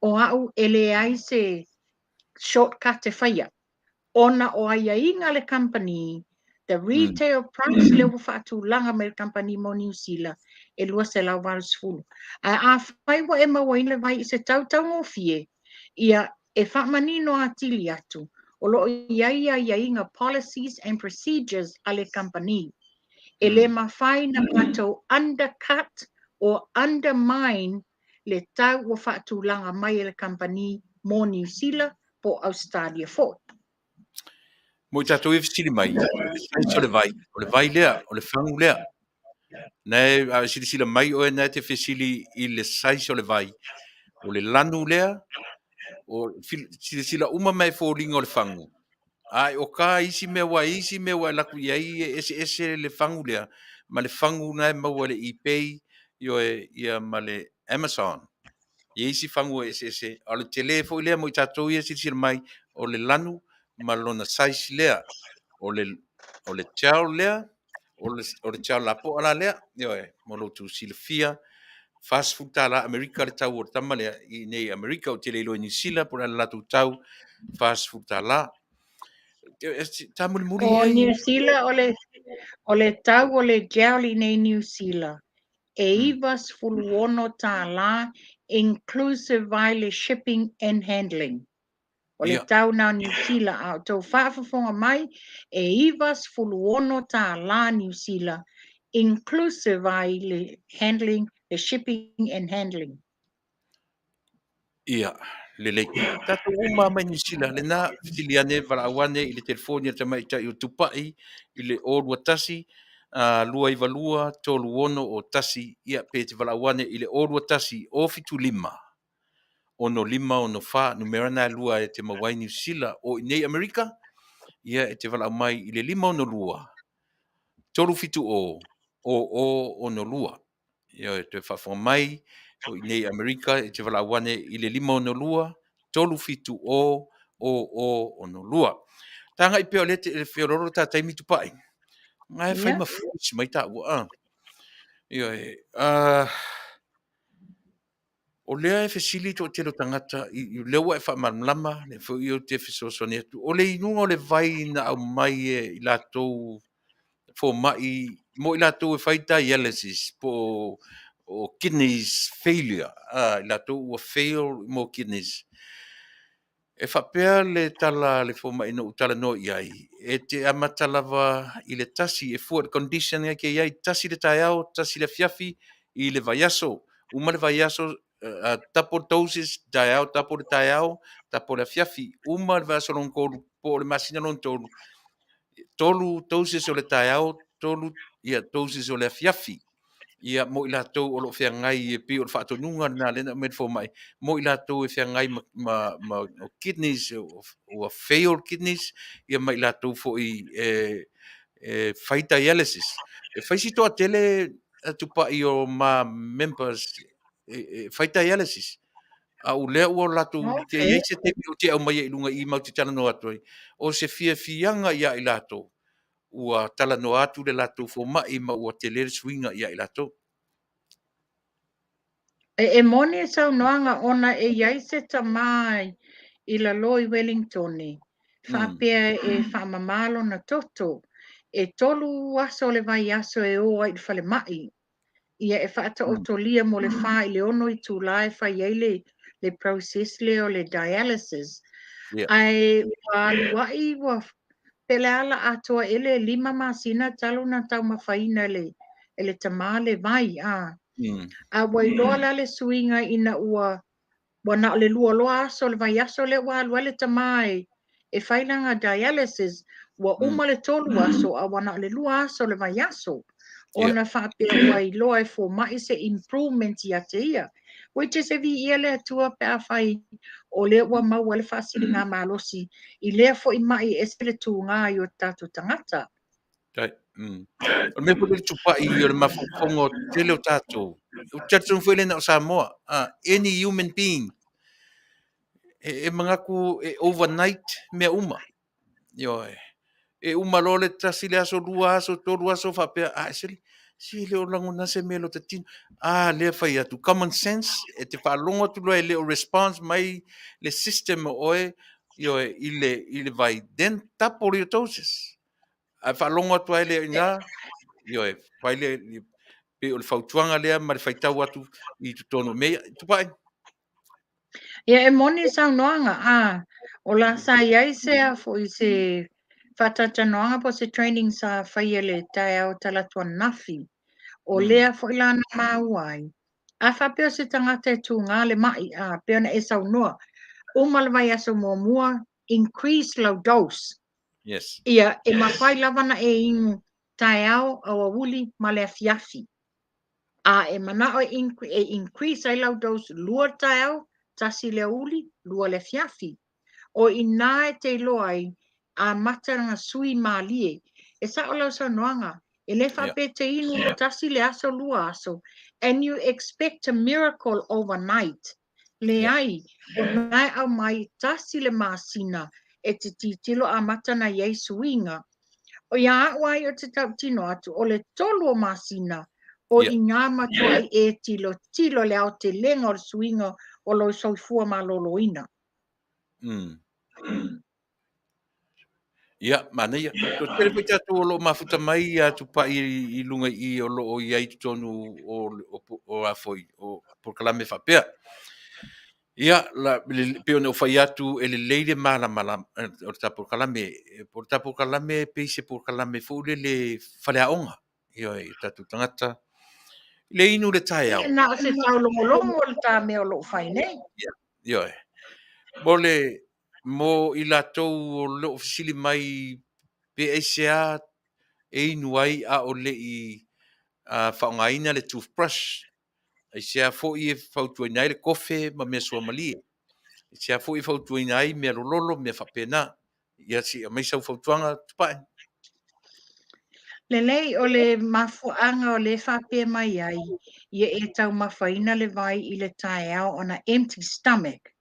o au ele ai se shortcut te whaia. Ona o ai inga le company, the retail price le whaatu langa me le company mo New Zealand, e lua se lau varu sfulu. A whai wa e mawain le vai I se tautau ngō fie, ia e whaamanino a tili atu. o lo ia inga policies and procedures ale company. E le mawhai na pato undercut or undermine le tau o whaatulanga mai le company mo New Zealand po Australia fort. Mo tatou e fisili mai, o le vai lea, o le fangu lea. Nei, a sila mai o na te fisili I le sais o le vai. O le lanu lea, o sila uma mai fōringa o le fangu. Ai, o ka isi me wa laku iai ese le fangu lea, ma le fangu na maua le ePay, ia ma le Amazon. Ia isi fangu ese, o le telefo lea mo I tatou ia sila mai, o le lanu, ma lona sais lea, o le tau lea, o le tau lapo ala lea, mo lo tu silfia, fast food tala Amerika le tau o tama lea, I nei Amerika o te leilo New Zealand, por ala latu tau, fast food tala. O New Zealand o le tau o le jauli nei New Zealand. E ivas fuluono tā la, inclusive Vale shipping and handling. O le tau na New Zealand, a tau whaafafonga mai, e ivas fuluono tā la New Zealand, inclusive Vale handling, the shipping and handling. Ia, le. Tato uma mai New Zealand, le na fitiliane Vaaaoane I le telefoni te mai tai o Tupa'i, I le orua tasi, lua I valua, tolu ono o tasi, ia pe te Vaaaoane I le orua tasi, o fitu lima. Ono lima, ono fa, numera na lua e te mawai New Zealand, o I nei Amerika, ia e te Vaaaoa mai I le lima ono lua. Tolu fitu o ono lua. Ia e te whawha mai, o I nei Amerika, e te Vaaaoane I le lima ono lua, tolu fitu o ono lua. Tanga I peo lete e whiororo tā taimi Tupa'i. Ngai whai mafuisi mai tā ua. Ia e, o lea e whesili to te lo tangata, I lewa e whamarmlama, le whu I o te whesosone atu. O le inunga o le vai na au mai e I lātou, fo mai, mo I lātou e whai dialysis, po o kidneys failure, I lātou ua fail mo kidneys. E whapea le tala le fo mai no Talanoa iai, e te amatalawa I le tasi, e fuat condition e ke iai, tasi le taiao, tasi le fiafi, I le vaiaso, uma le vaiaso, tapo dosis taiao, tapo le taiao, tapo le fiafi, uma le vaiaso non koru, po le masina non tolu, tolu dosis o le taiao, tolu ia dosis o le fiafi, ia mo I lātou o lo whiangai e pi o le whaatonunga nā lena med fo mai, mo I lātou e whiangai ma o kidneys, o failed kidneys, ia mai lātou fo I whai dialysis. E whaisi toa tele Tupa'i o ma members whai dialysis. A u lea ua lātou te eise te o te au mai e lunga I mau te Talanoa atoi. O se fianga ia I lātou. Ua Talanoa atu le lātou fo mai ma ua te lere swinga ia I lātou. E mone sau noanga ona e iaise ta mai I la loi Wellington ni. Whapea e whamamalo na toto. E tolu aso le vai aso e oa I whale mai. Ia e whaata o tolia mo le wha I le ono I Tuilaepa I le process le o le dialysis. Ai wai wa pele ala atoa ele 5 masina talo na tau mawhaina ele tamale vai a. A wailoa la le suinga ina ua wana le lua loa aso le vai aso le wa le tamai e whainanga dialysis wa uma le tolu aso a wana le lua aso le vai aso. Ona whapea wailoa e fo mai se improvement ia te ia. Which is evi ia le atua pe a whai o le ua mau le whasiri ngā malosi I lea fo I mai e se le tū ngā I o tātou tangata. Tai. O me pule Tupa'i o le mafofongo tele o tātou. O tātou whele na o Samoa. Any human being. E mangaku e overnight mea uma. E uma lo le tasi le aso lua aso, toru aso whapea. Si leo langona se melo te tino. Lea whai atu. Common sense. E te whaalonga tu loa e leo response mai le system o oe. I le vai. Then tapo le dosis. A whalonga atu ai lea inga, whai lea, pe o le whautuanga lea, ma le whaitau atu I tu tono mea, Tupa'i. Ia e moni sau noanga, O la sa iai sea fo I se whatatanoanga po se training sa whaia le tai au talatua nafi. O lea fo ilana mauai. A whapeo se tangata e tū ngā le mai a peona e sau noa. Umalawai aso mua increase lau dose. Yes. Ia e mawhai lawana e ingu tai au Aoauli ma le afiafi. A e mana o increase ai lau dose lua tai au tasi le uli lua le afiafi. O ina e te loai a matanga sui malie. E sa o lau sanoanga. E le whape te inu o tasi le aso lua aso. And you expect a miracle overnight. Le ai, o nai au mai tasi le masina e te titilo a matana iei suinga. O ia wai o te tau tino atu o le tolu o masina. O i ngā matua e tilo le au te lenga o le suinga o lo soifua maloloina. Ia, mana ia. To tere pai tatu o lo mafuta mai a Tupa'i I lunga I o lo o iai tonu o a foi, o porkalame whapea. Ia, pe o whai atu e le leire mana o ta porkalame pe se porkalame fule le whaleaonga. Ia, tatu tangata. Le inu le tai au. Na o se tau longolongo le tā mea o lo whai nei. Ia, Mole mo I latou o lo fisili mai pe ASEA e inu ai a o le I whaongaina le toothbrush. ASEA fo I whautuaina le kofe ma mea sua mali. ASEA fo I whautuaina ai mea rololo mea whapena. Ia si a mai sau whautuanga Tupa'i. Le lei o le mafuanga o le whape mai ai, ia e tau mawhaina le vai I le tae au on an empty stomach.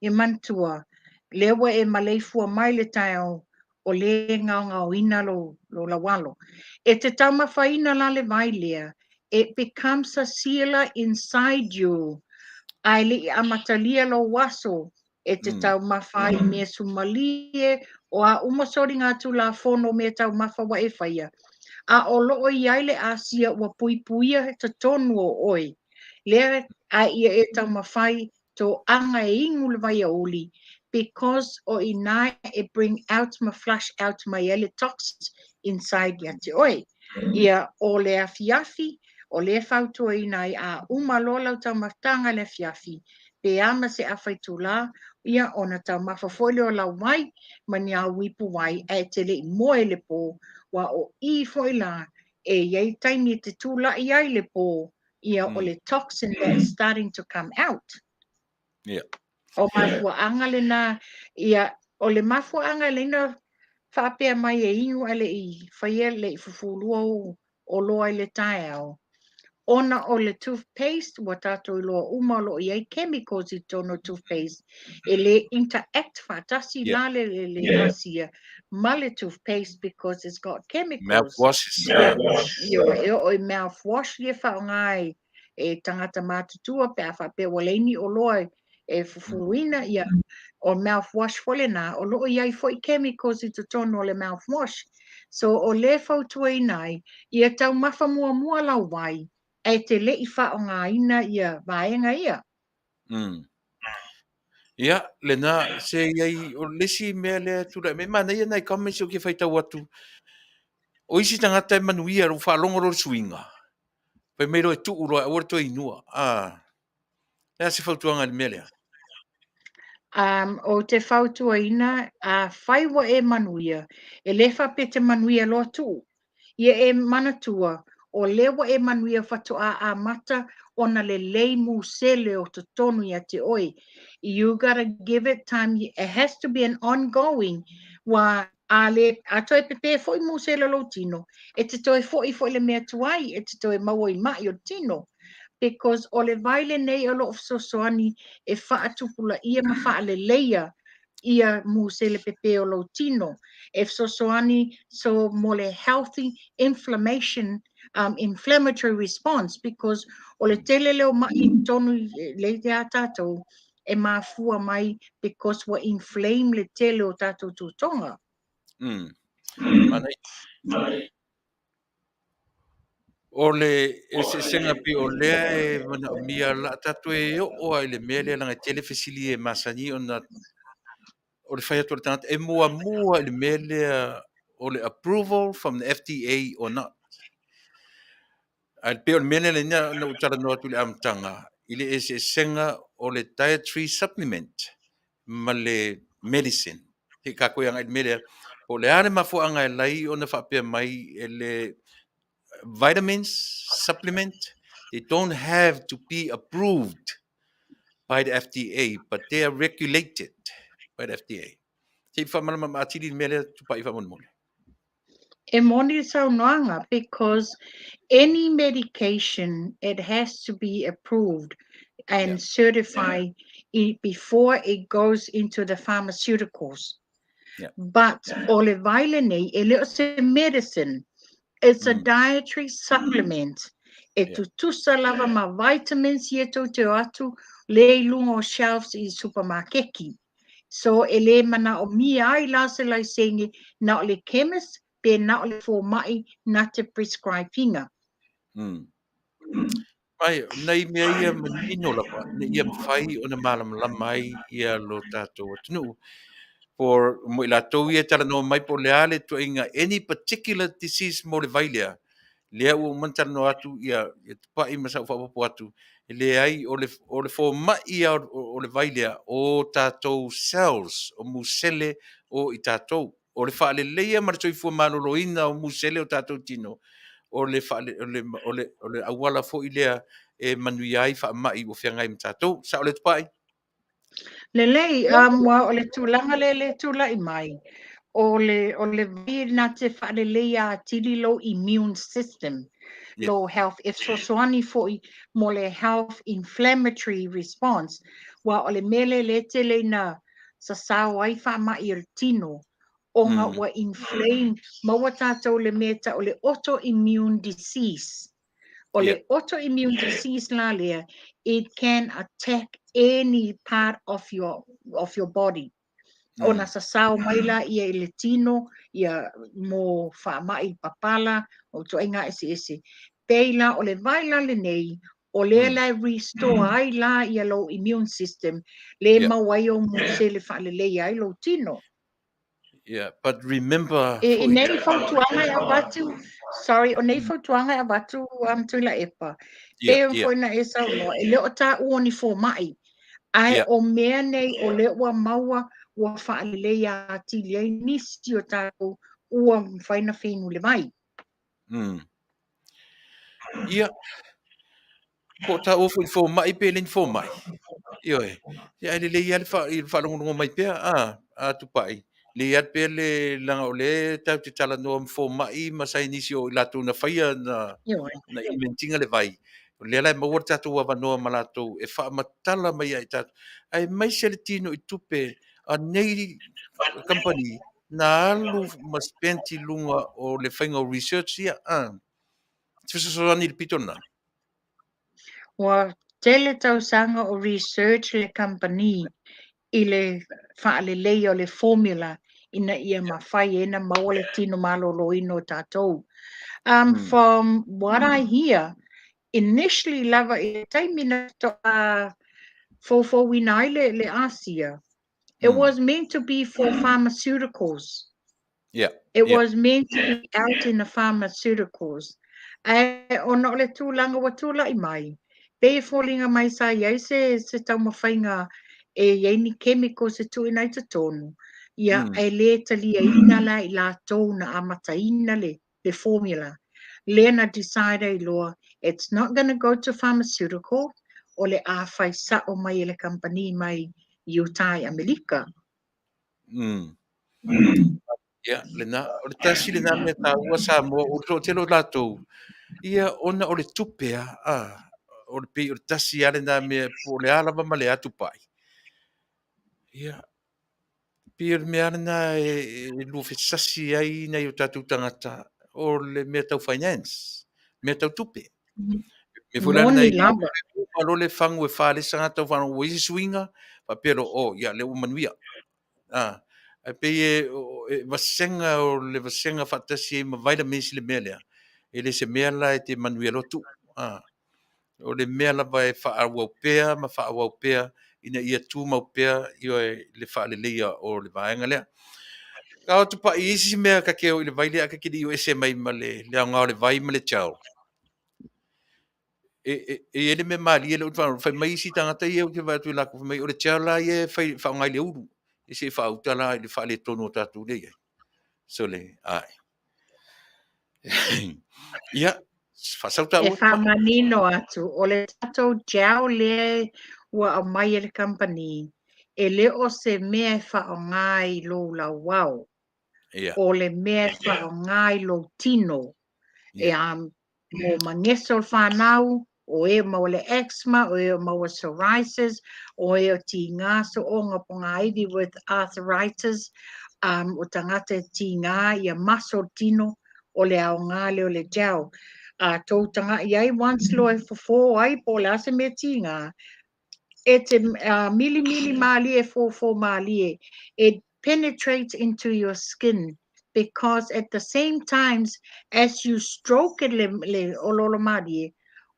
Ia mantua, lewa e maleifua mai le tae au o le ngao ina lo lawalo. E te tau mawhaina la le vai lea, it becomes a sealer inside you. Ai li amatalia lo waso, e te tau mawhai mea sumalie, o a umasori ngā tu la fono mea tau mawhawa e whaia. A o loo iai le ASEA ua puipuia te tonu o oi. Lea a ia e tau mawhai to anga e ingu le Vaaaouli, because o ina e bring out ma flush out my ele toxins inside ya te oi. Ia o le afiafi, o le whautua ina a umalola tau matanga le afiafi, pe ama se awhaitula, ia ona tau mawhafole o lau mai, mani a wipu wai e te le moe le po, wa o I foi la e iei taimi te tūla I ai le pō, ia o le toxin that is starting to come out. Yeah. O mafua anga le na, ia o le mafua anga le na whapea mai e ingu ale I whaia le I fufulua o loa I le tae au. Ona o le toothpaste, wa tātou I loa umalo I ai chemicals I tono toothpaste, e le interact whatasi la le ASEA ma le toothpaste because it's got chemicals. Mouthwashes. Ia o I mouthwash le whaongai e tangata mātutua pe a whape waleini o loa e fufuina ia o mouthwash fole nā, o loo iai foi chemicals I te tono o le mouthwash. So o le fautua inai, ia tau mafa mua lau wai, e te lei whaongaina ia vaenga ia. Ia, lena se iai o lesi mea lea tura. Me mana ia nai kame se o ke whaitau atu. O isi tangata e manuia ro whalongo ro suinga. Pai meiro e tuu roa, ora to inua. Lea se whautuanga le mea lea. O te whautua ina, a whaiwa e manuia, e lefa pe te manuia loa tu. Ia e manatua, o lewa e manuia whatua a mata, ona le leimu sele o te tonu ia te oi. You gotta give it time, it has to be an ongoing, wa a toi pepe foi mu sele lo tino, e te toi foi le mea tuai, e te toi maua I mai o tino. Because o le vaile nei o loo sosoani e whaatupula ia ma whaaleleia ia mu se le pepe o lo tino. E sosoani so mo le healthy inflammatory response because o le tele leo mai tonu le te a tātou e mafua mai because wa inflame le tele o tātou tūtonga. Manai. O le e se senga pi o lea e mana mia la tatu e o ai le mea lea langa tele fesili e masani o na o le whai atu le tangata, e mua le mele o le approval from the FDA or not. Al pe o le mele le nia na utara no atu le amtanga, ile e se senga o le dietary supplement, ma le medicine. He ka koe anga i mele, po le are mafu anga e lai o na whapea mai e le vitamins, supplement, they don't have to be approved by the FDA, but they are regulated by the FDA. Te whamalama maatiri mele tupa'i whamonmole. E moni saunoanga, because any medication, it has to be approved and Yeah. certified before it goes into the pharmaceuticals. Yeah. But ole Vale nei, it's a medicine. It's a Mm. dietary supplement. E Yeah. tu tusa lava ma vitamins ye to te atu le lungo shelves i supermarketi. So ele mana o mi ai lase lai sengi na o le chemist pe na o le fo mai na te prescribinga. Mm. Mai, nei mea ia manino lapa, ne ia mwhai o na malam lamai ia lo tātou atunu. For mo i lātou ia Talanoa mai po le ale to inga any particular disease mo le vailea. Lea ua mantano atu ia Tupa'i masau whapapo atu. Le ai o le fo mai ia o le vailea o tātou cells, o musele o i tātou. O le whaale leia maratoi fua maloloina o musele o tātou tino. O le awala fo i lea e manui ai wha mai o whiangai ma tātou. Sa o le Tupa'i? Lelei, wa o le tūlanga le tūla i mai. O le vai na te whaalelei a tili lo immune system. Yeah. Lo health, if so soani foi mo le health inflammatory response. Wa o le mele le te le na sa ai wha ma i tino. O nga wa inflame, ma wa tātou le meta o le autoimmune disease. O Yeah. le autoimmune disease la lea, it can attack any part of your body. Ona sa sao maila ia i le tino, ia mo whaamai papala, o to inga ese. Peila o le vaila le nei, o le la restore ai la ia lo immune system, le Yeah. mawai o mo se le whaale le ai lo tino. Yeah, but remember E for nei fautuanga e watu, sorry, o nei fautuanga e watu Tuilaepa. yeah, Pe foi na e sau no, e leo ta uoni fo mai. Ai yeah. o mea nei o le ua maua ua whaalele a tili ai nisi o tātou ua whaina whenu le mai. Yeah, ko ta ofu i fo mai pe len fo mai. Yo e. Ya le ia le fa longo mai pe a Tupa'i. Le ia pe le langa o le tau te Talanoa fo mai ma sai nisi o la tu na faia na inventinga le vai. Le la mo wata tu wa no malato e fa matala mai ai tatu. Ai mai se le tino i tupe a nei company na alu ma spenti lunga o le whainga research ia Tfisa so ni pitona. Ua tele tau sanga o research le company i le whaalele o le formula ina ia mawhai ena maua le tino malo lo ino tātou. From what I hear, initially lava i taimina to Fofogaina le ASEA. It was meant to be for pharmaceuticals. Yeah. It was meant to be out in the pharmaceuticals. Ona o le tūlanga wa tūla i mai. Pe fōlinga mai sa iai se tau mawhainga e iei ni chemical se tuina i te tonu. Ia e le talia ina la i la tōna amata ina le formula. Lena decide i loa, it's not going to go to pharmaceutical o le a whai sa o mai le company mai Utah, Amerika. Ia, lena, o le tasi lena mea tā ua sa moa, o lo telo lātou. Ia, ona o le tupea, o le pi, o le tasi ale nā mea, po le alava ma le atu pai. Ia, pi o le mea ana e lufe sasi ai nei o tātou tangata, o le mea tau finance, mea tau tupe. Me fulana Moni nei, lava. alo le fangu e whale sanga tau whanau o isi swinga, pa pero, ia, le umanuia. Pe e vasenga o le vasenga fatasi e ma vitamins le mea lea. E le se mea la e te manuia lotu. O le mea la vai wha awau pea, ma wha awau pea, ina ia tu mau pea io le fa'aleleia o le vaenga lea. Ka o Tupa'i isi mea ka keo i le vai lea ka kiri o ese mai ma le anga o le vai ma le chao. Ele me mali ele fai mai si tangata ia o ke vai tu la ko mai o le chao la ia fai fa ngai le uru. Ese fa utala le fa le tono tatu le ia. So le ai. Ia, fa sauta E o Tupa'i. whamanino atu, o le tatou jau le ua au mai e le company, e le o se mea e whaongai lo la wau, Ia, o le mea e whaongai lo tino, e ia, mo mangeso le whanau, o e mau le eczema, o e mau psoriasis, o e o ti ngā so o ngā ponga iwi with arthritis, o tangata ti ngā ia maso tino, o le au ngā le o le jau. Tau tanga iai once lo e fofo ai po le ase me ti ngā, e te mili mali e fofo mali e, it penetrates into your skin, because at the same times as you stroke it le ololo mali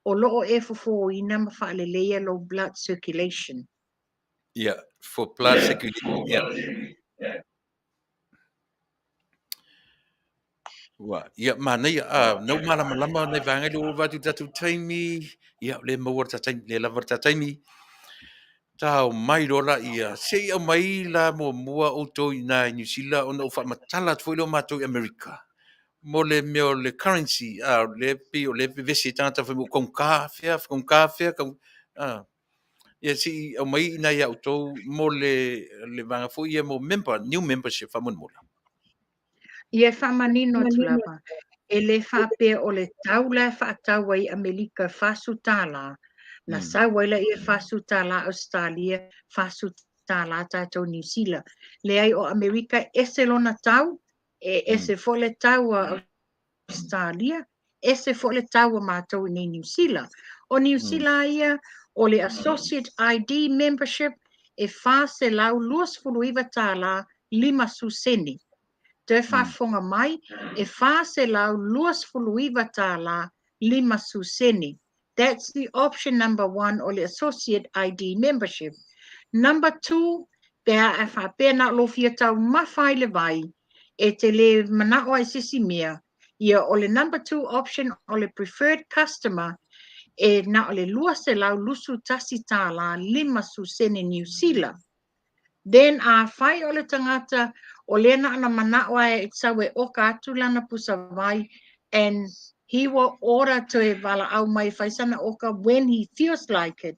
o loo e fofo ina mafa le leia low blood circulation. ia, for blood circulation, ia. Wa, ia mana ia no mala malama nei vanga le o vatu tatu taimi, ia le mo ta taimi le lava ta taimi. Tau mai rola ia se ia mai la mo mua o to ina New Zealand ona fa matala foi lo mato America. Mo le meo le currency le pi o le vesi tanta foi mo con café con ia si o mai ina ia o to mo le vanga foi ia mo member new membership fa mo mo. Ia whamanino tu lava. E le whape o le tau le whaatau ai Amerika whasutala, na sauaila i whasutala Australia, whasutala tātou New Zealand. Le ai o Amerika ese lona tau, ese fo le tau a Australia, ese fo le tau a mātou nei New Zealand. O New Zealand ia, o le Associate ID membership, e whase lau luas fuluiva tāla 5 suseni. Te whafonga mai, e whase lau luas fuluiva tāla 5 suseni. That's the option number 1 o le Associate ID membership. Number 2, pēa e whapena lofia tau mawhai le vai, e te le manao ai sisi mea, ia o le number 2 option o le preferred customer, e na o le luas e lau lusu tasi tāla 5 suseni New Zealand. Then whai o le tangata o lena ana manawa e tsawe oka atu lana pusawai, and he will order to e Vaaaoao mai whaisana oka when he feels like it.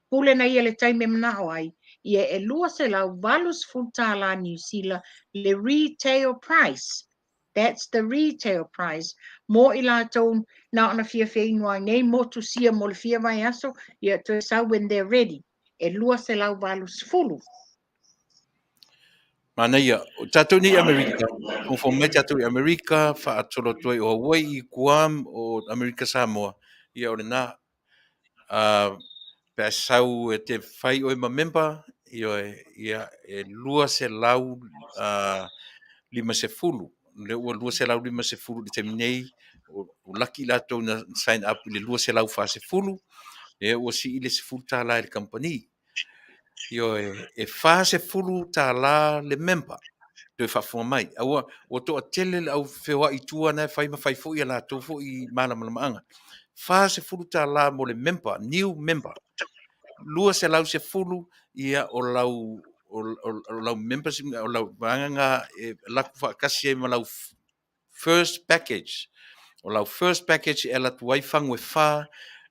Pule na ia le taime manawa ai, ia e lua se lau valus futala New Zealand le retail price. That's the retail price. Mo ila tone na ana fia whainua nei mo tu sia mo le fia mai aso, ia to sa when they're ready. E lua se lau valus fulu. Mana ia, o tātou ni Amerika, kung mai tātou i Amerika, wha atolo toi o Hawaii, Guam, o Amerika Samoa, ia o le nā, pēr sau e te whai o ma member, ia e lua se lau 5 se fulu, le ua lua se lau 5 se fulu le teminei, o laki lātou na sign up le lua se lau 5 se fulu, e ua si ile se fulu tā la le company, io e 5 se fulu tā la le member, te whafonga mai. Aua, o to a tele au whewa i tua nei, whai mawhai fo i ala tō fo i mana maanga. Wha se fulu tā la mo le member, new member. Lua se lau se fulu ia o lau membership, o lau maanga e laku whakasi e ma lau first package. O lau first package e la tuai whangu e wha,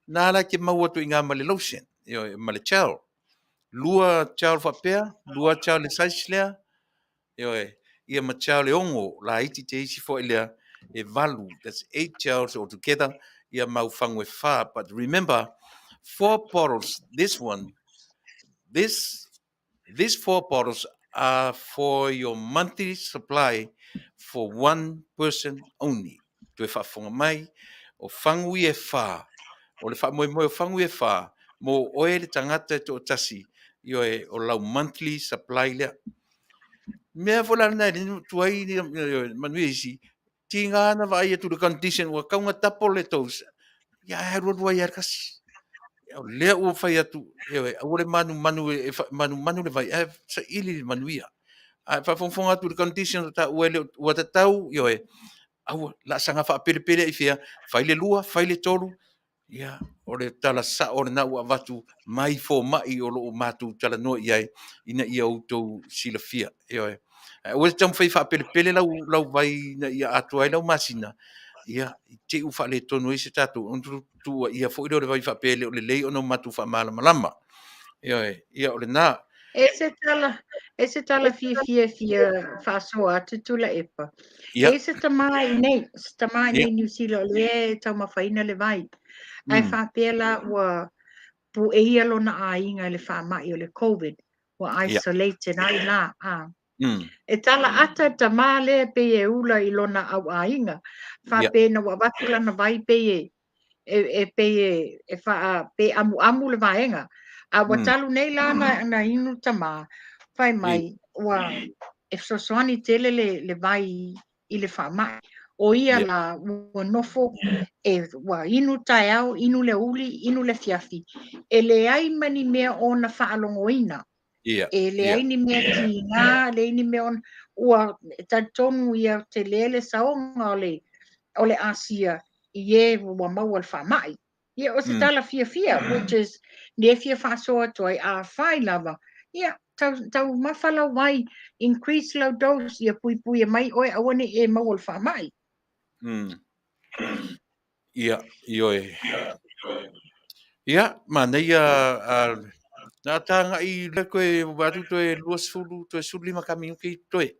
nā la ke maua tu i ngā male lotion, male chao. Lua chao whapea, lua chao le saislea, ia machao le ongo la iti te isi fo ilea e valu, that's 8 chows altogether, ia mau whangu e wha, but remember 4 bottles, these 4 bottles are for your monthly supply for one person only. Tu e whafonga mai o whangu i e wha, o le wha moe o whangu i e wha, mo oe le tangata e to tasi, o lau monthly supply lea. Mea fola na ni tuai ni manuisi tinga na vai to the condition wa kaunga tapo le tos ya ro ro ya kasi le o fai atu o le manu manu le vai sa ili manuia a fa fonga tu condition ta o le o ta tau au la sanga fa pele pele i fia fai le lua fai le tolu ia o le tala sa o le na ua watu mai fo mai o lo matu Talanoa iai ina ia outou silafia o tam fai fa pele pele lau vai na ia atu ai lau masina ia te u fa le tonu ese tatu on tu ia fo le vai fa pele o le lei o no matu fa mala malama ia o le na Ese tala fia faso atu Tuilaepa. ia Ese tamai ia nei New Zealand le tau mawhaina le vai. Ai mm whapela wa pu eia lona a inga le whamai o le COVID. Wa ia isolated ai la. mm E tala ata tama le pe e ula i lona au a inga. ia Whapena wa watula na vai pe pe amu le vaenga. A mm watalu nei la na inu tama. Whai ia mai, wa e sosoani tele le vai i le whamai. O ia ia la ua nofo wa inu tai au, inu le uli, inu le fiafi. E le ai mani mea o na whaalongoina. ia E le ia ai ni mea ki ngā, le ni mea on, ua tatonu ia te lele saonga o le ASEA i e wa maua le whamai. Ia o se mm tala fia, which is ne fia whasoa toi a whai lava. Ia, tau mawhala wai, increase lau dose, ia pui pui e mai oe awane e maua le whamai. mm ia ia mana ia na tanga i le koe watu toe luas fulu toe suli makami ki toe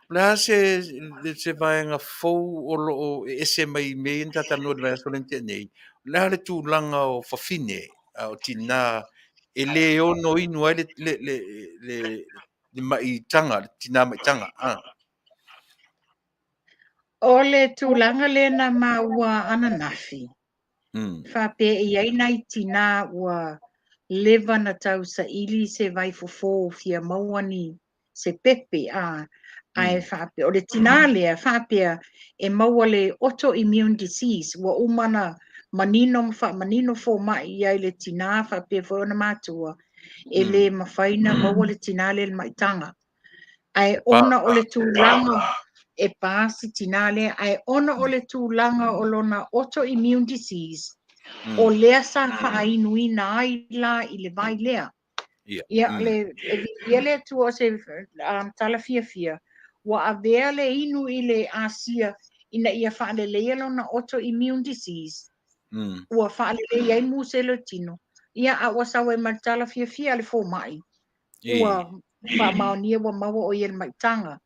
la se vaenga fou o lo ese mai me in tata no le so lente nei la le tu langa o fafine o tina e le ono inu ai le mai tanga tina mai tanga O le tūlanga le na maua ananafi. mm Whape i ainai tina ua lewa na tau sa ili se vai fofo fia mauani se pepe ai mm whape. O le tina lea whape e maua le autoimmune disease ua umana manino fo mai i le tina whape fo na matua e le mawhaina maua le tina le maitanga. Ai pa ona o le tūlanga e pāsi tina lea ai ona o le tūlanga o lona autoimmune disease o lea sa whaainuina ai la i le vai lea. ia Ia ia le tu o se tala fia. Wa avea le inu i le ASEA ina ia whaale lea lona autoimmune disease. Ua whaale lea i muse le tino. Ia a wasawe ma tala fia le fo mai. Ua wha maonia wa maua o ia maitanga.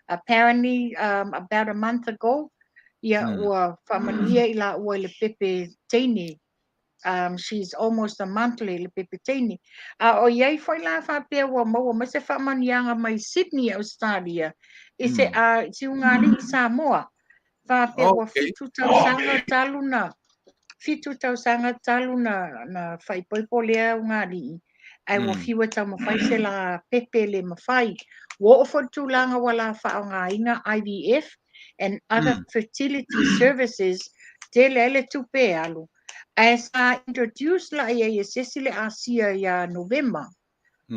Apparently, about a month ago, ia ua whamania i la ua le pepe teine. She's almost a month le pepetini. O iai foi la whapea wa maua ma se whamanianga mai Sydney, Australia. I se si ungari i Samoa. Whapea wa fitu tau sanga talu na whaipoipo lea ungari. Ai wa fiwa tau mawhai se la pepe le mawhai. Wa ofo tūlanga wala whaonga inga IVF and other fertility services te lele tupe alu. As I introduced la ia sesile ASEA ya November,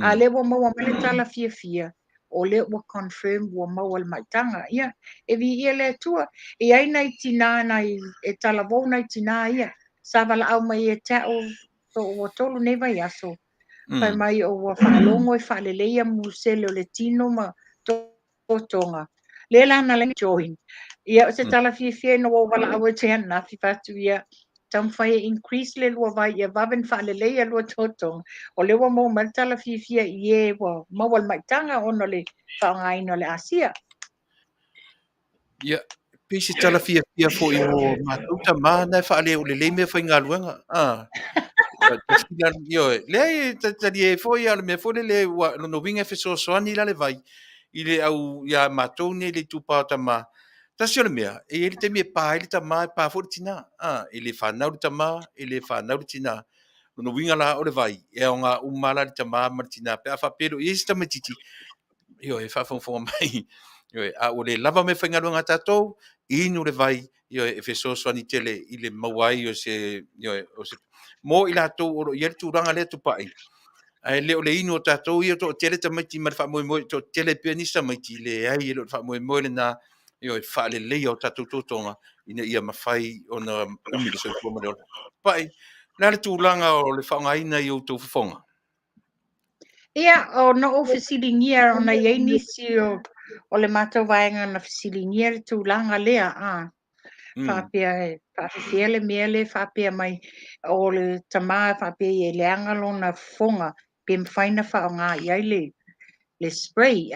a le wa maua mele tala fia, o le wa confirm wa maua le maitanga, ia, e vi ia le tua, e ai nei tina nai, e tala vau nei tina ia, sa wala au mai e tau, so o tolu nei vai aso, pai mai o wa whaalongo e whaaleleia musele o le tino ma totonga, le la na le join, ia se tala fia no wa wala au e te ana, fatu ia, tam fai increase le lua vai ia vaven fa le leia lua totong o le wa mo maltala fia ie wa mawal maitanga ono le fa ngai no le ASEA ia pisi tala fia fo i mo matuta mana fa ale o le me fa ngaluanga le tali e fo ia me fo le wa no vinga fe so ani la le vai i le au ia matou ne le tupa tama ta sio le mea e ele te me pa ele tama pa fo tina ele fa na tama ele fa na tina no vinga la o le vai e nga umala le tama martina pe fa pero e sta metiti e fa fo mai A o le lava me whaingaronga tātou, inu le vai, e whesoso ani tele i le mawai o se, mō i lātou o i ele tūranga le tupa'i. Ai le o le inu o tātou i o tō tele ta maiti ma le whamoe tō tele pianista maiti le ai e lo whamoe le nā, e whaale lei o tātou tōtonga, ina ia mawhai o na umi le soifua ma le ola. Pai, nā le tūranga o le whaongaina i o tō whafonga. Ia, o na o fesilingia o na iei nisi o le mātou vaenga na fesilingia le tūlanga lea, whapea whawhia le mea le whapea mai o le tamaa whapea i le angalo na fonga pe mwhaina whaonga iai le spray.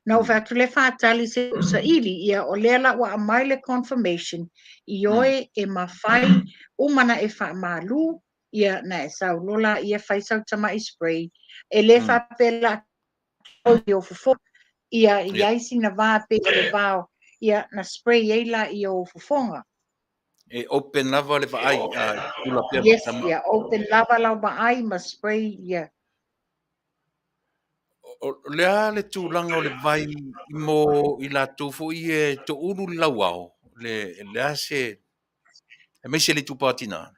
Na o whatu le whātali se usa ili ia o lea la wa mai le confirmation i oe e mawhai umana e wha malu ia na e sau lola ia whaisau tama i spray e le whapela o i o fufo ia iai sina vāpe o le vāo ia na spray eila i o fufonga. E open lava le vaai tula pia Yes, tama. ia open lava lau vaai ma spray ia. O lea le tūlanga o le vai mo i la tōfo i e to uru lau au. Lea se, e meise le tūpātina.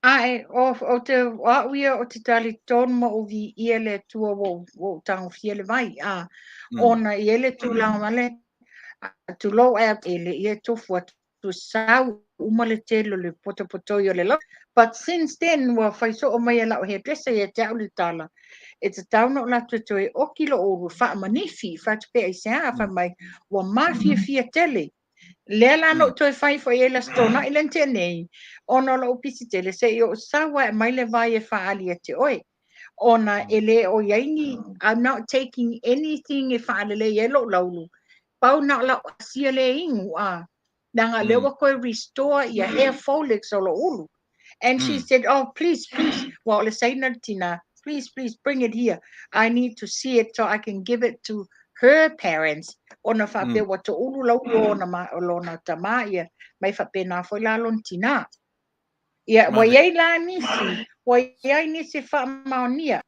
O te wauia o te tali tonu ma o vi ia le tua o tango fia le vai. Ona i ele tūlanga male, tu lo ele ia tofu atu sau umale telo le poto i o le lau. But since then, wa whaiso o mai ala o he dressa ia te au le tala. E te tauna o latu to e o kilo o wha manifi, wha te pea i sea a wha mai, wa mafia fia tele. Lea la no to e whai fo e la stona i lente nei, ona la o pisi tele se i o sawa e mai le vai e wha ali e te oe. Ona ele o yaini, I'm not taking anything e wha ale le yelo laulu. Pau na la o sia le ingu Nanga lewa koe restore ia hair follics o lo ulu. And she said, oh, please, well, let's say Tina, please, bring it here. I need to see it so I can give it to her parents. Ona whape wa to ulu lau o na tama ia, mai whape na fo la lon tina. Ia, wa iei la nisi, wa iei nisi whamaunia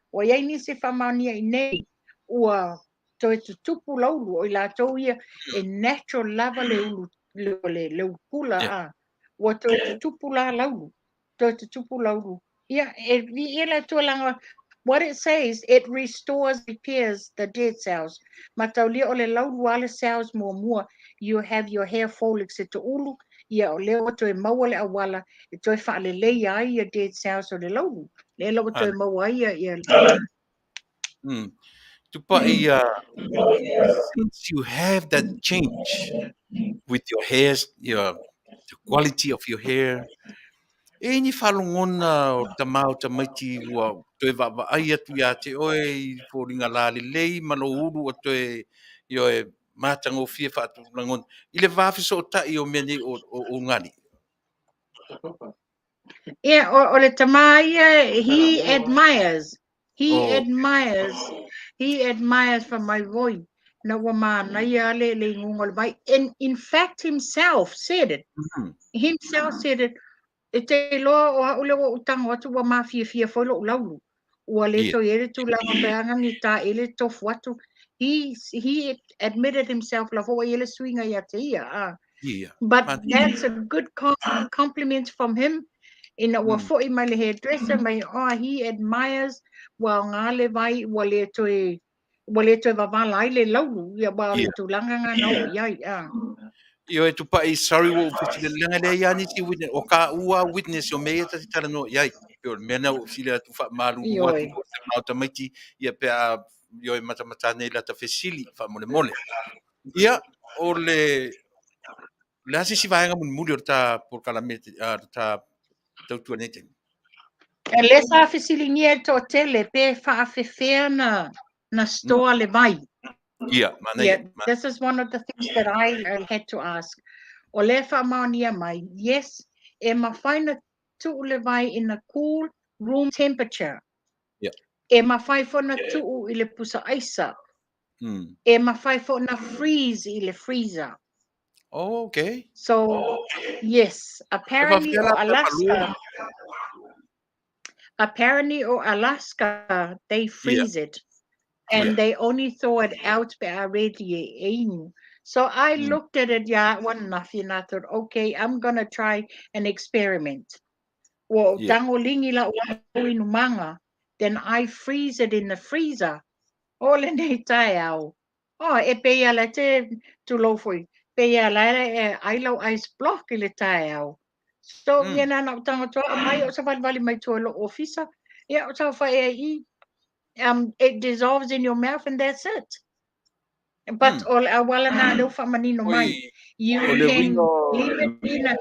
i nei, ua to e tutupu laulu o i la tau ia e natural lava le ulu, le ukula wa to e tutupu la laulu. Yeah, what it says, it restores, repairs the dead cells. Mataulia ole lauruale cells more. You have your hair follicles to ulu. Yeah, leo to e mawale awala. To e fa le leia ia dead cells o le lauru. Leo to e mawaia ia. Tupa'i, since you have that change with your hair, the quality of your hair, e ni whalongona o tamau tamaiti ua toe ai atu ia te oe i fōringa la le lei malo uru o toe mātango fia whaatu langona. I le whawhiso o tai o mene o ngani. Yeah, o le tamaia, he admires. He admires from my voice. Na wa mana ia le ngungol vai. And in fact, himself said it. Himself said it. E te loa o haule o utanga watu wa mafia foi lo laulu. Ua le to ele tu la peanga ni ta ele tofu watu. He admitted himself la fo ele swinga ia te ia. But that's a good compliment from him. In ua fo I mai le hairdresser mai he admires wa ngā le vai ua le to e wavala ai le laulu ia wa le tu langa ngā nau iai. Io e tupa'i sorry wo fiti le langa le ia ni si witness o ka ua witness o mea ta Talanoa iai pe o mena o fili tu fa malu watu o te mau tamaiti ia pe a io e mata nei la ta fesili fa mole ia o le hasi si vaenga muli o ta por calamete ta tautua nei teni E le sa fesilinia to tele pe fa afefea na store le vai. This is one of the things that I had to ask. O le fa maunia mai, yes, e mawhaina tu le vai in a cool room temperature. E mawhai fona tu I le pusa aisa. E mawhai fona freeze I le freezer. Oh, okay. So, yes, apparently or Alaska, they freeze it. and they only throw it out already. So I looked at it, one nothing, and I thought, okay, I'm gonna try an experiment. Well, tangolingi la manga, then I freeze it in the freezer. All in the tile. Oh, e pe ala te tu lo foi. Pe ala ai lo ice block le tile. So ngena na tanga to mai o sa vali mai to lo officer. Yeah, so fa it dissolves in your mouth and that's it. But all awala na do fa manino mai. You can leave it in a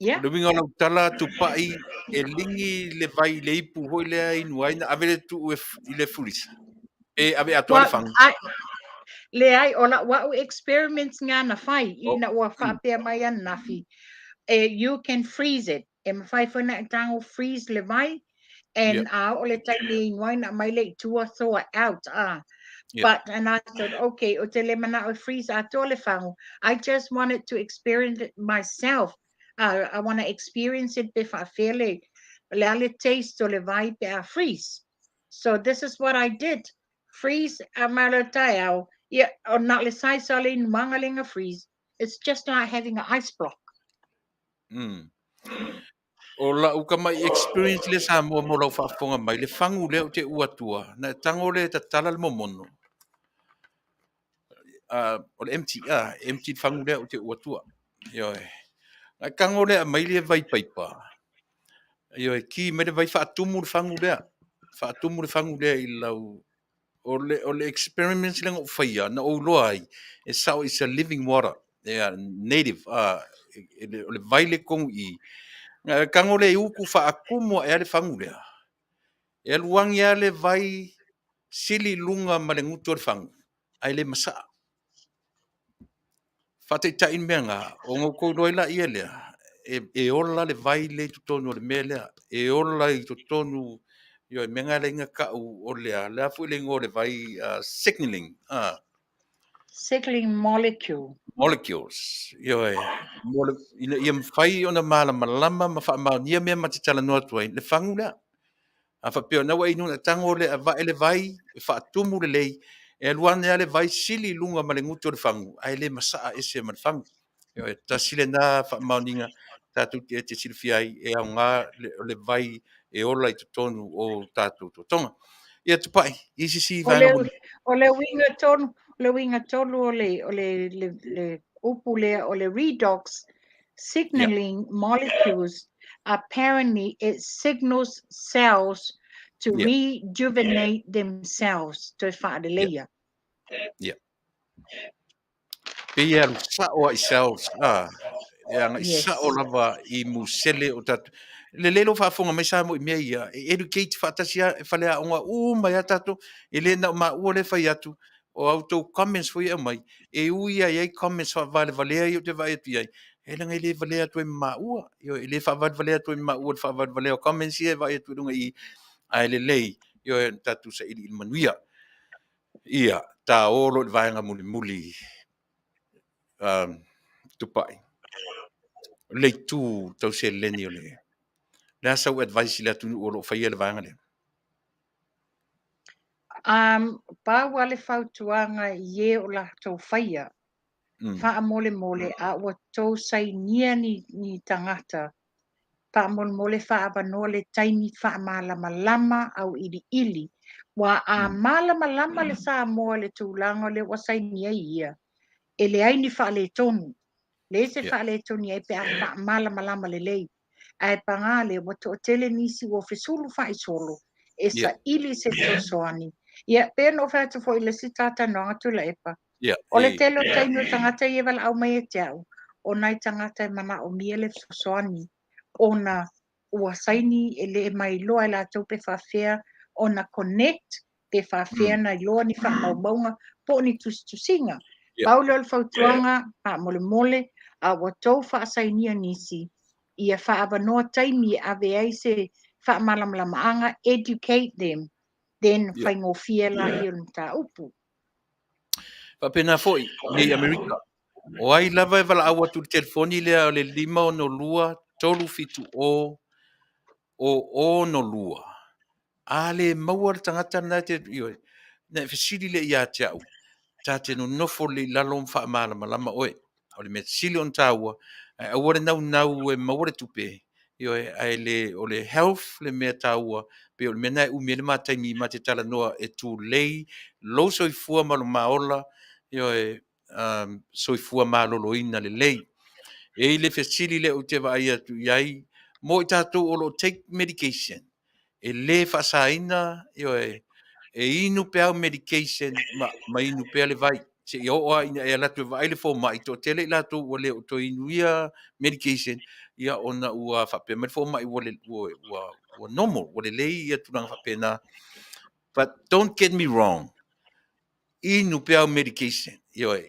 O le winga lau tala tupa'i e lingi le vai le ipu hoi lea inuaina ave le tu i le fulisa. E ave atua le well, fangu. le ai ola wa experiments nga na fai ina wa fa pe mai an nafi. You can freeze it. And if I freeze Levi and ole tiny wine my late to throw it out. But and I thought, okay, o te le mana o freeze a tole fangu. I just wanted to experience it myself. I want to experience it if I feel it. Le taste to Levi pe a freeze. So this is what I did. Freeze a malotao. Yeah, or not le sai solin mangaling a freeze. It's just like having an ice block. O la uka mai experience le sa mo mo lau whaafonga mai le fangu leo te uatua. Na tango le ta tala le momono. O le empty fangu leo te uatua. Ioi. Na kango le a mai le vai paipa. Ioi, ki me le vai whaatumu le fangu lea. Whaatumu le fangu lea I lau. O le experiments le ngau whaia na o loa ai. E sao is a living water. Native. O le vai le kongu I. Kango le uku whaakumo e ale fangu lea. E luang ia le vai sili lunga ma le ngutu le fangu. Ai le masaa. Whate ta in mea ngā. O ngau kou roila ia lea. E ola le vai le tutonu le mea lea. E ola I tutonu yo menga le inga ka o lea. Lea fu le ngō le vai signaling. Sickling molecule. Molecules. Yo ia mwhai o na mala malama ma wha mau nia mea ma te Talanoa tuai. Le fangu lea. A whapeo na wai nuna tango le a vai le vai. E whaatumu le lei. E luane le vai sili lunga ma le ngutu le fangu. Ai le masaa ese ma le fangu. Yo ta sile na wha mau ninga. Tātou te silfiai e au ngā le vai e ola I tutonu o tātou tonga. Ia tupai. Isi si vanga muli. O le winga tonu o le upu le o le redox signaling molecules. Apparently it signals cells to rejuvenate themselves to whaadeleia. Yeah. Pe ia sao I cells. Ia isa o lava I musele o tatu. Le lelo whaafonga mai sa mo I mea ia. Educate whaatasia e whalea onga mai atatu. E le na ma ua le whai atu. O auto comments fo ia mai. E uia iai comments wha valea I o te vai atu iai. E langa I le valea tu e ma ua. Io I le valea tu e ma ua. Valea comments ia vai atu runga I. Ai le lei. Io e tatu sa ili manuia. Ia. Ta olo le vaenga muli. Tupa'i. Le tu tau se leni o le. Le asa u advice le tunu o lo whaia le vanga le. Pa wale whautuanga ye o la tau whaia. Wha mole a ua tau sai nia ni tangata. Pa mole wha abanoa le taimi wha malama au ili. Wa a malama le sa moa le tūlanga le wasai nia ia. E le aini wha le tonu. Le se wha le tonu e pe a wha malama le lei. Ai pangale wa to tele nisi wo fesulu wha I solo. E sa ili se tosoani. Ia pēno wha tu fo ile si tata noa Tuilaepa. O le telo tainu tangata i wala au mai e te au. O nai tangata mana o miele tosoani. O na ua saini e le mai loa la tau pe whawhea. O na connect pe whawhea na loa ni wha maumaunga po ni tusinga. Paulo al fautuanga pa mole a wa tau wha sainia nisi. Ia wha abanoa taimi ave ai se wha malamanga educate them. Then whaingo fiela I o ta upu. Pa pena foi, nei Amerika. O ai lava e wala awa tu telefoni lea o le 5 no lua, tolu fitu o no lua. A le maua le tangata na te, na fesili le ia te au tate no nofo le lalo fa mala malama oe o le mesili on taua ai ora nau e maure tupe yo ai le o le health le me taua pe o le mena u me le matai mi mate Talanoa e tu lei lo soifua ma lo maola yo soifua ma loloina le lei e le fesili le o te vai atu iai mo i tātou o lo take medication e le whaasaina e inu pea medication ma inu pea le vai se i oa ina e alatu e vai le fo mai to tele latu o le o to inu ia medication ia ona ua whapea mai fo mai ua normal o le lei ia tunanga whapea but don't get me wrong inu pe au medication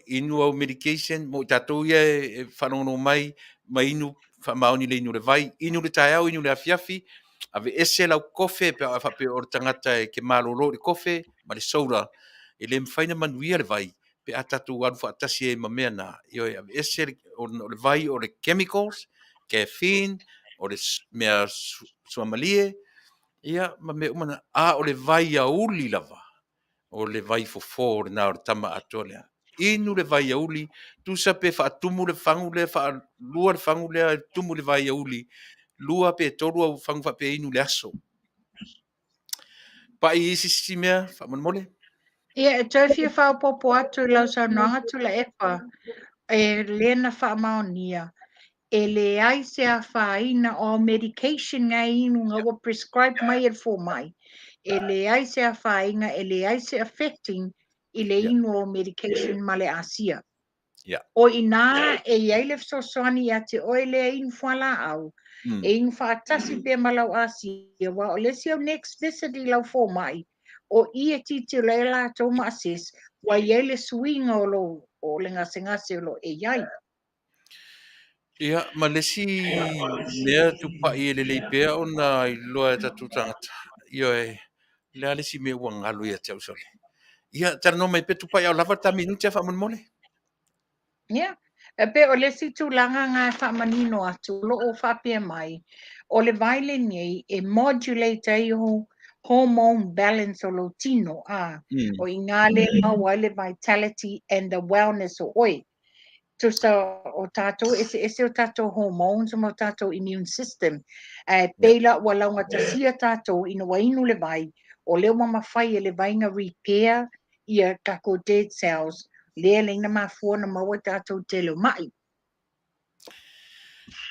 inu au medication mo tatou ia e whanongo mai inu whamaoni le inu le vai inu le tai au inu le afiafi ave ese lau kofe pe a whape o tangata e ke malolo le kofe ma le soda e le mwhaina manuia le vai pe a tatou anu whaatasi e mamea na ave ese o le vai o le chemicals caffeine o le mea suamalie ia ma me umana a o le vai a uli lava o le vai fofo le na o le tama atolea inu le vai auli tu sa pe fa tumu le fangu le fa lua le fangu le tumu le vai auli lua pe tolu au fangu fa pe inu le aso pa i sisi mea fa mon mole Ia, e toi fia whao popo atu i lau sa noanga Tuilaepa, e lena wha maonia. E le ai se a whaina o medication ngai inu ngā wa prescribe mai e fo mai. E le ai se a whainga, e le ai se affecting i le ya inu o medication ma le ASEA. ya O ina e iai le sosoani a te oe le inu whala au. E inu whaatasi pe malau ASEA wa o le si au next visit i lau fo mai. O ia titi le la tau maasis wa iai le swinga o lo o le ngase o lo e iai. ya ma le si mea Tupa'i e le leipea ona i loa e tatu tangata e le ale si mea ua ngalu ia te au sole ia tano mai pe Tupa'i au lava ta minuti a fa mon mole Yeah. E pe o le si tūlanga ngā whamanino atu lo o whapea mai. O le vaile nei e modulate ai ho hormone balance o lo tino a. O i ngā le maua le vitality and the wellness o oi. To sa o tātou, ese o tātou hormones o mo tātou immune system. Peila ua launga ta sia tātou ina wainu le vai. O leo mama whai e le vainga repair ia kako dead cells. Lea leina mafua na maua tātou te leo mai.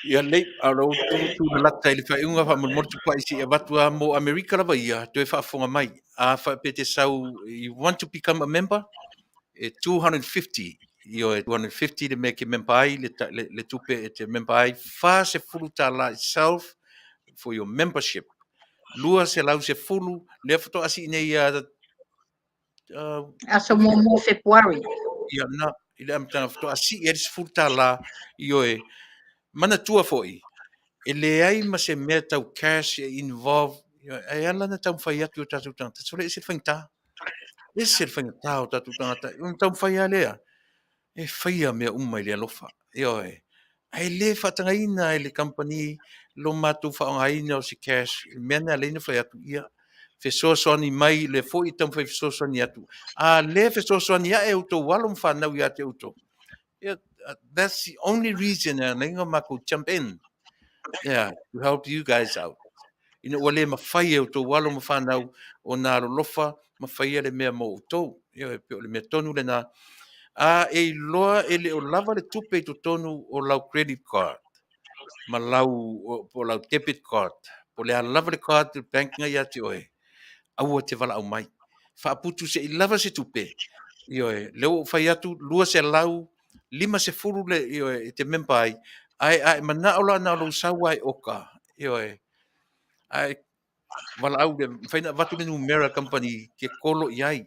ia lei alo tu na lata i le whaiunga wha mon Tupa'i si e watua mo Amerika lava ia tu e whaafonga mai a whaapete sau you want to become a member e 250 e 250 le make member ai le tupe e te member ai fa se fulu ta la itself for your membership lua se lau se fulu le foto asi nei Aso mo February. ia na i le amtanga foto asi e se fulu ta la mana tua foi e le ai ma se mea tau cash e involve e ala na tau whai atu o tatu tangata so le ese whaingta ese whaingta o tatu tangata tau whai alea e whaia mea umai le alofa ai le whatangaina e le company lo matu whaongaina o si cash mea na leina whai atu ia fesoasoani mai le fo i tau whai fesoasoani atu a le fesoasoani a e uto walum whanau ia te uto that's the only reason nenga mako jump in to help you guys out. Wale mawhai au tō walo mawhanau o nā rolofa, mawhai le mea mo tō. Pe o le mea tonu le nā. E loa e le o lava le tupe i tō tonu o lau credit card. Ma lau, o lau debit card. Po le a lava le card le bankinga ia te oe. Aua te wala au mai. Whaaputu se i lava se tupe. Leo whai atu, lua se lau, lima se furu le te mempai. Ai mana ola na lo sawa ai oka ai wala au de faina watu le numera company ke kolo iai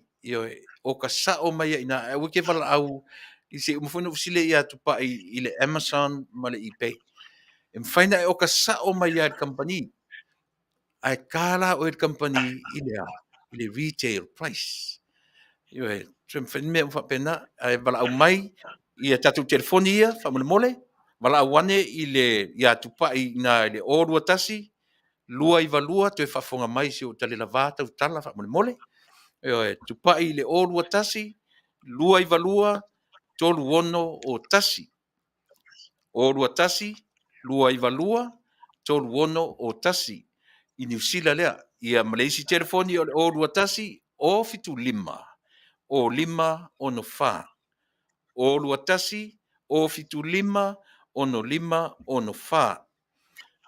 o ka sa o mai ina e ke wala au i se mo fona usile ia Tupa'i i le Amazon ma le eBay e faina o ka sa o mai ia company ai kala o il company i le retail price trum faina me fa pena ai wala au mai i tatu telefonia fa mo mole wala wane i le ia Tupa'i na le orua tasi lua i valua te whafonga mai si o tale la vāta u tala wha mole mole Tupa'i le ōlua tasi, lua i valua, tolu ono o tasi. Ōlua tasi, lua i valua, tolu ono o tasi. I New Zealand lea, ia Malaysia telefoni o le ōlua tasi, o fitu lima. O lima ono wha. Ōlua tasi, o fitu lima, ono wha.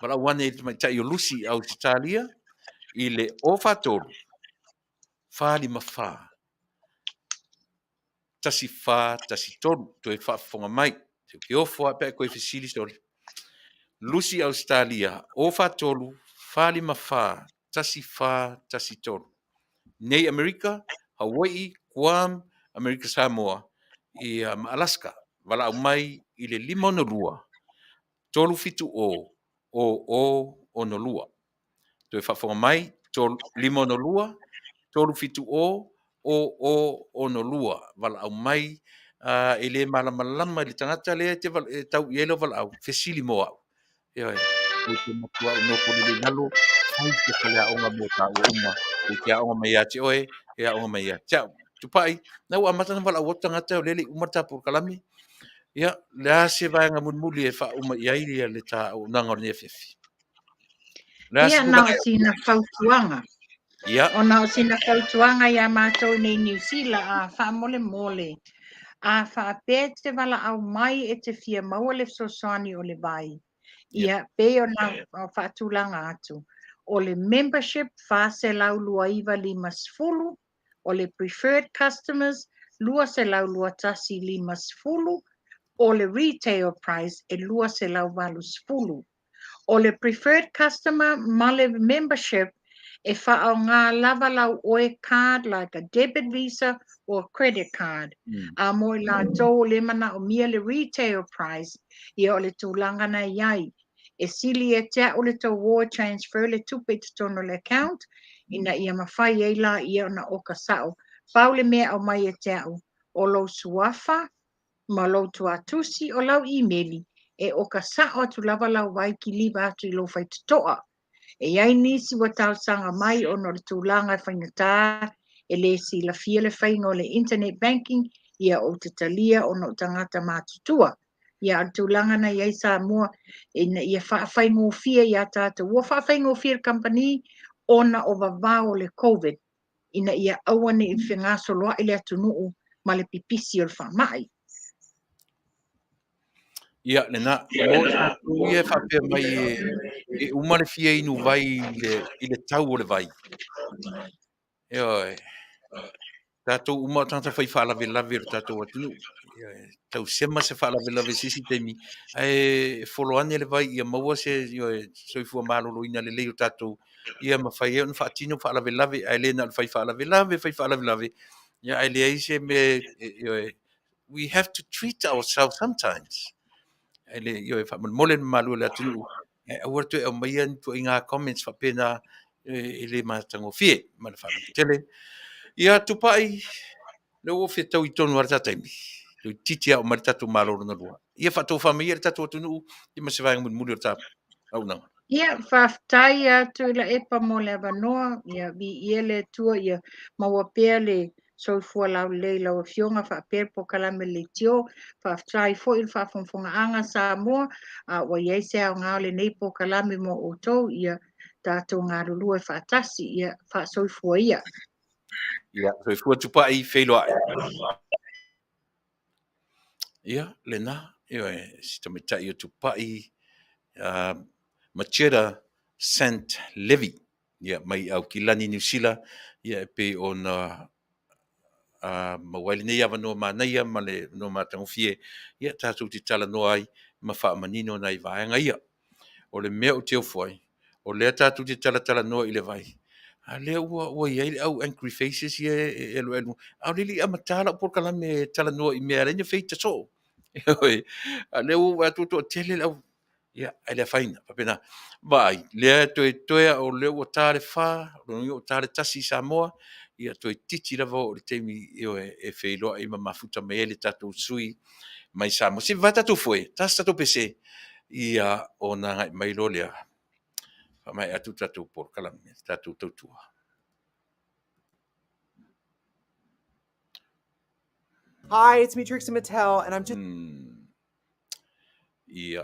Wala wane i mai tai o lusi au Italia, i le o whatolu. Wha lima wha. Tasi wha, tasi tolu, to e whaafonga mai. Te ki ofo a pēr koe whisili stori. Lusi Australia, o whatolu, wha lima wha, tasi wha, tasi tolu. Nei Amerika, Hawaii, Guam, Amerika Samoa, i Alaska, wala au mai i le limono lua. Tolu fitu o no lua. To e whaafonga mai, limono lua, tolu fitu o no lua. Wala au mai, e le malama le tangata le te tau i elo wala au, fesili mo au. Ia e, o te matua o no kore le nalo, fai te kale a onga mo ta o uma, e te a onga mai ati oe, e a onga mai ati. Tiao, tupai, nau amatana wala o tangata o lele umata por kalami, ia, le ase vai nga munmuli e wha uma i airi le ta o nanga o nefefi. Ia nao sina whautuanga. Ia. O nao sina whautuanga ia mātou nei New Zealand a whaamole mole. A whaapea te wala au mai e te fia maua le sosoani o le vai. Ia pe o na whaatulanga atu. O le membership whaase lau lua iwa lima sfulu. O le preferred customers lua se lau lua tasi lima sfulu. O le retail price e lua se lau walu sfulu. O le preferred customer ma le membership e whaau ngā lava lau oe card like a debit visa or credit card. A mo i la tō le mana o mia le retail price ia o le tūlanga na iai. E sili e tea o le tō war transfer le tupe te tono le account ina ia mawhai e la ia o na oka sao. Pau le mea au mai e tea o lau suafa ma lau tuatusi o lau emaili e oka sao atu lava lau wai ki liva atu i lo fai tutoa. E iai nisi wa tau sanga mai o no le tūlanga e whaingatā, e le si la fia le whainga o le internet banking, ia o te talia o no tangata mātutua. Ia o tūlanga na iai sa mua, e na ia whaingo fia ia tātou. Ua whaingo fia company o na o Vaavaao le COVID. Ina ia awane i whengaso loa i le Taunu'u ma le pipisi o le whamai. Ia, le na, mo tātou ia whapea mai e umare fia inu vai i le tau o le vai. Ia, tātou uma tanta whai whaalawe lawe o tātou atunu. Tau sema se whaalawe lawe sisi temi. E wholoane le vai, ia maua se soifua malolo ina le leo tātou. Ia ma whai eon whaatino whaalawe lawe, ai le na whai whaalawe lawe. Ia, ai le aise me, we have to treat ourselves sometimes. Ele yo fa mole malu la tu o to o mai an to inga comments fa pena ele ma tango fie ma fa tele ia Tupa'i le o fe tau i tonu arta taimi to titia o marta tu malo no lua ia fa to fa mai ta to tunu i ma se vai mun mulu ta au na Ia Faafetai a Tuilaepa mo le avanoa, ia vi iele tua ia maua pea le soifua lau le lau fionga whaapea po kalame le tio, Faafetai fo il whaafonfonga anga sa mua, wa iei se au ngao le nei po kalame mo o tau, ia tātou ngā rulua e whaatasi, ia whaasoifua ia. ia soifua Tupa'i Failautusi ia le na si tamitai o Tupa'i Marchetta St. Levi. Ia mai au kilani New Zealand ia pe ona mawali nei ava no manaia ma le no matangofie ia tātou te Talanoa ai ma whaamanino nei vaenga ia. O le mea o teo foi. O lea tātou te Talanoa i le vai. A lea ua iai le au angry faces ia elu. Au lili amatala por kalame Talanoa i mea reina feita so. A lea ua tuto tele lau. Ia, ai lea faina, papena. Vai, lea toea o lea ua tāre wha, o tāre tasi Samoa, ia toi titi lava o le teimi e wheiloa i mafuta mai ele tātou sui mai Samoa. Si vai tātou foe, tas tātou pese, ia o nā ngai mai lo lea. Mai atu tātou por kalame, tātou tautua. Hi, it's me, Trixie Mattel, and I'm just... Yeah.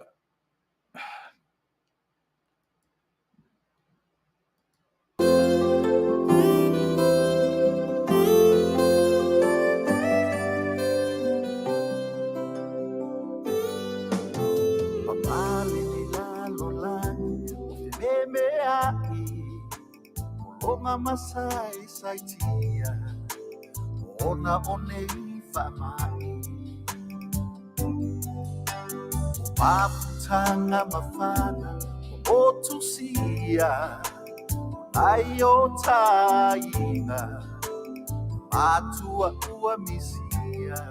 Onga masai saitia ona onei whamai Maputanga mafana o tusia ai o tainga Matua ua misia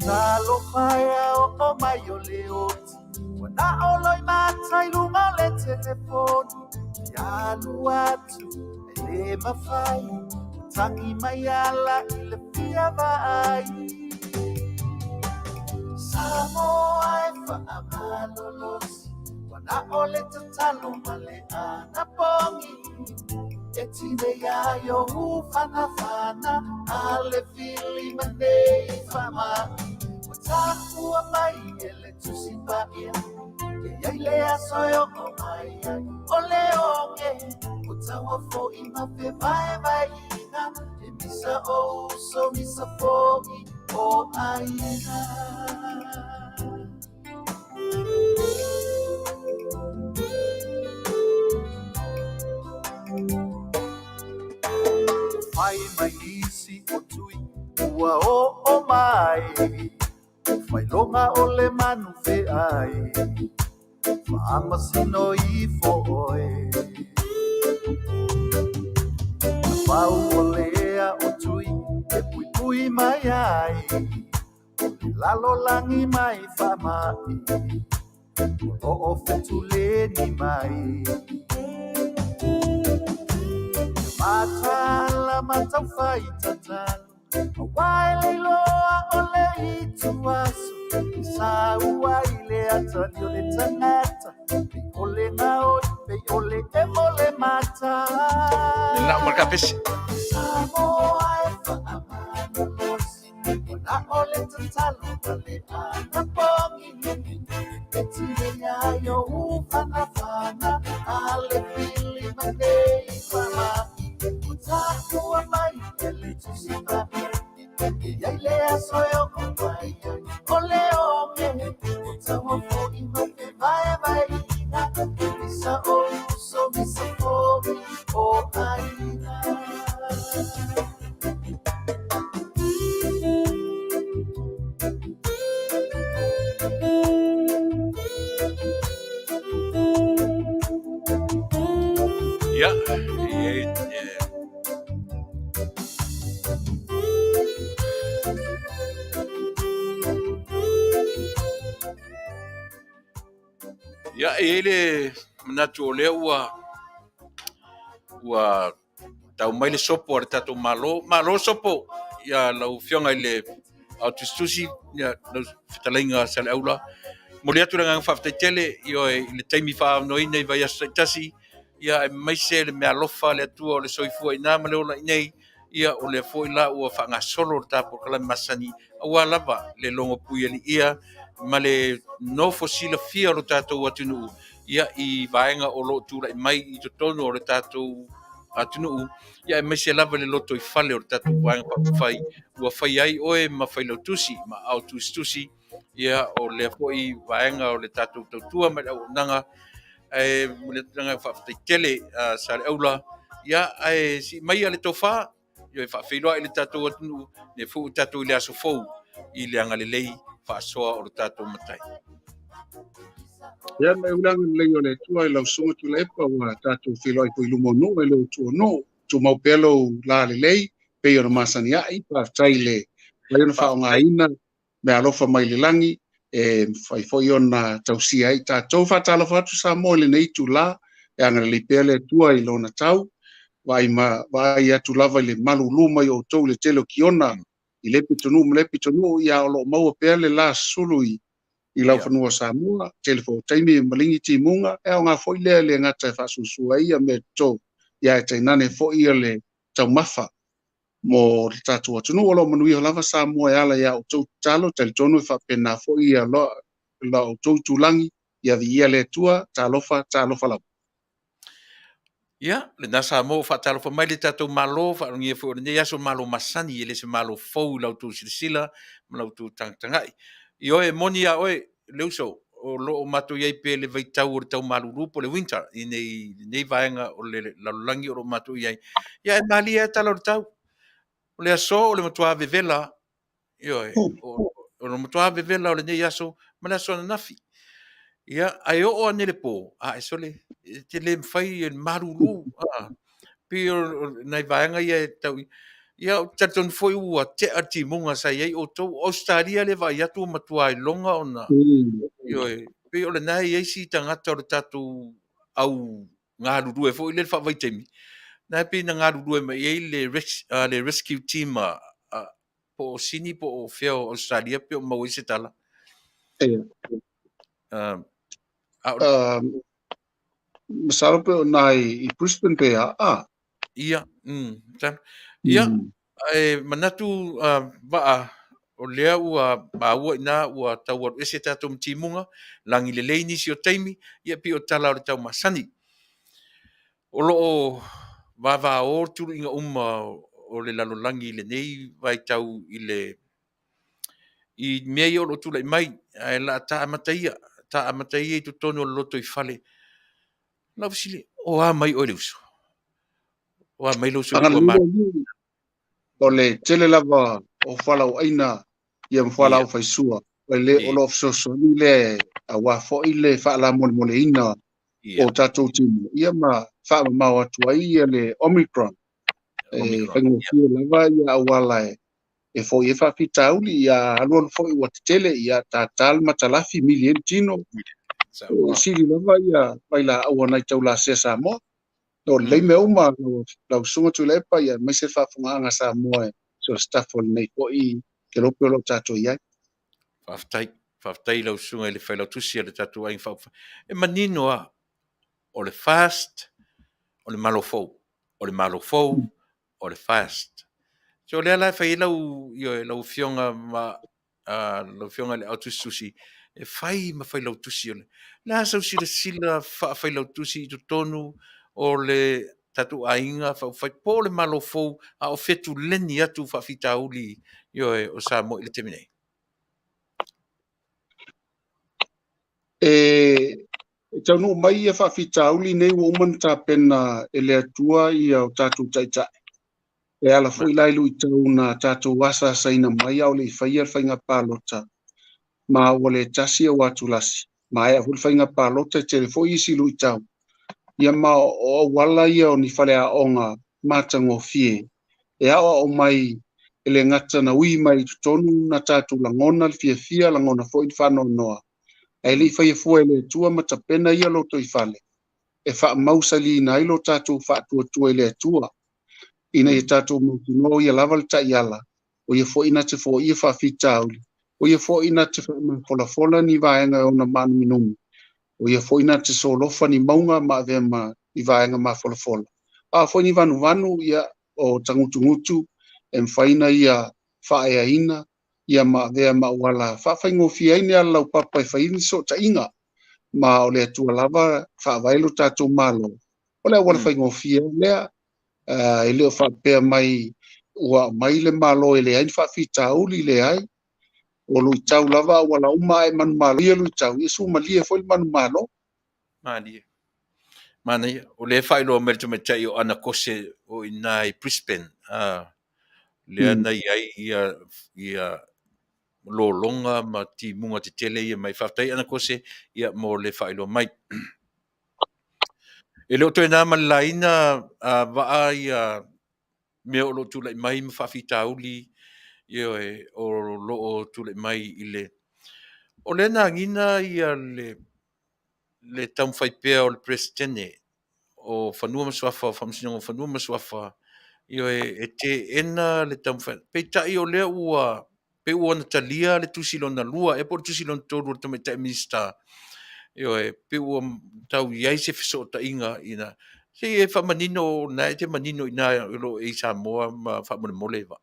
Talo paia o mai o leoti Wana oloi matai lunga le telefoni Yalu atu ele mafai Tangi mayala ile pia vai Samoa e whaamalolosi Wana ole tatalo male ana pongi E tine ya yo ufana Ale fili manei whamai Watakua mai ele tusipaia E aile asoyo o mai Ole onge Utawa fo ima fe vai ina E misa o so misa fo o aina Mai mai isi o tui Ua o mai Fai longa o le manu fe ai Whaamasino I fo oe Pau o lea o tui E pui pui mai ai O le lalo langi mai whamai O o fetuleni mai Matala matau fai tatalo Waile loa o le itu aso Sa waile atani o le tangata Pe o le ngao, pe o le emole mata Nila markapis. Samoa e whaamano losi Ona o le tatalo Wale ana pongi E tine ya yo ufana fana Ale pili manei whamai Utakua mai ele tusipaia Yaile asoyo kumai Ole onge Utawa fo ima pe vai ina Misa o so misa fo o aina Ya. Ya ele manatu o lea ua tau mai le sopo ar tatou malo sopo ia lau fionga i le autustusi ia lau fetalainga sale aula mo le atu ranga Faafetai io i le taimi whaanoina i vai asa tasi ia e maise le mea lofa le atua o le soifua i nā maleo la inei ia o le foi la ua whaangasolo le tapo kala masani aua lava le longo pui ali ia ma le nofo sila fia o le tatou Taunu'u ia i vaenga o lo tura i mai i totonu o le tatou Taunu'u ia e maise lava le loto i fale o le tatou vaenga papawhai ua whai ai oe ma Failautusi ma Aoauli ia o le foi vaenga o le tatou tautua ma le nanga e le tanga Faafetai sa le aula ia e si mai ale tofa ia e whaafeiloa i le tatou Taunu'u le fu tatou i le aso fou i le anga le lei whaasoa o le tatou matai. Ia mai ulanga lei o le tua I lau sunga Tuilaepa ua tātou whiloi po ilumo no e leo tua no tu mau pelo la le lei pe ona masani ai Faafetai le lai ona whaonga ina me alofa mai le langi e whai foi ona tausia ai tātou whatala whatu sa mo le nei tu la e anga le pele tua I lona tau vai atu lava le malu luma I o tau le telo ki ona I le pitonu ia o lo maua pele la sului I lau whanua Samoa, telefo taimi malingi timunga, e o ngā foi lea le ngata e whasusua ia me tō, ia e tainane foi ia le tau mafa. mo le tatou atunu o lo manuia lava sa moa e ala ia o tou talo talitonu e faapena foʻi ia la o tou tulangi ia viia le atua talofa lau. Ia, le nasa mo faatalofa mai le tatou malo faalongia foʻi o lenei aso malo masani e le se malo fou lautu silasila ma lautu tagatagaʻi i oe moni a oe le uso o loo matou iai pe le vaitau o le tau malulu po le winter i nei vaega o le lalolagi o loo matou iai ia e malia e tala o le tau o le aso o le matuā vevela ioe o le matuā vevela o lenei aso ma le aso ananafi ia ai o'o ane le pō a e sole te le mawhai e maruru pe o nai vaenga ia e tau ia o taton foi ua te ati munga sa iai o tau Australia le vai atu matua i longa ona ioe pe o le nai iai si tangata o le tatu au ngā ruru e foi le wha vaitemi nai pe na ngā ruru e mai iai le rescue team po o sini po o feo Australia pe o maui se tala masalo pe nai i Brisbane pe ia ia e manatu vaa o lea ua maua ina ua tau aru ese tatou matimunga langi le leini si o taimi ia pi o tala o le tau masani o loo Vaavaoao tulu inga uma o le lalolangi le nei vai tau i mea o lo tula i mai e la ta amataia i tutonu o loto i fale la visile o a mai o le uso o a mai lo uso ua mai o le tele lava o falauaina ia ma falau faisua o le o lo fesosoni le aua foʻi le faalamolemoleina o tatou timu ia ma faamamao atu ai ia le Omicron e faigofia lava ia auala e foʻi e faafitauli ia alualu foʻi ua tetele ia tatal ma talafi milieni tino o sili lava ia mai la aua nai taulasea Samoa o lei mea uma lausuga Tuilaepa ia mai se faafogaaga Samoa so staff o lenei foʻi ke lope o loo tatou i ai faafetai lausuga i le failautusi a le tatou aiga faaufai e manino a o le fast o le malofou o le fast so lea la fai lau fionga ma lau fionga le autususi e fai ma fai lautusi o le la sau sila fai lautusi i tonu o le tatu ainga fai po le malofou a o fetu leni atu faafitauli o sa mo i le teminei taunuu mai ia faafitauli nei ua uma na tapena e le atua ia o tatou taʻitaʻi e ala foʻi la i luʻi tau na tatou asa saina mai a o leʻi faia le faiga palota ma ua le tasi au atu lasi ma ea huli faiga palota e tele foʻi isi luʻi tau ia ma o auala ia o ni faleaʻoga matagofie e aʻoaʻo mai e le gata na ui mai totonu na tatou lagona le fiafia lagona foʻi le faanoanoa e leʻi faiafua e le atua ma tapena ia loto i fale e faamausalina ai lo tatou faatuatua i le atua ina ia tatou mautinoa ia lava le taʻiala o ia foʻi na te foʻia faafitauli o ia foʻi na te faamafolafola ni vaega e ona manuminumi o ia foʻi na te solofa ni mauga ma avea ma i vaega mafolafola a foʻi ni vanuvanu ia o tagutugutu e mafāina ia faaeaina ia ma avea ma auala faafaigofia ai ni ala laupapa e faini so taʻiga ma o le atua lava faavae lo tatou malo o le aua le faigofia lea e leo faapea mai ua mai le malo e leai faafitauli leai o lui tau lava wala uma e manumalo ia lui tau ia sumalia foi le manumalo mana o le failo merito metai o ana kose o ina i Brisbane le ana ia lolonga ma ti munga te tele ia mai faafetai ana kose ia mo le failo mai e leo toi nā malaina waa ia mea o lo tula i mai ma faafitauli o loo tula i mai i le o le nagina ia le taumawhaipea o le presidente o whanua masuafa o whamasinoga whanua masuafa e te ena le taumawhai peitai o lea ua pe ua na talia le tusilona lua e por tusilona tolu le tamaitai minister pe ua tau iai se fesoʻotaʻiga ina Si e whamanino na te manino ina ilo e Samoa ma whamanamole wa.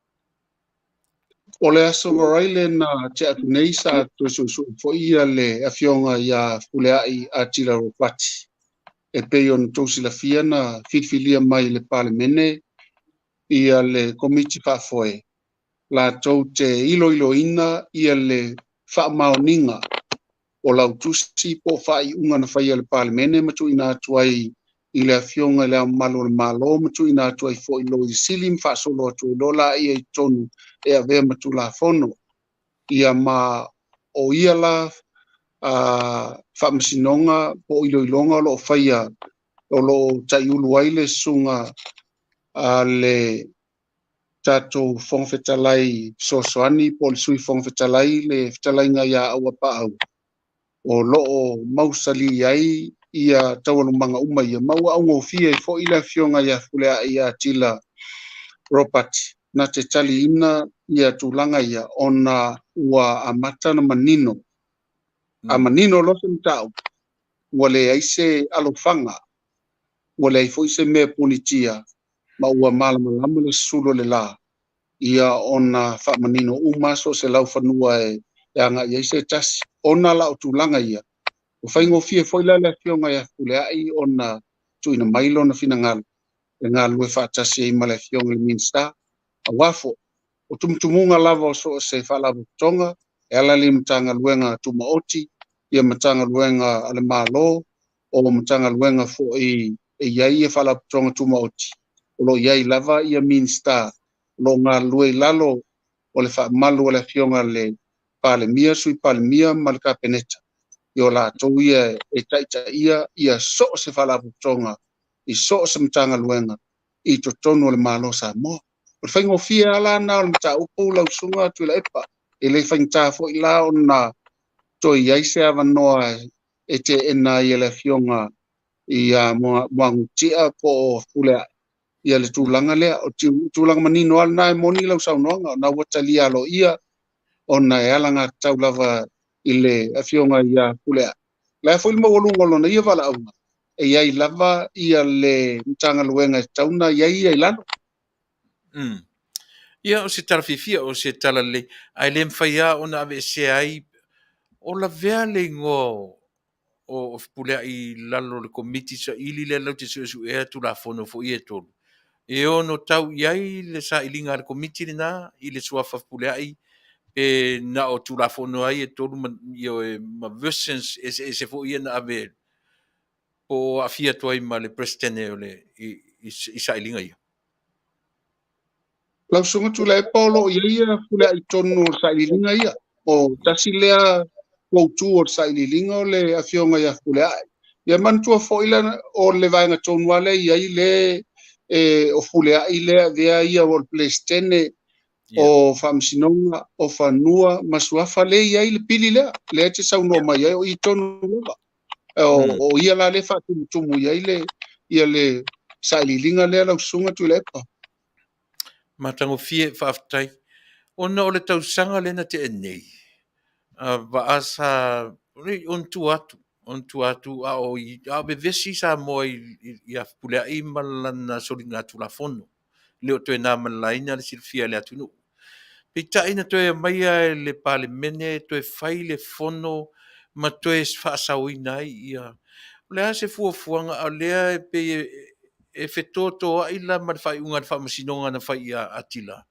O le aso waraile na te atu nei sa tu su fo ia le afionga ia fuleai a tila ropati. E pei on tōsi la fia na fitfilia mai le pale mene ia le komiti whafoe. La tau te ilo ina ia le whaamaoninga o lau tusi po whai unga na whai le pale mene matu ina atuai i le afionga le malo le malo matu ina atuai fo ilo i silim whaasolo atu i lola ia i tonu e a vea matu la fono. Ia ma o ia la whaamasinonga po ilo ilonga lo whaia o lo tai ulu aile sunga le tato whongwhetalai sosoani po le sui whongwhetalai le whetalai nga ia aua paau. O loo mausali ai ia tawalumanga uma ia maua au ngofia fo ila fionga ia fulea ia tila ropati. Na te tali ina ia tulanga ia ona ua amata na manino. A manino losa mtau. Wale aise alofanga. Wale aifo ise mea punitia. Ma ua malama le sulo le la. Ia ona wha manino umaso se lau whanua e anga ia ise tasi. Ona la o tulanga ia. O whaingo fia foila le fionga ia kuleai ona tuina mailo na finangalo. E ngā lue whaatasi e ima le fionga le minsta. A wafo. O tumutumunga lava o so se whalabu tonga. E ala li mtanga luenga tumaoti. Ia mtanga luenga ale malo. O mtanga luenga fo e iai e whalabu tonga tumaoti. O lo iai lava ia minsta. Lo ngā lue lalo o le wha malu o le fionga le pale mia sui pale mia malika peneta. Yo la tau ia e taita ia so se whalabu tonga. I so se mtanga luenga. I to tonu le malo sa mo. O whaingo fia ala na o mta upu lau sunga Tuilaepa. E le whaingta fo i lao na toi iaise awa noa e te ena i le fionga i moangutia po fulea. Ia le tūlanga lea, o tūlanga manino ala na e moni lau saunoanga, na watali alo ia, o na e alanga tau lava i le afionga ia fulea. La e fo ilma walungolo na ia wala aunga. E iai lava ia le mtanga luenga e tauna iai ai lano. Ia o se tala fifia o se tala le, ai le mwhaia o na ave se ai, o la vea le ngō o pulea i lalo le komiti sa ili le lau te su ea tu la fono fo i e tolu. E ono tau iai le sa ilinga le komiti le na, i le suafa pulea i, e na o tu la fono ai e tolu ma versions e se fo i na ave po afia toi ma le presidente o le i sa ilinga ia. Lau sunga Tuilaepa o lo ia fulea i tonu sa ilinga ia. O tasi lea koutu o sa ilinga o le afionga ia fulea. Ia mantua fo ila o le vaenga Taunu'u le iai le o fulea i lea vea ia o le plestene o whamsinonga o whanua masuafa le iai le pili lea. Lea te sauno mai ai o i tonu leva. O ia la le whatumutumu iai le ia le sa ilinga lea lau sunga Tuilaepa. Matango fie Faafetai. Ona o le tausanga lena te enei. Vaasa, on tu atu a o i a bevesi sa mo i a pulea i malana soli ngā tulafono. Leo toe nā malaina le silfia le atunu. Pita ina toe mai le pale mene, toe fai le fono, ma toe whaasau inai ia. Lea se fuafuanga a lea pe e fetoto a ila ma fai unga le whamasinonga na fai a atila.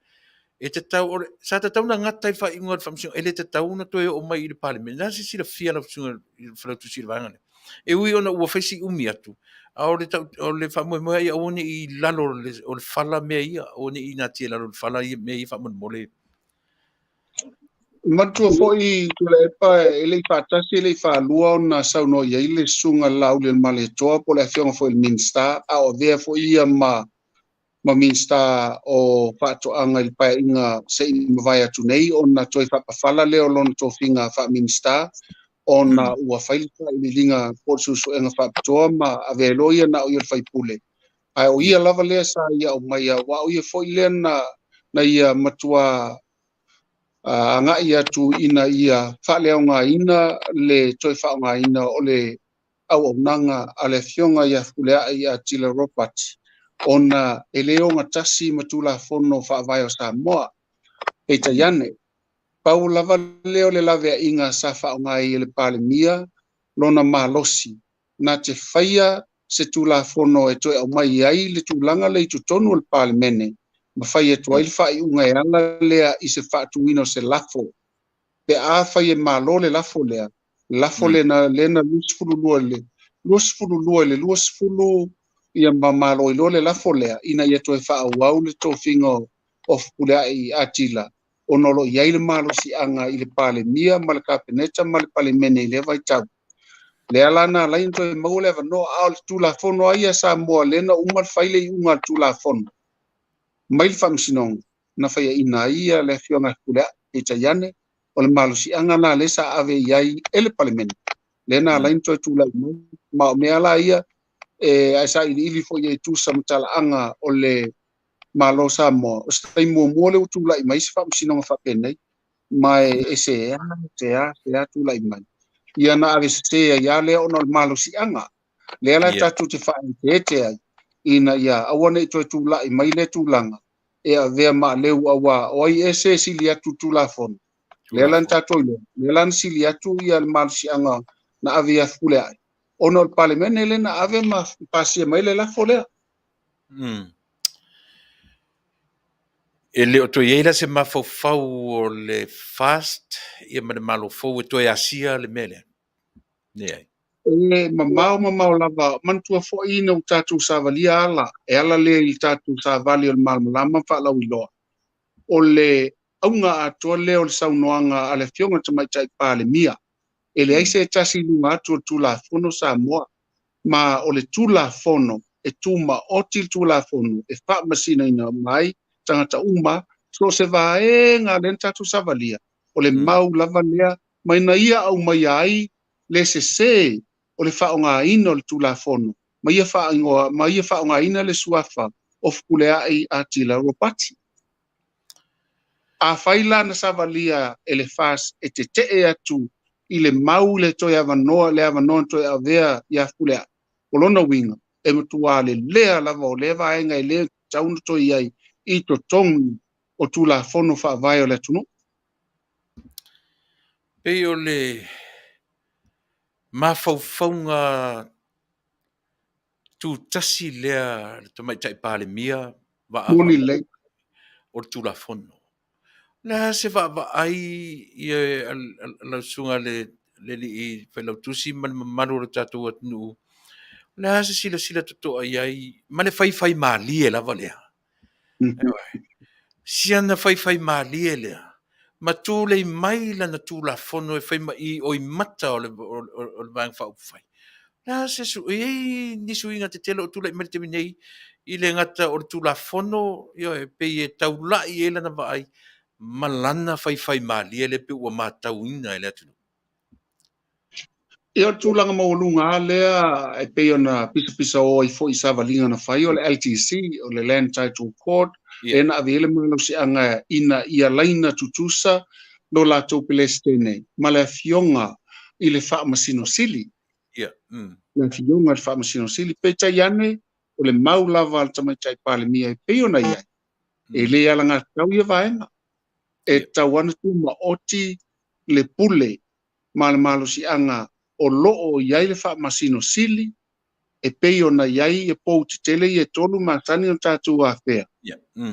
E te tau, sa te tau na ngata i whai ingoa whamsinonga, e le te tau na toe o mai i le parliament. Nā se sila fia la whasunga i Failautusi le vangane. E ui ona ua whaisi umi atu. A o le whamoe ia o ne i lalo o le whala mea ia, o ne i nga tia lalo le whala mea i whamoe mole. Matua fo i Tuilaepa e le whaatasi e le whaalua o na sauno iai le sunga lau le male toa po le fionga fo il minsta a o vea fo ia ma minsta o whaatoanga il pae inga se i mawai atu nei o na toi whapawhala leo lona to finga wha minsta o na ua whailika i linga por susu enga whaapatoa ma a vea loia na o ia whaipule. Ai o ia lava lea sa ia o mai a wa o ia fo i lea na ia matua anga ia tu ina ia whaleau ngā ina le toi whao ngā ina o le au nanga ale fionga ia fulea ia tila ropat ona eleonga tasi matula fono fa vai o Samoa e tayane pau lava leo le lave inga safa ngai le palemia lona malosi na te faia se tula fono e toi au mai ai le tulanga le tutonu le palemene ma faia toi fa i unga ala lea i se fa tuino se lafo pe a faia malo le lafo lea lafo le na lena luasfulu ia mamalo i le lafo lea ina ia toi fa au le tofingo of pula i atila onolo iai le malo si anga i le palemia ma le kapeneta ma le palemene i le vai tau le alana lain toi mau le no al tula fono ai sa mo lena umal faile i ungal tula fono mai famsinong na faia ina ia le fionga pula e tayane o le malo si anga na le sa ave iai ele palemene lena lain toi tula ma me ala ia e asa ili fo ye tu samtala anga o le malo sa mo stai mo le tula i mai se famsinong fa penai mai ASEA tu lai mai ia na ASEA ia le ona malo si anga le ala tatu te fa te ai ina ia awana i tu lai mai le tulanga e ave ma le awa oi ese silia tu la fon le lan tatu le lan silia tu ia malo si anga na ave ia fule ai ona el parliament le na ave ma pasi mai le la fole e le o to yeila se mafofau o le fast ia ma le malofou e toe asia le mele ne ai e mamau lava mantua fo ina utatu savalia ala e ala le il tatu savali o malmalama fa la wilo o le aunga ato le o le saunoanga ale fionga tamai tai pale mia e le aise tasi lunga atu tula fono Samoa ma o le tula fono e tuma otil tula fono e fa masina ina mai tangata uma so se vaenga le tatu savalia o le mau lava lea mai na ia au mai ai le se o le whaonga ina o le tula fono. Ma ia whaonga ina le suafa o fkulea ai a tila ropati. A whaila na savalia e le fas e te e atu i le mau le toi avanoa le avanoa toi avea ia fkulea. O lona winga e matua le lea lava o le vaenga i le taunu toi ai i to tongu o tula fono wha vai o le tunu. Pei o le mafaufaunga tu tasi lea le tamai tai pale mia Moni le. o tula fono. Na se va ai ia la sunga le i Failautusi ma le mamaru o tatu Taunu'u. Na se sila toto ai ma le fai mali e lava lea. Siana fai mali e lea. Ma tu le mai la na tu la fono e fai mai o i mata o le vang fa fai. Na se su e ni su inga te telo tu le mai te minei i le ngata o tu la fono yo e pe e taula i ele na vai malana fai mali ele pe o matau ina ele atu. Ia tūlanga maulunga lea e pei ona pisa o i fo i savalinga na whai o le LTC o le Land Title Court e na avele malo si anga ina ia laina tutusa no la tōpilestene ma le fionga i le wha masino sili. Le fionga le wha masino sili pe tai ane o le maulava al tamai tai pale mia e pei ona iai e le alanga tau ia vaenga e tawana tu ma oti le pule ma le malo si anga o loo iai le wha masino sili, e pei ona iai e pou te tele i e tolu matani o tātou a whea.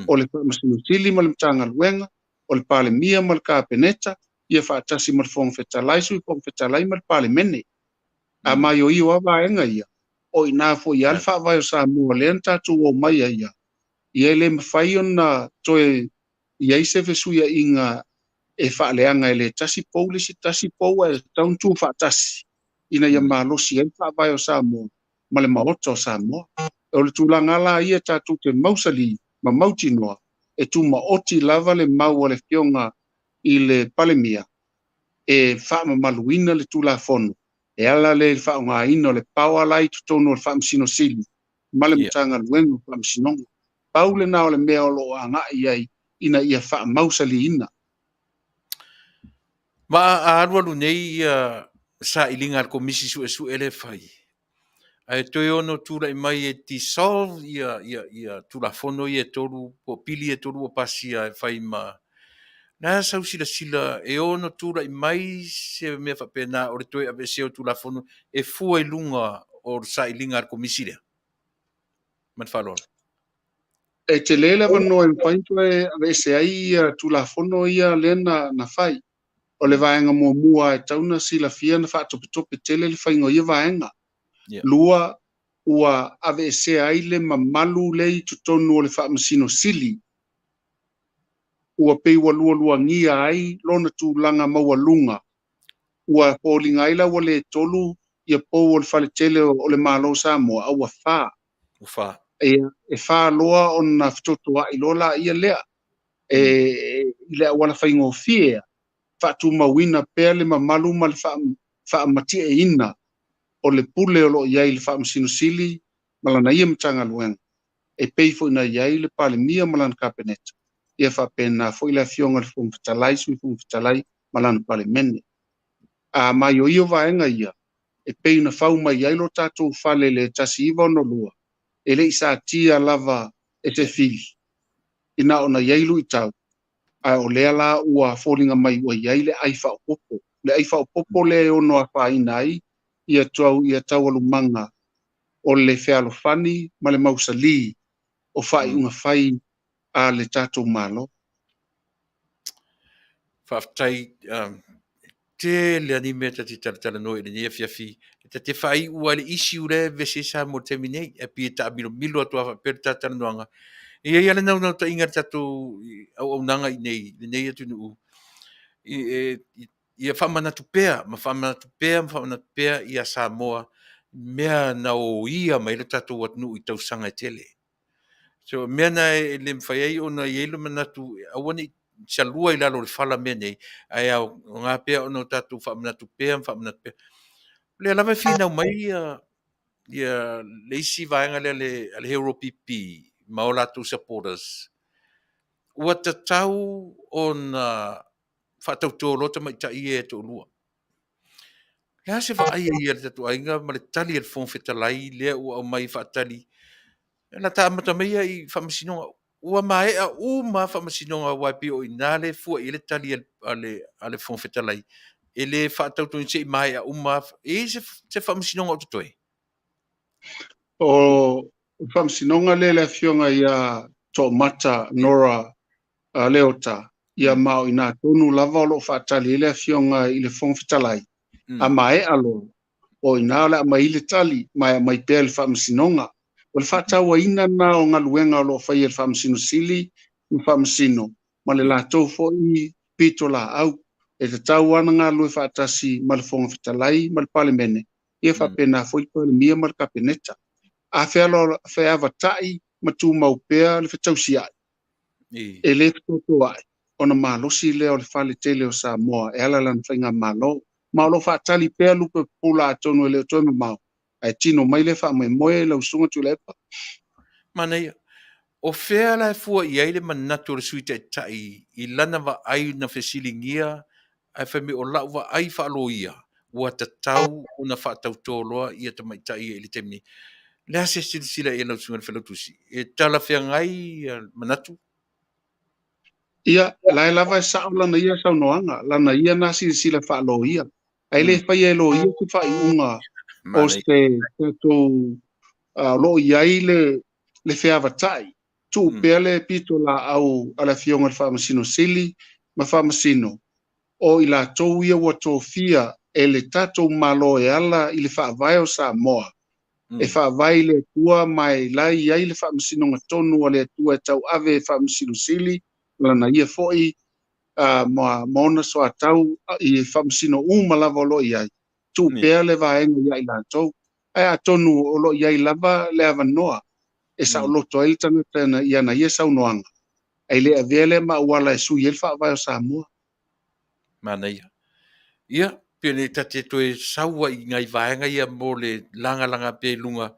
O le wha masino sili ma le mtanga luenga, o le pale mia ma le kāpeneta, i e wha atasi ma le Fofogaina sui Fofogaina ma le pale mene. A mai o iwa vaenga ia, o i nā fo i ale wha vai o Samoa le an tātou o mai ia. I e le mawhai ona toe iai se fesuia inga e whaaleanga e le tasi pou le si tasi pou e taun tū wha tasi. Ina ia malosi e wha vai o Samoa, ma le maota o Samoa. E o le tūlanga la ia tātou te mausali, ma mauti noa, e tū maoti lava le mau o le fionga i le palemia, e wha maluina le tūla fono, e ala le wha ngā ino le paua lai tutono le wha msino sili, ma le mtanga luengo wha msinonga. Pau le nao le mea o lo a ngā iai, ina ia wha mausali ina. Ma a alualu nei sa ilinga al komisi su ele fai. Ai toi ono tula mai e dissolve ia tula fono ia tolu po pili e tolu o pasia e fai ma na sau sila e ono tula mai se me fa pena o le toi ave se o tula fono e fu e lunga o sai linga ko misile man falon E te lele vano e whaintu e ave se ai tula fono ia lena na fai. O le vaenga mua e tauna sila fia na wha tope tele le whaingo ia vaenga. yeah Lua ua ave se ai le mamalu lei tutonu o le wha masino sili. Ua pei wa lua ngia ai lona tu langa maua lunga. Ua pōlinga ila wa le tolu ia pou o le whale tele o le malo Samoa au a wha. ufa E wha loa o na ftotoa i lola ia lea. E lea wana whaingo fia. Wha tu mawina pea le mamalu ma le wha matia e ina. O le pule o lo iai le wha masino sili malana ia mtanga luenga. E pei fo ina iai le pale mia malana kapeneta. Ia wha pena fo ila fionga le fung fitalai sui fung fitalai malana pale mene. A mai o io vaenga ia. E pei na fau mai iai lo tatou fale le tasi iwa no lua. E le isa tia lava e te fili. Ina ona iai lu i tau. A o lea la ua fōlinga mai ua iai le aifa o popo. Le aifa o popo le ono a whaina ai. Ia tau alumanga o le fealofani ma le mausali o whai unga whai a le tatou malo. Faafetai te le anime ta te Talanoa i le nia fiafi te whai ua le isi ure vese sa mo te minei e pi ta milo atua whapere ta Talanoanga ia ia le nau ta inga tatou au nanga i nei le nei atu nuu ia whamanatu pea ma whamanatu pea ia Samoa mea na o ia mai le tatou atnu i tausanga i tele so mea na le mwhai ai o na ielo manatu awani salua i lalo le fala mea nei ai au ngā pea ono tatou whamanatu pea le lava fina mai ia le isi vaenga le hero pipi ma o latu supporters ua tatau ona whatautolo ta mai ta ie to lua ia se va ai ia le tatu ainga ma le tali e fon fetalai le ua o mai whatali na ta mata mai i whamasinonga ua mai a uma whamasinonga waipi o inale fua i le tali ale fon fetalai e le whatautu se mai a uma e se whamasinonga o tutoi O whamsinonga le fionga ia to mata Nora Leota ia mao ina tonu lava o lo whaatali le fionga i le fong fitalai. A mai alo o ina le mai le tali mai pe le whamsinonga. O le whaataua ina na o ngaluenga o lo whai le whamsino sili i whamsino. Ma le lātou fo i pito la au. E te tau ana ngā lue whaatasi ma le fong fitalai ma le palemene. Ia whapena fo i pale mia ma le kapeneta. A whea vatai ma tū maupea le whetausia ai. E le toto ai. Ona malosi leo le whale tele o Samoa e ala lan whainga malo. Malo whaatali pea lupe pula atonu e leo toime mau. Ai tino mai le wha moe lau sunga Tuilaepa. Manei, o whea la fua i aile manatu le suita e tai i lana wa ai na whesilingia ai whame o lau wa ai whaalo ia. Ua tatau o na whaatau tōloa i ata mai tai e li temni. Lea se sila e lau sunga le Failautusi. E tala whea ngai manatu? Ia, lai lava e sao lana ia sao noanga. Lana ia nasi sila whaalo ia. Ai le whai e lo ia ku whai unga o se tō lo iai le whea vatai. Tu pea le pito la au ala fionga le whamasino sili ma whamasino. O i la tau ia wa tō fia e le tatou malo e ala i le whaavai o Samoa. E whaavai le tua mai lai iai le whamasino ngatonu a le tua e tau ave e whamasino sili lana ia foi maona so atau i whamasino malava o lo iai. Tu pea le vaenga iai la tau. Ai atonu o lo iai lava le avanoa. E sa o loto ai tana tana ia na ia sau noanga. Ai le avele ma wala e sui el whaavai o Samoa. Mana ia. Ia, pene tate toe saua i ngai vaenga ia mo le langa pe lunga.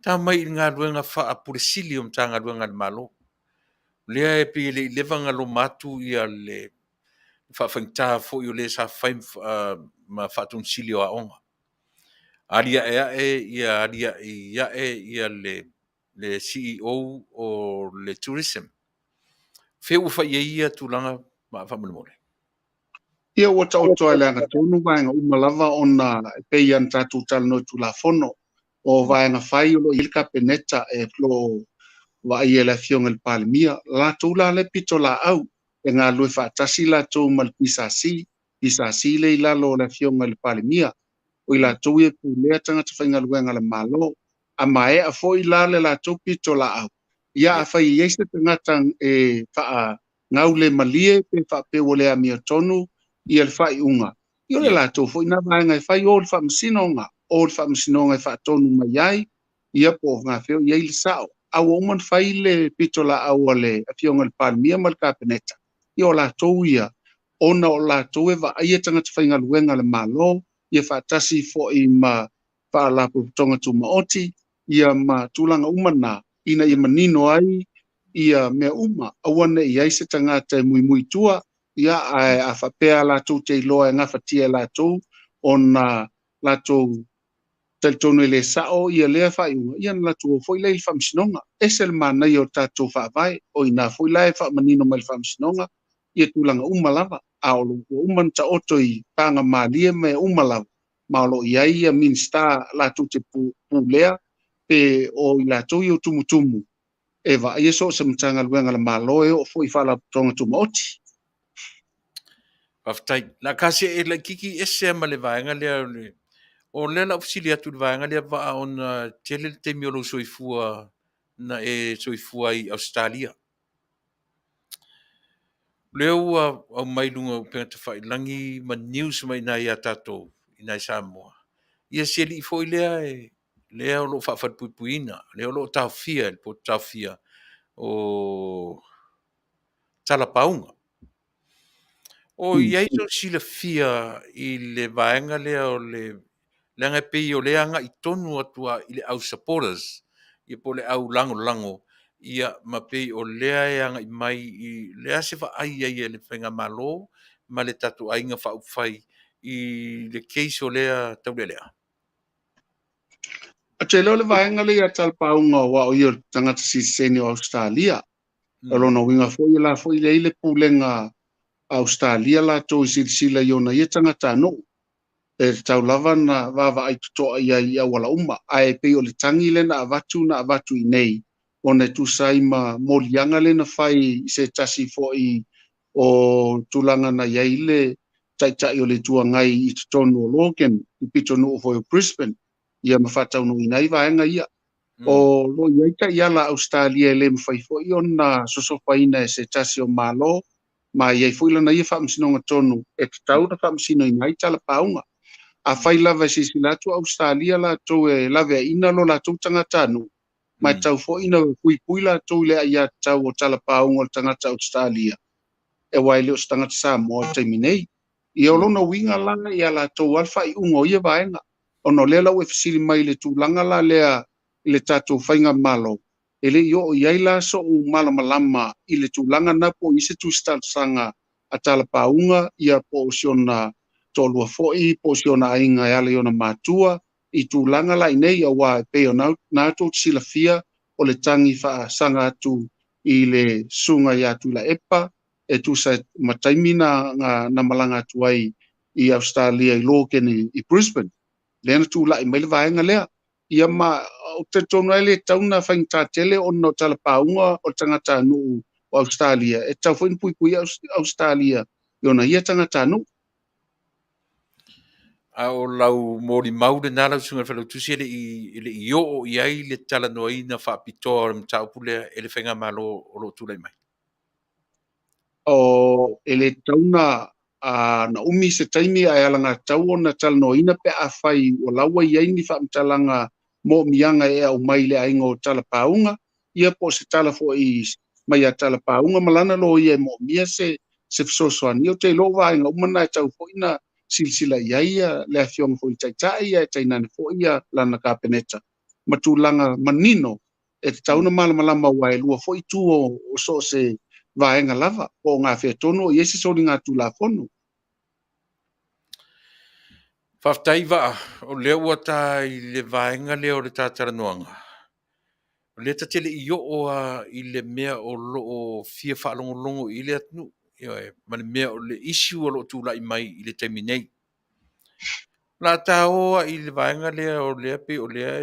Ta mai ngā ruenga wha apure sili o mta ngā ruenga le malo. Lea e pi le levanga lo matu ia le wha whaingta fo i o le sa whaim ma whatun sili o aonga. Aria ia ia le CEO o le tourism. Feu fa ia tulanga ma fa mole. Ia o tau toa le anga tonu vaenga umalava ona peian tatu Talanoa tulafono o vaenga fai o lo ilka peneta e flo wa ia le fionga le palemia la tula le pito la au e ngā lue whaatasi la tau mal pisasi le ila lo le fionga le palemia o ila tau e pulea tangata whainga luenga le malo a mae a fo ila le la tau pito la au ia a whai eise tangata e wha ngau le malie pe wha pe o le amia tonu ia le whai unga io le la tau fo ina vaenga e whai o le wha msinonga e wha tonu mai ai ia po ngā wheo ia ili sao au oman faile pito la au ale afionga le palmia mal kapeneta io la toia ona o la toe va ia tanga tfainga luenga le malo ia fatasi fo i ma fa la tonga tu maoti ia ma tulanga umana ina ia manino ai ia me uma awana ia se tanga te mui tua ia a fa pea la tu te loa nga fatia la tu ona la tu tel tono le sao ia le fa ia la tu foi le fam sinonga esel mana yo tatu fa vai o ina foi le fa manino mal fam sinonga ia tulanga umalava aolo uman ta otoi panga malie me umalava malo ia min sta la tu te pulea pe o ila tu yo tumutumu eva ia so se mtanga luenga la malo e o foi fa la tonga tu moti Faafetai la kasi e la kiki ese ma le vaenga le o le la ofisili atu le vaenga le va on tele te miolo soifua na e soifua i Australia. Leo au mai lunga pe te fai langi ma news mai na ia tato ina Samoa. Ia se li foi le o lo fa fa pupuina, le o lo tafia, po tafia o talapaunga. O ia ito sila fia i le vaenga le o le langa pe o le anga i tonu atua i le au supporters i po le au lango ia ma pe o lea e anga i mai i lea se fa ai ai le whenga malo ma le tatu ainga fa ufai i le case o lea tau lea. a te leo le vaenga le ia talpaunga wa o ia tangata si seni o Australia alo no winga foi la foi le ile pulenga Australia la to sila yona ia tangata no e tau lava na vava ai tutoa ia wala uma ai pe o le tangi le na avatu i nei ona tu sai ma molianga le na fai se tasi fo i o tulanga na ia ile tai o le tua ngai i tonu o Logan i pito no fo Brisbane ia mafata no inai vaenga ia o lo ia la Australia le mfai fo i ona sosofaina se tasi o malo ma ia foi lana ia fa msinonga tonu e tau na fa msino inai tala paunga a fai lava si silatu Australia la to e lave ina lo la to tangata no ma tau fo ina pui la to le ia tau o tala paunga o tangata Australia e wai le o tangata Samoa te minei i o lona winga la ia la to alfa i ungo ia vaenga ono le la ufsili mai le tu langa la lea le tatu fainga malo ele yo ia la so u malo malama i le tu langa na po i se tu start sanga a tala paunga ia po siona tolua foi posiona ainga ale ona matua i tu langa la nei a wa pe ona na to silafia o le tangi fa sanga tu i le sunga ya Tuilaepa e tu sa mataimina na malanga tuai i Australia i Logan i Brisbane le tu la i mai vaenga lea ia ma o te tonu ele tauna fainta tele ono tala paunga o tangata no Australia e tau foi pui Australia yona ia tangata no A o lau mori maude nā lau sunga Failautusi ele i o iai le Talanoa ina whaapitoa o mtaupule ele whenga malo o lo tūlai mai. o ele tauna na umi se taimi ai alanga tau ona Talanoa ina pe a fai o laua iai ni whaamtalanga mo mianga e au mai le ainga o talapaunga ia po se tala fo i mai a talapaunga malana lo ia mo mia se fisosoani o te lo vaenga umana e tau fo ina silsila ia le afiong fo i taitai ia e tainane fo ia lana kapeneta matulanga manino e te tauna malamalama wa e lua fo i tu o so se vaenga lava o ngā whea tono i ese sori ngā tula fono. Faafetai vaa o lea ua tā I le vaenga lea o le tātalanoanga. O lea tatele I oa I le mea o loo fia whaalongolongo I le atnu. Ma le mea o le issue o loo tūlai mai I le taimi nei. La tā oa I le vaenga lea o lea pe o lea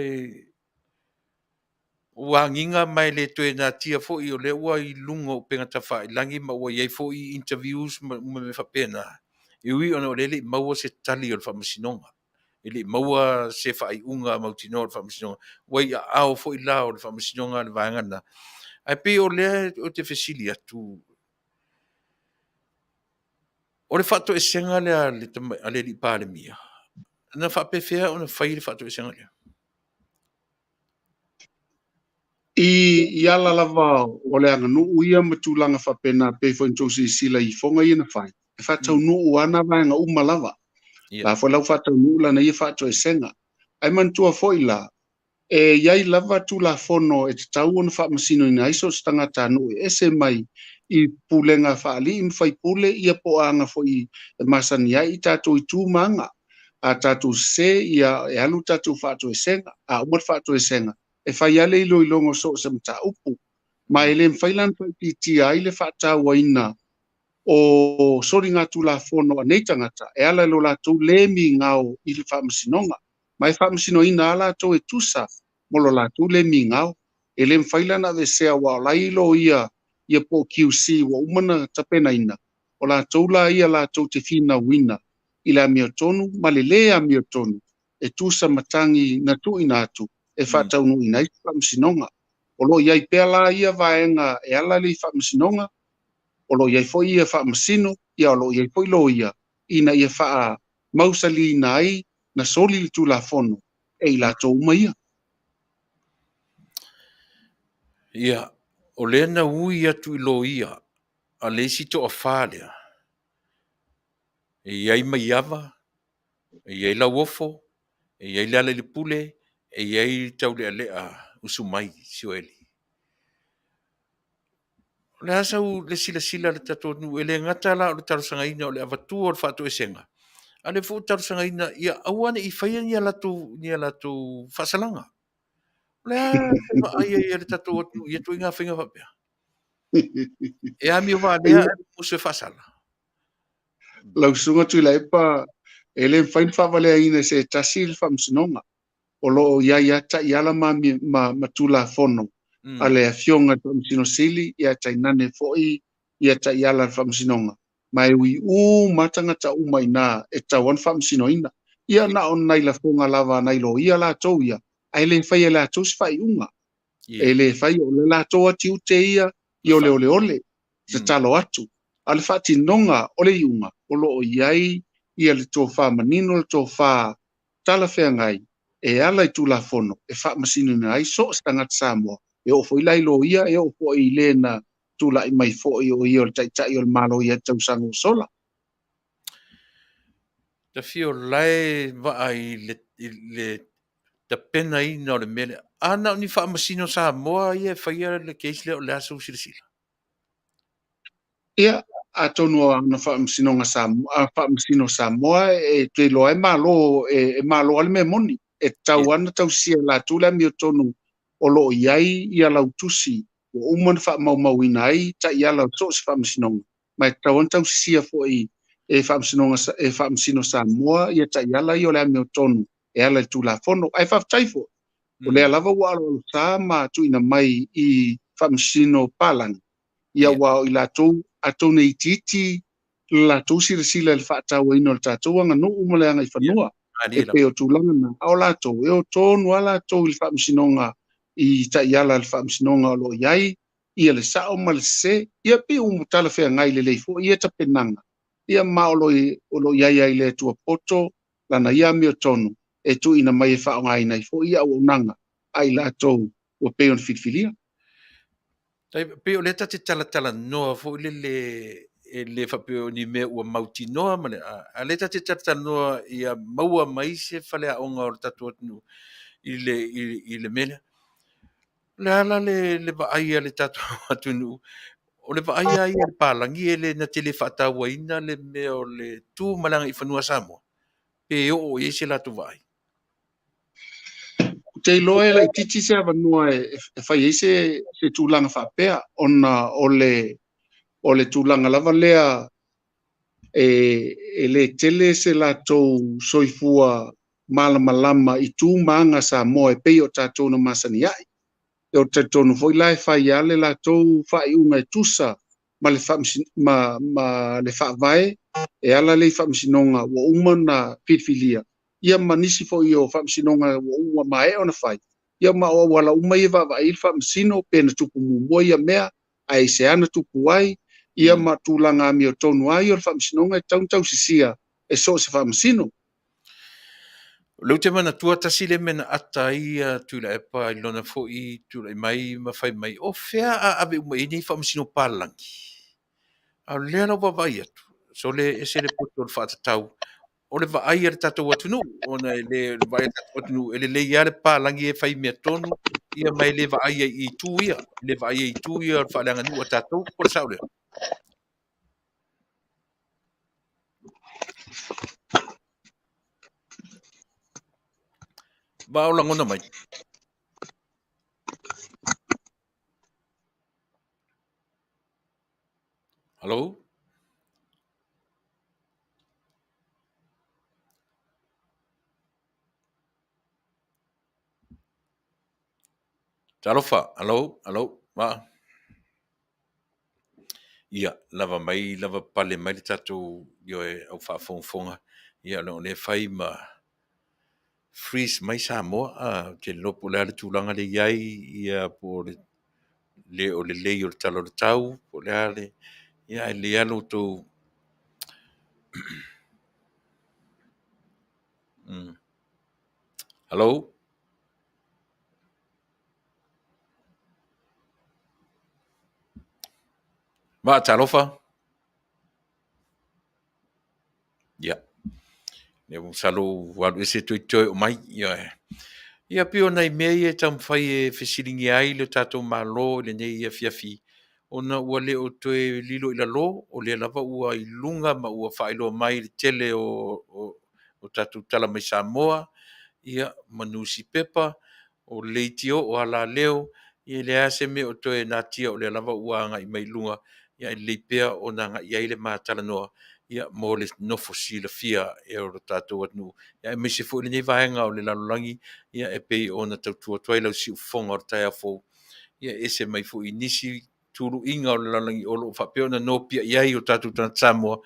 ua nginga mai le toe nā tia fo I o lea ua I lunga o penga tafa I langi ma ua iei fo I interviews ma me whapena. I ui ona o lele maua se tali o le whamasinonga. Ili maua se fai unga mautino o le whamasinonga. Wai a ao fo I la o le whamasinonga le vaengana. Ai pe o lea o te fesili atu. O le whato e senga lea a le li pāle mia. Na whape fea o na whai le whato e senga lea. I ala lava o le anga nuu ia matulanga whapena pe fo intosi sila I fonga ia na whai. E whatau nuu ana vaenga uma lava. La fo lau whatau nuu la na ia whato e senga. Ai mantua fo I la. E iai lava tu la fono e te tau ona wha masino ina iso stanga tānu e ese mai I pulenga whaali I mwhai pule ia po anga fo I masani ai I tātou I tūmanga. A tātou se ia e alu tātou whato e senga. A umar whato e senga. E whai ale I loilongo so se mta upu. Ma ele mwhailan whai piti ai le whata waina o sori ngā tu la fono a neitangata. E ala lo la tau lemi ngao I le whamasinonga. Mai whamasino ina ala tau e tusa. Molo la tu le mingao e le mfaila na de sea wa lailo ia po QC wa umana tapena ina o la toula ia la to te fina wina ila miotonu malelea miotonu e tusa matangi na tu inatu e fata unu ina I whamsinonga o lo iai pela ia vaenga e ala li whamsinonga o lo iai foi ia whamsino ia o lo iai foi lo ia ina ia faa mausali nai na soli li tu la fono e ila to umaia. Ia, o lea na ui atu I lo ia, a leisi to a whālea. E iai mai ava, e iai la wofo, e iai la le pule, e iai tau lea lea usumai sioeli. O le asau le sila le tato nu, e le ngata la o le tarusangaina o le avatua o le whato e senga. A le fu tarusangaina, ia awane I whaia ni alatu whasalanga. Lea, ai le tato atu, ia tui ngā whinga whapea. E ami o wā lea, e musu e whasala. Lau sunga Tuilaepa e le whain whawalea ina se tasi le whamsinonga o lo ia ta iala ma tula fono a le fionga whamsino sili ia ta inane foi ia ta iala le whamsinonga mai ui matanga ta umai na e tawan whamsino ina ia na on nai la fonga lava nai lo ia la tau ia ai le whai la tau si whai unga e le whai o le la tau ati ute ia I ole se talo atu ale fati nonga ole iunga o lo iai ia le tō wha manino le tō wha tala whea ngai e ala I tū la fono e wha masino na ai so stangat Samoa e o fo ilai lo ia e o fo I le na tū la I mai fo I o ia o le taitai o le malo ia tau sango sola. Ta fio lai va ai le ta pena I no le mele. Ana ni wha masino Samoa ia whaia le keis leo le aso sirisila. Ia a tonu na whamsino Samoa e te loa e malo ale me moni e tau ana tau sia la tula mi o tonu o lo iai I Alautusi o umana whamau ina ai ta I Alautusi so whamsino mai tau ana tau sia fo I e whamsino Samoa ia ta I ala I o le mi o tonu e ala I tula fono ai whaftai fo o le alava wa alo sa ma tu ina mai I whamsino palang ia wa I la tau atou nei titi la tau sila le whaatau ino le tātou anga no umaleanga I whanua e pe o tūlanga na ao la tau e o tōnu a la tau I le whaamsinonga I ta iala le whaamsinonga o lo iai ia le sao ma le se ia pe umutala whea ngai le leifo ia ta penanga ia ma o lo iai ai le tua poto lana ia mi o tonu e tu ina mai e whao ngai nei fo ia o nanga ai la tau o pe on fitfilia. Pe o leta te tala noa fo le whapeo ni me ua mauti noa mane a leta te tala noa ia maua mai se whale a onga o le tatu atunu I le mele. Le ala le vaai le tatu atunu o le vaai ai le palangi e le na tele whaatawa ina le me o le tū malanga I whanua Samoa. pe o e se la tu vai Te loe la titi se avanua e fai se tūlanga whapea ona o le tūlanga lava lea e le tele se la tau soifua malama i tū maanga sa mo e pei o tātou na masani ai. E o tātou na foi lai whai ale la tau whai unga e tusa ma le whaavae e ala le whamsinonga wa uma na pitfilia. Ia manisi fo i o whamsinonga wa uma mae o na whai. Ia ma o wala uma i vava il whamsino pena tupu mumua ia mea ai se ana tupu ai. Ia ma tūlanga mi o tonu ai o whamsinonga e tau sisia e so se whamsino. Lau te mana tua tasile mena ata ia Tuilaepa i lona fo i Tuilaepa mai ma fai mai o fea a ave uma ini whamsino palangi. A lea lau wawai atu. So le ese le puto le whaatatau. O le vaai le tatou atunu. O na le vaai le tatou atunu. E le ia le palangi e fai mea tonu. Ia mai le vaai i tu ia. Le vaai i tu ia le whaaleanga nu a tatou. Ko le saule. Ba o langona mai. Hello? Talofa, hello, ma. Ia, lava mai, lava pale mai le tatou yo e au whaafonga. Ia, no le fai ma freeze mai Samoa, te lopo le ale tūlanga le iai, ia po le o le lei o le talo le tau, po le ale, ia le alo tō. Hello? Ma talofa? Ia. Ne mo salo walu ese toi o mai, ia. Ia pio nei mea e tam fai e fesilingi ai le tatou malo le nei ia fiafi. Ona ua le o toe lilo i la lo, o le lava ua i lunga ma ua whailo mai le tele o tatou tala mai Samoa, ia manusi pepa, o leitio o ala leo, ia le ase me o toe natia o le lava ua anga i mai lunga, ia i leipea o nga ia i le maa Talanoa, ia mo le nofo si la fia e o tatou atnu. Ia e mese fu le nei vaenga o le lalolangi, ia e pei o na tautua tuailau si ufonga o tai afou. Ia ese mai fu inisi tulu inga o le lalolangi o lo whapeo na nopia iai o tatou tana Samoa.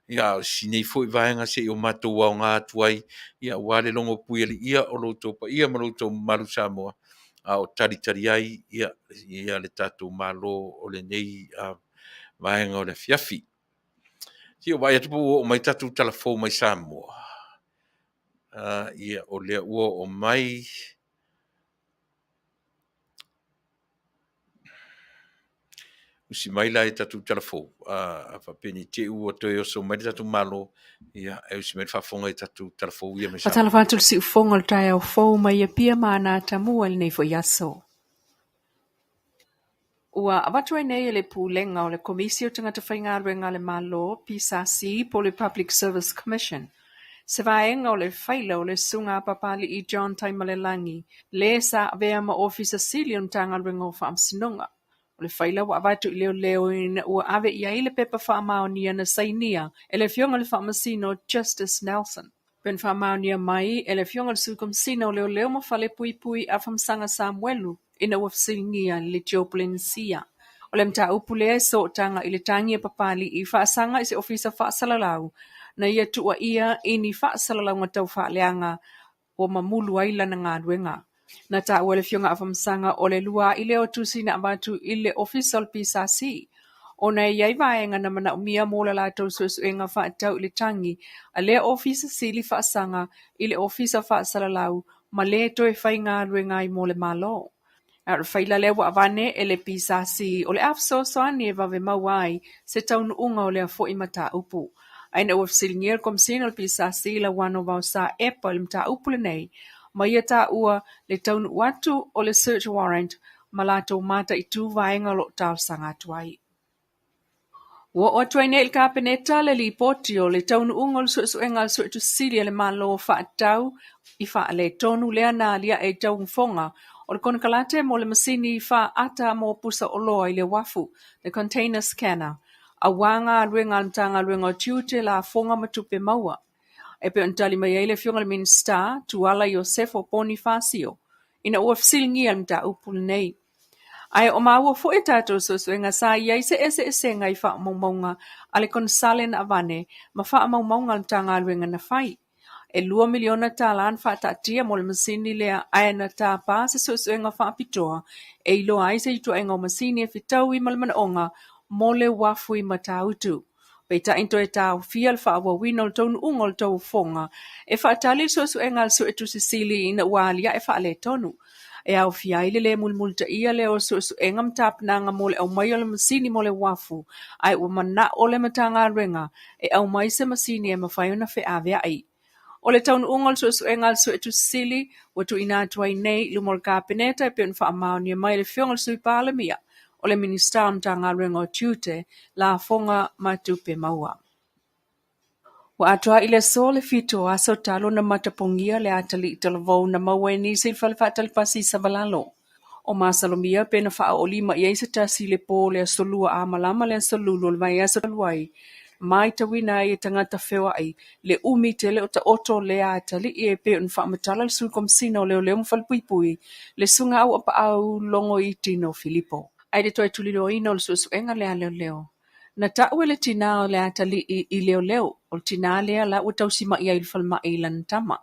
Ia si nei fu i vaenga se i o matou au ngā tuai. Ia wale longo pui ali ia o lo topa ia ma lo tau malu Samoa. A o tari ai ia le tatou malo o le nei vaenga o le fiafi. Ia vai atu o mai tatou talafou mai Samoa. Ia o lea ua o mai usi mai la e tatou talafou a whapeni te ua toi o so mai tatou malo ia e usi mai whafonga e tatou talafou ia mai Samoa. Patalafatul si ufonga o tai au fou mai e pia mana tamua le nei fo yaso. Ua awatu ai nei le pūlenga o le komisi o tangata whaingaruenga le malo PSAC po le Public Service Commission. Se vaenga o le whaila o le sunga papali i John Taimalelangi, le sa avea ma ofisa silion tanga ruenga o whaamsinonga. O le whaila wa awatu i leo ina ua ave ia i le pepa whaamaonia na sainia e le fionga le whaamasino Justice Nelson. Ben whaamaonia mai e le fionga le sukumsina o leo ma whale pui a whamsanga Samuelu ina ua fsilingia le Joplin-sia. O le mta upule so tanga i le tangi e papali i whaasanga i se ofisa whaasalalau na ia tua ia ini whaasalalau ngatau whaaleanga o mamulu aila na ngā ruenga. Na ta ua le fionga a whamsanga o le lua i leo tusina abatu i le official PSAC. O na iai vaenga na mana umia mola la tau suesu e ngā whaatau i le tangi a le ofisa sili whaasanga i le ofisa whaasalalau ma le toe whai ngā ruenga i mo le malo. A whaila lewa avane e le PSAC o le afso soani e vave mauai se Taunu'u o le afo i mata upu. Aina ua fsilingia le komsina o le PSAC la wano vau sa epa le mta upu le nei, ma ia ta ua le Taunu'u atu o le search warrant ma lato mata i tu vaenga lo tal sanga tuai. Ua tuaina il kapeneta le lipoti o le Taunu'u o le suʻesuʻega le suʻetusili a le malo faatau I faale tonu lea na lia e taufonga o le konakalate mo le masini faata mo pusa oloa I le wafu, le container scanner. A wanga luenga mtanga luenga o tiute la fonga matupe maua. E pe ontali mai ai le fionga le minsta tuala Iosefo Bonifacio. Ina ua fisilingi al mta upul nei. Ai o maua fo e tātou susuenga sa iai se ngai wha maunga ale konsale na avane ma wha maunga al tanga aluenga na whai. E 2 miliona talan wha tatia mo le masini lea aena tā pā se susuenga wha pitoa e ilo ai se itu enga o masini e fitau I malmana onga mo le wafui matautu. Pei ta into e tau fia le wha awawina o taunu ungol tau fonga e wha tali susuenga al su etu sisili ina ualia e wha le tonu. E au fia ile le mulmulta ia le o su engam tapnanga mo le au mai o le masini mo le wafu. Ai ua mana o le matanga renga e au mai se masini e mawhaiona fe avea ai. O le taunu ungol su engal su etu sili watu ina tuai nei lumol ka peneta e peun wha amao ni mai le fiongol sui pāle mia. O le minister mtanga renga o tiute la fonga matupe maua. Wa atua ile so le fito aso talo na matapongia le atali italavou na maweni se falfatali pasi savalalo. O masalomia pena Aoauli ma ia se tasi le po le solua a malama le solulu le mai aso luai. Mai tawina e tangata fewa ai le umi te le o ta oto le atali e pe un fa matala le sulkomsina o leo leo mfalpuipui le sunga au apa au longo I tino Filipo. Ai de toi tulilo ina o le susuenga le a leo leo. Na ta'u le tina o le atali I leo leo, o le tina lea la ua tausima ia il falma I lan tama.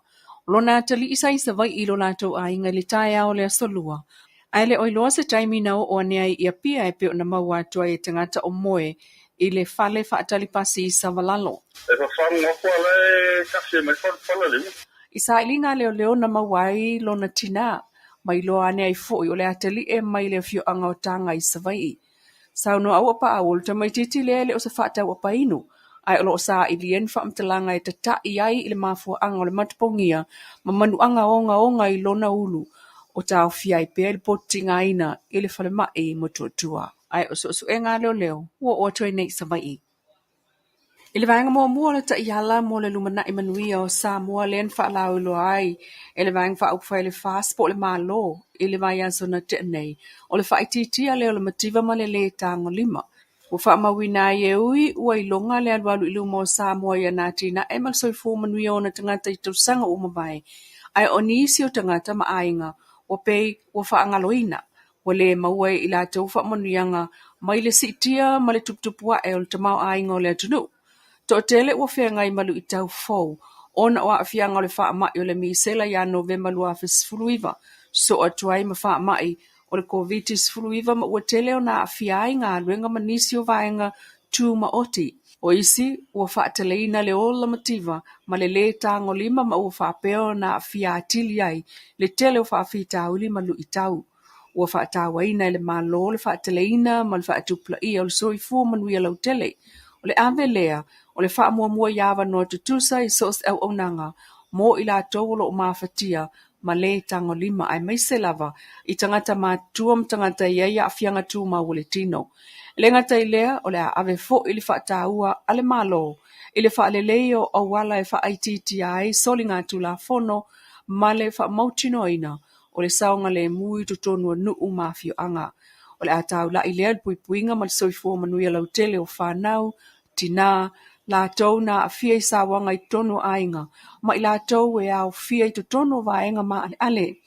Lo na atali isa isa vai ilo la tau a inga li taia o le asolua. Ai le oiloa se taimi na o anea I a pia e peo na maua atua e tangata o moe I le fale fa atali pasi I savalalo. E fa whanua kua le kasi mai whanupala le. Isa ilinga leo leo na mawai lo na tina, mai lo anea I foi o le atali e mai le fio anga o tanga I savai. Sauno au apa awol ta mai titi le o se whata au apa inu. Ai olo sa I lien whaamtalanga e tata I ai I le mafua anga o le matapongia ma manu anga onga I lona ulu o tau fia I pia I le potinga ina I le whale mai mo tuatua. Ai o so e ngā leo ua o toi nei sa vai. I le vaenga mua le ta iala mo le lumana I manuia o sa mua len whaalau ilo ai. E le vaenga whaupwhai le fast po le malo. I le vai aso na te nei. O le whaititia leo le mativa ma le tango lima. Ua whaamawina I ui ua ilonga le alwalu ilu mo sa mua ia natina e mal soifu manuia o na tangata I tausanga o mawai. Ai o nisi o tangata ma ainga o pei ua whaangaloina. Ua le maua I la tau whaamanuianga mai le sitia ma le tuptupua e o le tamau ainga o le atunu. To tele ua whenga I malu I tau fau. Ona o awhianga o le wha mai o le misela ia November lua fuluiva. So atuai ma wha mai o le COVID-19 fuluiva ma ua tele o na awhiai ngā luenga manisi o vaenga tū ma oti. O isi ua wha teleina le ola mativa ma le tango lima ma ua wha peo na awhiatili ai le tele o wha awhitauli malu I tau. Ua wha tawaina I le malo le wha teleina ma le wha atupla I o le soifua manuia lau tele. O le ave lea o le wha mua iawa no tutusa I sos au onanga mo I la tōlo o mawhatia ma le tango lima ai maise lava I tangata mātuam tangata ia awhianga tū ma wale tino. Le ngata I lea o le ave fo I le wha tāua ale malo I le wha leleo o wala e wha aititi ai soli ngā tū la fono ma le wha mautino ina o le saonga le mui tutonua nuu mafio anga. O le atau la I lea le puipuinga ma le soifua manuia lau tele o whanau tina la tau na afia I sawanga I tono ainga, ma I la tau e au fia I tono vaenga ma ale.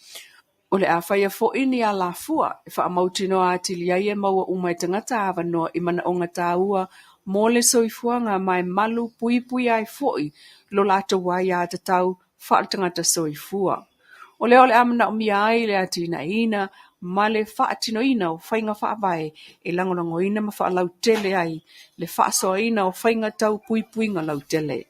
O le awhaia fo ini a la fua, e wha amautino a atili ai e maua umai tangata awa noa I mana o ngata ua, mo le soifuanga mai malu pui ai foi, lo la tau wai a tatau wha tangata soifua. O le amana o mia ai le atina ina, ma le whaatino ina o whainga whaavai e langolango ina ma wha lautele ai, le whaasoa ina o whainga tau puipuinga lautele.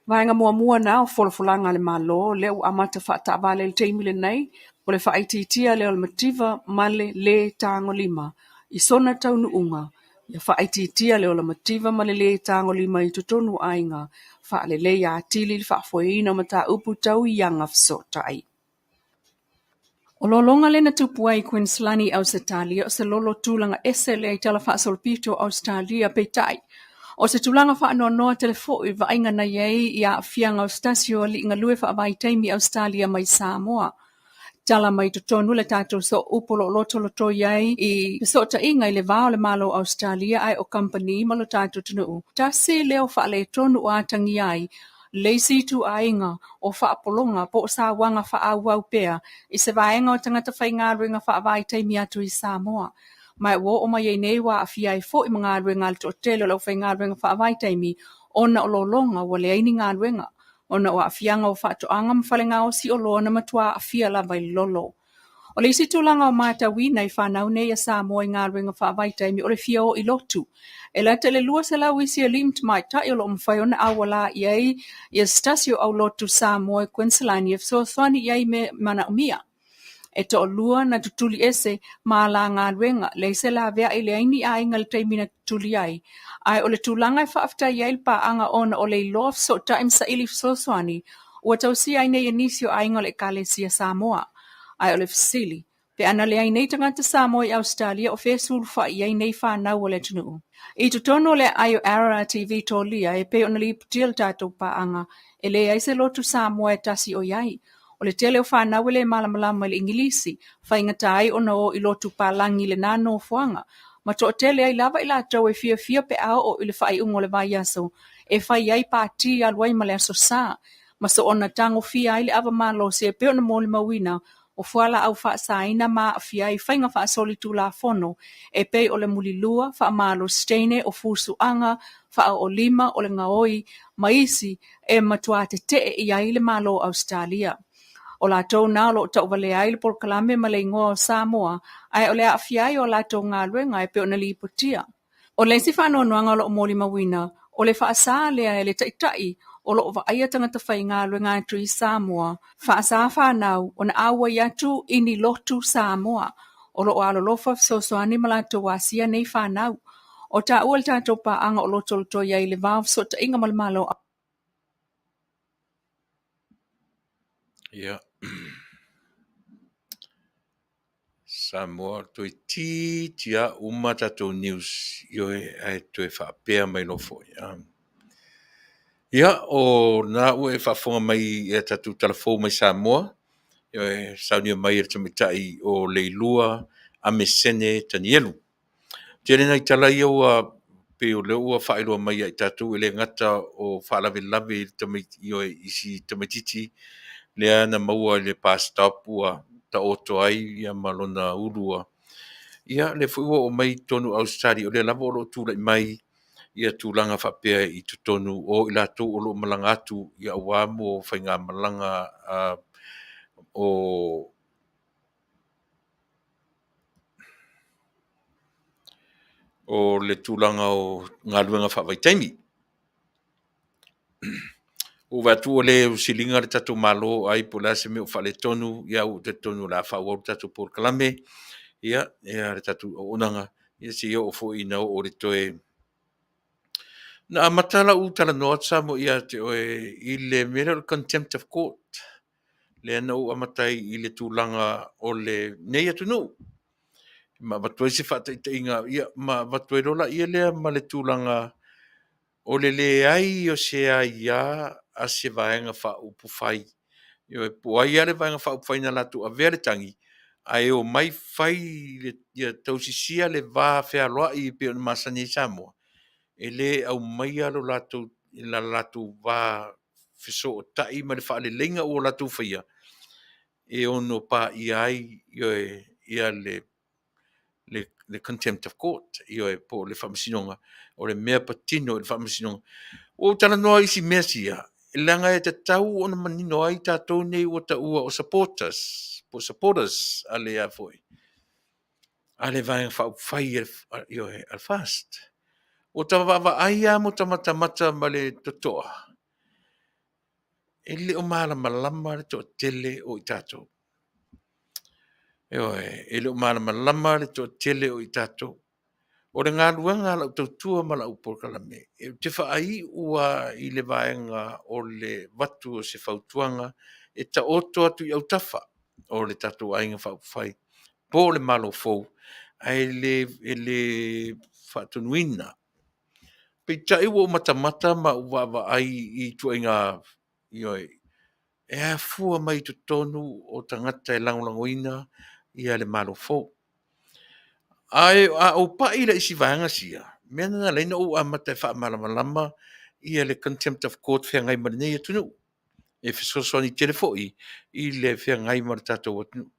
Vaenga mua na o folfolanga le malo, leo amata whaata vale le teimile nei, o le whaititia leo le mativa male le tango lima, I sona Taunu'unga, ia whaititia leo le mativa male le tango lima I tutonu ainga, wha le ia atili le whaafoina ma ta upu tau I anga fsotai. O lolonga le na Tupa'i Queenslandi Ausitalia o se lolo tūlanga ese le tala Alofipo Australia peitai. O se tūlanga whaanonoa telefoi vainga na iei i a fianga o stasio li inga lue whaavaitaimi Australia mai Samoa. Tala mai tonu le tātou so upolo loto iei i sota inga i le vao le malo Australia ai o company malo tātou Taunu'u. Tasi leo whaale tonu o atangi ai Lazy tu ainga o whaapolonga po sa wanga Aoauli pea i se vaenga o tangata whainga ringa whaavaitaimi atu i Samoa. Mai wo o mai nei wa a fia i fo i mga ringa al to telo lau whainga ringa whaavaitaimi ona o lolonga wa le aini ngā ringa. Ona o a fianga o whaatoanga mwhalenga o si o loa na matua a fia la vai lolo. O le isi tūlanga o mata wina i whanau nei a Samoa i ngā ringa whaavaitaimi o le fia o i lotu. E la tele lua se lau isi a limt mai tai o lo mwhai ona awala iei i a stasio au lotu Samoa i Queenslandi e so thwani iei me mana umia. E to lua na tutuli ese maa la ngā ringa le se la vea i le aini a inga le teimina tutuli ai. Ai o le tūlanga i Faafetai iei pa anga ona o le ilof so taim sa ili so thwani ua tausi ai nei inisio a inga le kalesia Samoa. Ai o le fasili. Pe ana le ai nei tangata Samoa i Australia o fesulu wha iei nei whanau o le Taunu'u. I tutono le ai o ASEA TV tolia e pe ona li putil tātou paanga e le ai se lotu Samoa e tasi o iai. O le tele o whanau le malamalama le Ingilisi whaingata ai ona o i lotu palangi le nano fuanga. Ma to tele ai lava i la tau e fia pe ao o i le whai ungo le vai aso e whai ai pāti aluai ma le aso sā. Ma so ona tango fia ai le ava malo se e pe ona mo le mawina o fuala au whaasaina ma a fia i whainga whaasoli tū la fono e pei o le mulilua wha malo steine o fusu anga wha o lima o le ngaoi maisi e matua te i ai le malo Australia. O la tau nā lo tau wale ai le polkalame ma le ingoa o Samoa ai o le a fia i o la tau ngā luenga e pe o na li ipotia. O le si whanoanuanga lo o moli mawina o le whaasa lea e le taitai o lo wa aia tangata whainga luenga atu i Samoa. Whaasa whanau o na awa i atu ini lotu Samoa. O lo o alolofa sosoani malato wasia nei whanau. O ta ua le tātou paanga o loto iai le vāw sota inga malamalo. Ia. Samoa toi tia uma tātou news yo e toi whaapea mai lofo. Ia, o nā ua e whaafonga mai e tātou talafou mai Samoa. Yo e saunia mai e tamitai o leilua a mesene tanielu. Tere nei tala ia ua pe o leo ua whaeroa mai ai tātou e le ngata o whaalawe yo e isi tamatiti lea na maua le pastop ua ta oto ai ia malona urua. Ia le fuiwa o mai tonu Australia o le lava o lo tūlai mai ia tūlanga whapea i tutonu o i lātou o lo malanga atu ia wamo o whainga malanga o le tūlanga o ngā luenga whawaitaimi. O watu o le usilinga le tatu malo ai po la se me o whale tonu ia o te tonu la whaua o tatu por kalame ia le tatu o onanga ia si o fo ina o le toe na matala u Talanoa mo ia te oe i le mera contempt of court le ana o amatai i le tūlanga o le nei atu no ma vatoi se whataitainga ia ma vatoi rola ia lea ma le tūlanga o le ai o se ia a se vaenga wha upu whai. Io e puai ale vaenga wha upu whai na latu a vere tangi. Ai o mai whai ia tausisia le vā whea loa i pe o masani Samoa. E le au mai alo latu i la latu vā whiso o tai ma le wha le lenga o latu whaia. E ono pa i ai ia le contempt of court. Io e po le whamasinonga o le mea patino le whamasinonga. O Talanoa isi mea sia. Langa e te tau o na manino ai tātou nei o ta ua o supporters a le a foi. A le vai whai al fast. O ta wawa ai a mo ta mata ma le totoa. E le o malama le to tele o i tātou. E le o malama le to tele o i tātou. O le ngā luanga la tautua ma la uporkalame. E te whaai ua i le vaenga o le watu o se whautuanga e ta oto atu i au tafa. o le tatu ainga whai. Po le malo fou, ai le whatunuina. Pe tai wo mata ma uwawa ai I tuainga ioi. E a fua mai tu tonu o tangata e langolangoina ia le malo fou. Ai a o pa ila isi vanga sia. Mena leina o a mata wha malama ia le contempt of court whea ngai marinei atunu. E fisosoni telefoi I le whea ngai maritato atunu.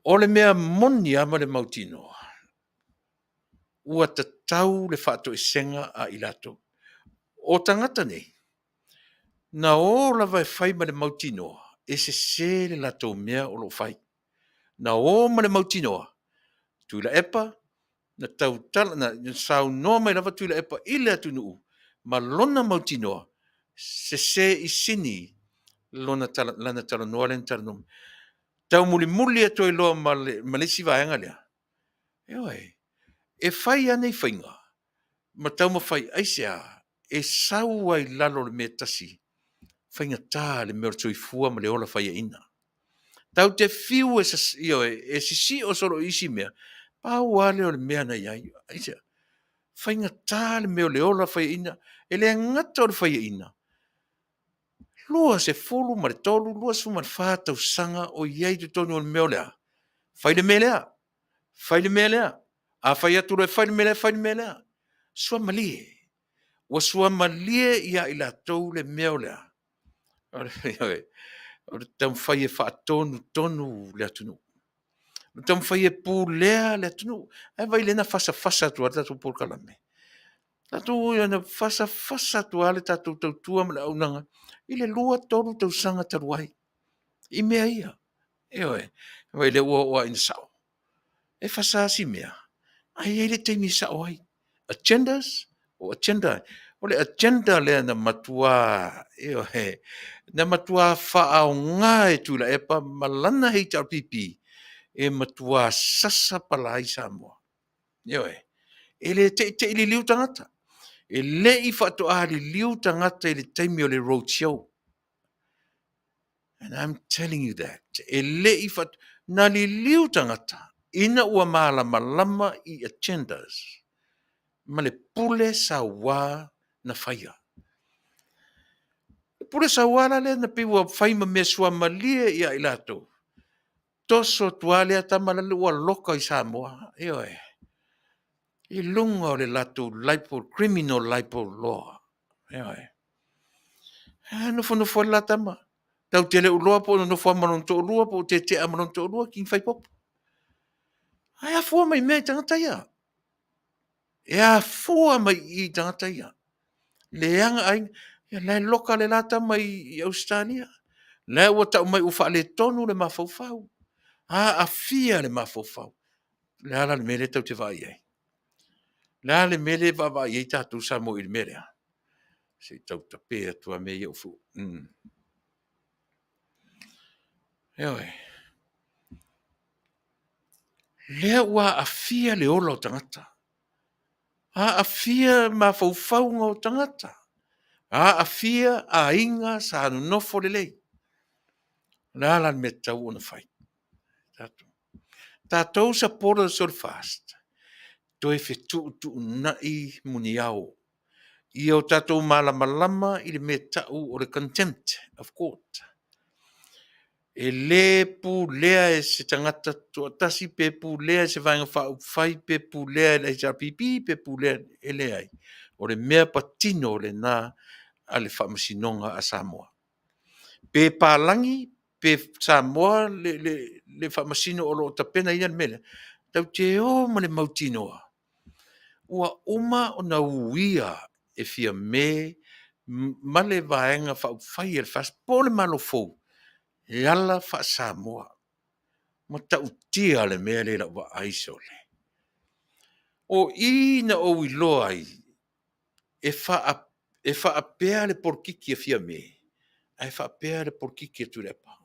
O le mea moni ama le mautino. Ua ta tau le whaato I senga a ilato. O tangata nei. Na o la vai whai ma le mautino. E se le lato mea o lo whai. Na o ma le mautino. Tuilaepa. Na tau tala na sau noa mai lava Tuilaepa I le Taunu'u. Ma lona mautinoa. Se I sini. Lona lana Talanoa len Talanoa. Tau muli ato I loa ma le si vaenga lea. Eoi. E whai anei whainga. Ma tau ma whai ASEA. E sau ai lalo le mea tasi. Whainga tā le mea tui fua ma le ola whai ina. Tau te fiu e si o soro isi mea. Pau ale o le mea na iai. ASEA. Whainga tā le mea le ola whai ina. E le ngata o le whai ina. Lua se fulu ma le tolu. Lua su ma le whātau sanga o iai tu tonu o le mea lea. Whai le mea lea. Whai le mea lea. A whai atu roi whai le mea lea. Sua malie. Wa sua malie ia I la tau le mea lea. O le tam whai e tonu le atunu. O tam whai e pū lea le atunu. Ai vai lena fasa tu ata tu por kalame. Tatu ia fasa tu ale tatu tau tua ma le aunanga. I le lua tonu tau sanga taruai. I mea ia. Vai le ua ina sao. E fasa si mea. Ai le teimi sao ai. Agendas o agenda. O le agenda le na matua. Na matua whaao ngā e Tuilaepa malana hei tau pipi. E matua sasa palai Samoa. E le te ili liu tangata. E le I whato a li liu tangata I le teimi o le roadshow. And I'm telling you that. E le I whato. Na li liu tangata. Ina ua malama I agendas. Ma le pule sa wā na whaia. Pule sa wā la le na piwa whaima me sua malie ia I lato. Toso tuale ata malale ua loka I Samoa. I lunga o le lato criminal libel law. Nofo la tama. Tau tele uloa po nofo amanonto ulua po te amanonto ulua king whai popo. Ai a fua mai mea tangata ia. E a fua mai I tangata ia. Le anga ai, le loka le lata mai I Australia. Le ua tau mai ufa le tonu le mafaufau. A fia le mafaufau. Le ala le mele tau te vai ai. Le ala le mele vai ai tatu sa mo il mele. Se tau tapea tua me iau fu. Le ua a fia le ola o tangata. A fia mafaufau ngā o tangata. A fia a inga sa anu nofo le lei. La la me tau ona fai. Tātou sa pora sol fast. Toi fe tu na I muni au. I o tātou malama I le me tau o le contempt of court. E le pu lea e se tangata tuatasi pe pu lea se vanga whai pe pu lea le HRPP pe pu lea e le ai. O le mea patino le nā a le whamasinonga a Samoa. Pe pālangi, pe Samoa le whamasino o lo tapena ian mele. Tau te o ma le mautinoa. Ua uma o na uia e fia me ma le vaenga whai e le fast po le malo fou. E ala wha Samoa. Ma tau tia le mea le la wa aisole. O ina o iloa ai. E wha apea le porkiki a fia me. Ai wha apea le porkiki a Tuilaepa.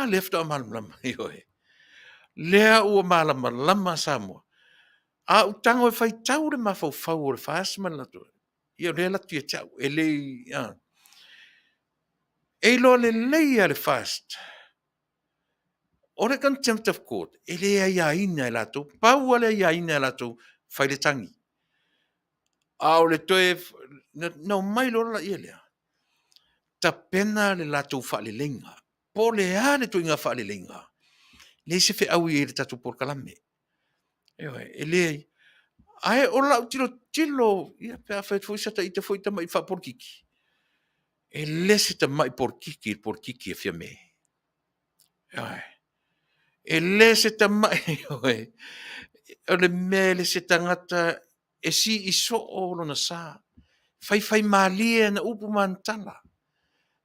Lefta o malama ioe. Lea ua malama Samoa. A utango e whai tau le mawhau o le whaasma lato. Ia rea latu e tau. E le E lo le leia le fast. O le contempt of court, e le ia ina e lato, pau le ia ina e lato, fai le tangi. A o le toe, no mai lo la ia lea. Ta pena le lato fa le lenga. Po le a le tuinga fa le lenga. Le se fe au i le tatu por kalame. E le, ai o la tilo, ia pe a fait fuisa ita fuita mai fa por kiki. E le se ta mai por kiki e fia me. E le se ta mai, o le mele se tangata e si iso o lona sa. Fai malia na upu mantala.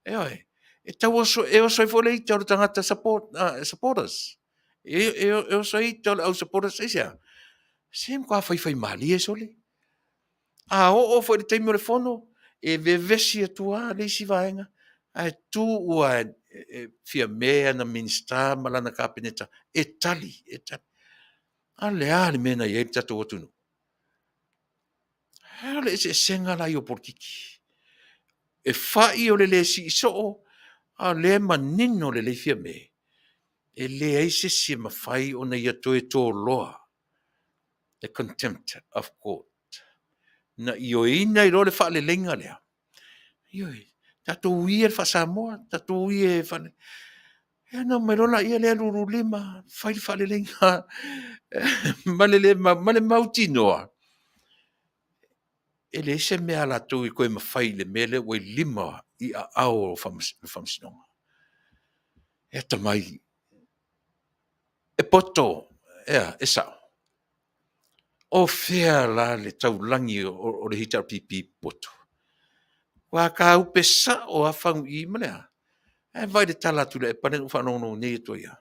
E tau e oso e fole ita o tangata supporters. E oso ita o supporters e sea. Sem kwa fai malia sole. A o foi te mo le fono e vevesi atua le si vaenga. Ai tu ua fia mea na minsta malana kapineta e tali. Ale mena ye tatu otunu. Ale se senga la yo por kiki. E fai o le si so a le manino le fia me. E le aise si mafai o na yato e to loa. The contempt of court. Na io ina i role fa le lenga lea. Io tatu uie fa Samoa, tatu uie fa le. E na mai rola ia le lulu lima, fai fa le lenga. Male mautinoa. E le se mea la tu i koe mawhai le mele wei lima i a ao whamsinonga. E tamai. E poto, e sao. O fea la le taulangi o le hita pipi poto. Wa ka upe sa o a whangu i malea. E vai de tala tu le e pane u whanono ne to ia.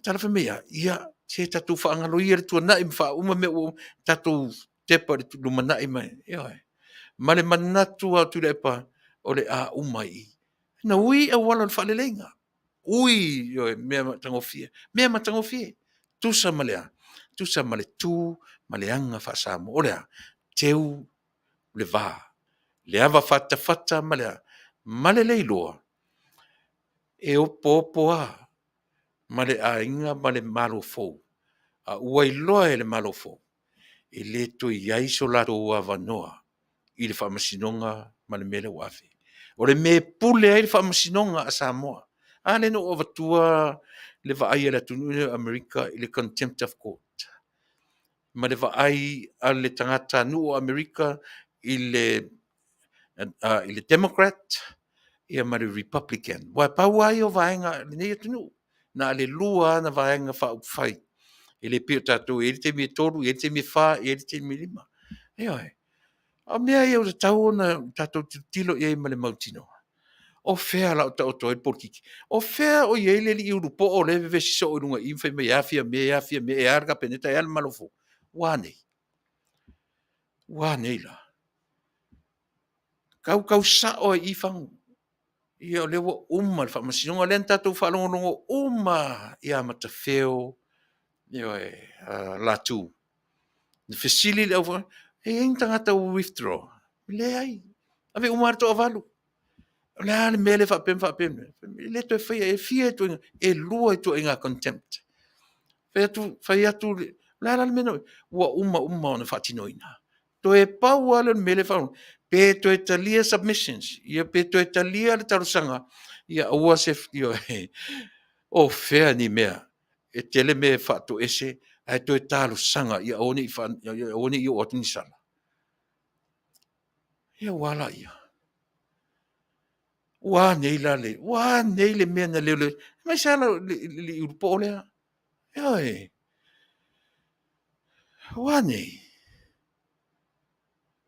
Tala whamea, ia, se tatu whaangalo ia le tua nai mwha uma me o tatu tepa le tu lumanai mai. Ma le manatu a Tuilaepa o le a umai. Na ui a wala le whalelenga. Ui, mea matangofie. Mea matangofie. Tusa malea. Tusa male tu, male anga whaasamo. O lea, teu le vā. Le ava whata malea. Male leiloa. E opo a. Male a inga male malo fou. A uai loa e le malo fou. E le to iaiso lato ua vanoa. I le whamasinonga ma le mele wafi. O le me pule ai le whamasinonga a Samoa. A le no o vatua le vaai ala Taunu'u Amerika i le contempt of court. Ma le vaai a le tangata nu o Amerika i le Democrat i ma le Republican. Wa pau ai o vaenga le nei Taunu'u. Na le lua na vaenga whai. I le pio tatu, i le te mi toru, i le te mi wha, i le te mi lima. A mea ia o te tau na tatou tilo ia i male mautino. O fea la o ta oto e porkiki. O fea o ia ile li uru po o leve vesi so o runga infe me afia me e arga peneta e al malofo. Wane la. Kau sa o i fangu. Ia o lewa uma le whamasinonga len tatou whalongonongo uma ia mata feo. Ia latu. Le fesili le au e tangata withdraw. Le ai. Ave umarto avalu. Le mele whapem. Le to e fia to e lua to inga contempt. Fai atu la meno wa uma ona whatinoina. To e pau ala mele whau. Pe to e talia submissions. Ia pe to e talia le tarusanga. Ia ua se o fea ni mea. E tele me whatu ese. Ai to e tarusanga. Ia oni i o atinisala. Ia wala ia. Wa nei le mea na leo mai sala li urpo lea. Wa nei.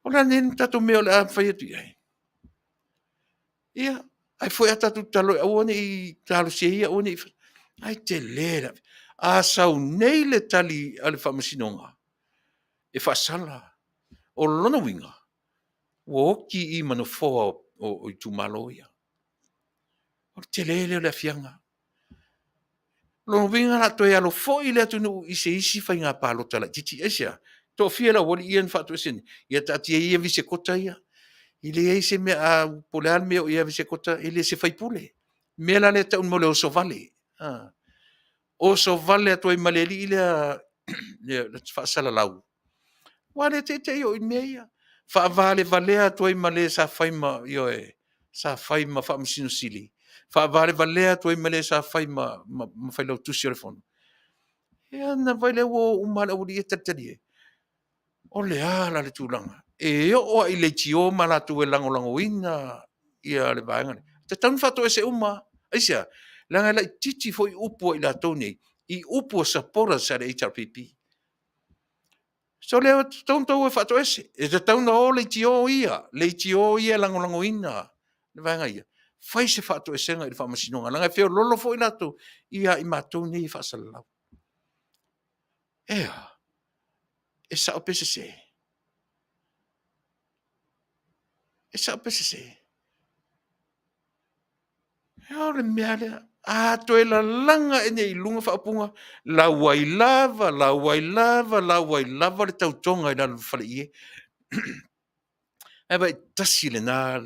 Ola nei tatu mea le a whai atu iai. Ia, ai foi a tatu talo, aone i talo se ia, aone i ai te lera. A sau nei le tali ale whamasinonga. E whasala. O lona winga. O ki i manofoa o i tumalo ia. O te lele le fianga. Lo vinga la to ya lo fo ile atu i se isi fa inga palo tala titi esia. To fia la woli ian fatu sen. Ia tati ia vise kota ia. Ile ai se me a pole al me o ia se kota ile se fai pule. Me la le ta un mole o so vale. O so vale to i maleli ile le fa sala lau. Wale te yo i meia. Fa vale valea to i male sa fai ma yo e. Sa fai ma fa msino sili. Fa vale valea to i male sa fai ma fai lau tusi o le fono. Ia na vai le wo umala uri e tatari e. O le ala le tūlanga. E o i le tio mala tu e lango lango ina ia le vaenga. Te taun fato e se uma. Aisia, langa la titi foi upo i la tone. I upo sa pora sa le HRPP. So le taun tau e fato ese. E te taun o le tio ia. Le tio ia lango lango ina. Le vaenga ia. Fai se fato e senga i le whamasinonga. Langa feo lolo foi lato. Ia i matou nei whasalau. Ea. E sa o pese se. E sa o pese se. Ea le mea lea. A to e la langa e nei lunga whaapunga. La wai lava, la wai lava, la wai lava le tautonga i la whale ie. E bai tasi le nā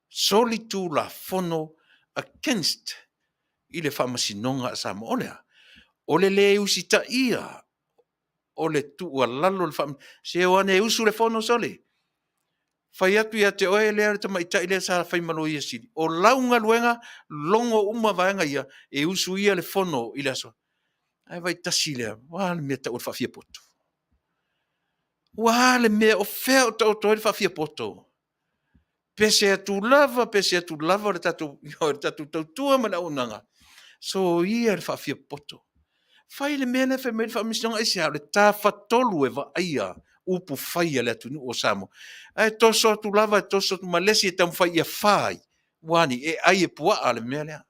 solitu la fono against i le whamasinonga sa mo olea. Ole le usita ia. Ole tu a lalo le wham. Se o ane usu le fono sole. Fai atu ia te oe lea te maita i lea sa whai malo ia siri. O launga luenga, longo uma vaenga ia, e usu ia le fono i lea so. Ai vai tasi lea, wā le mea ta ur whawhia poto. Wā le mea o whea o tau toi le whawhia poto. Pese atu lava le tatu tautua mana unanga. So ia le whawhia poto. Fai le mea le whai mea le whamisinonga isi hao le tā whatolu e wa aia. Upu fai le atu o samo. Ai toso tu lava, toso tu malesi e tam fai ia fai. Wani, e ai e pua ale mea lea.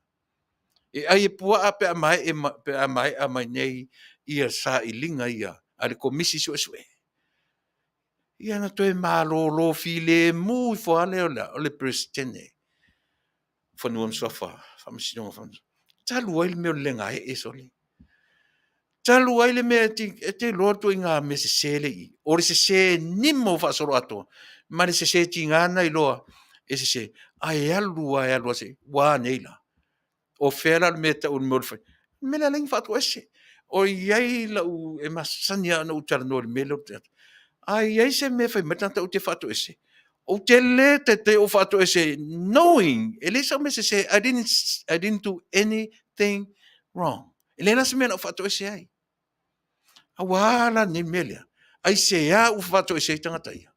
E ai e pua a pe a mai nei ia sa i linga ia. Ale komisi sue sue. Ia na toe malo lo file mu i fo ale o le prestene. Fanuam sofa, famisinonga fanu. Talu ai le meo lenga e soli. Talu ai le mea te loto i ngā me se sele i. O le se se nimo whaasoro ato. Ma le se se ti ngāna i loa. E se se, ai alua se, wā neila. O whera le mea ta un mea fai. Mela lengi whaato ese. O iai la u e masania ana u Talanoa le mele o te ato. Ai iai se mea fai matanta u te whaato ese. O te le te o whaato ese, knowing. E le sa me se se, I didn't do anything wrong. E le nasa mea na u whaato ese ai. A wala ni melia. Ai se ia u whaato ese i tangata ia.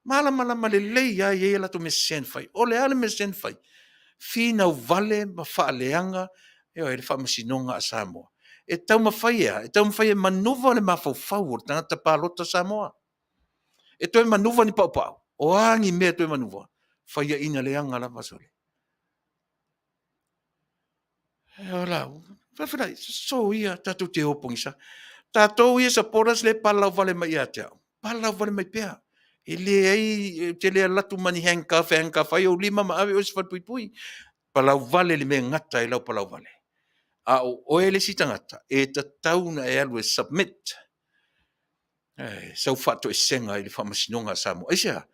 Mala male lei ia ia la to me sen fai. O le ale me sen fai. Fina u vale ma whaaleanga e o e le whamasinonga a Samoa. E tau mawhai e e manuva le mawhau o tangata pālota Samoa. E toi manuva ni pau. O angi mea toi manuva. Whaia ina leanga la vasole. E o lau. Faafetai, so ia tatu te opongisa. Tatou ia sa poras le palau vale mai ia te au. Palau vale mai pea. E le ai, te lea latu mani henka fai o lima ma ave o sifat pui. Palau vale le mea ngata e lau palau vale. A o ele si tangata, e ta tauna e alu e submit. Sau fato e senga i le whamasinonga Samoa. Aisia,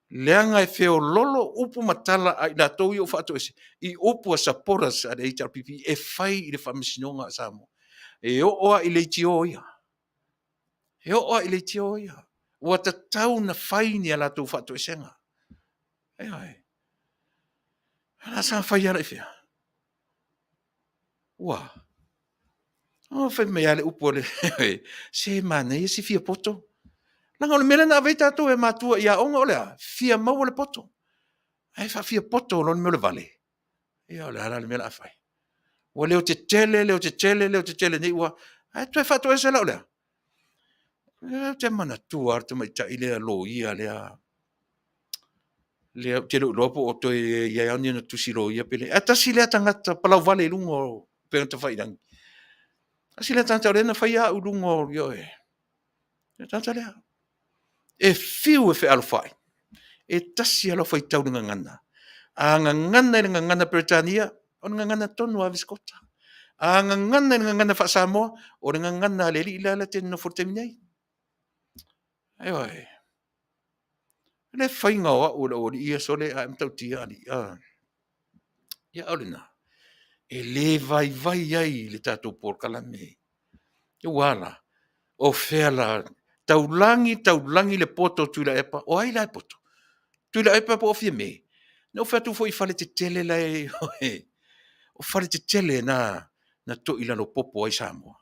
leanga e feo lolo upu matala ai la tau i o fato ese. I upu a saporas a le HRPP e fai i le whamasinonga Samoa. E oa i le tio ia. E oa i le tio ia. Ua ta tauna fai ni a la tau fato e senga. E ai. Ana sa fai ala i fea. Ua. O fai mea le upu le. Se mana ia si fia poto. Langa o le mele na vei tatou e matua ia onga olea. Fia mau le poto. Ai fa fia poto lo me le vale. Ia ole ala le mele a fai. Ua leo te tele ni ua. Ai tu e fato e se la olea. Te mana tu ar te mai ta ile lo ia lea. Lea te lo lopo o to ia ani na tu si lo ia pele. Ata si lea tangata palau vale lungo pe ta fai dang. Asi lea tangata le na fai a lungo yo e. Tangata lea. E fiu e fe alfai. E tasi alo fai tau ngana. A ngana Britania, o ngana tonu a viskota. A ngana fa Samoa, o ngana le li la te no forte minai. Ai. Le whainga o ia sole a mtau tia ani. Ia aurina. E le vai ai le tātou pōrkalame. Ia wala. O whela. Taulangi le poto Tuilaepa. O ai lai poto. Tuilaepa po ofia me. No whatu fo I whale te tele lai. O whale te tele na to ila no popo ai Samoa.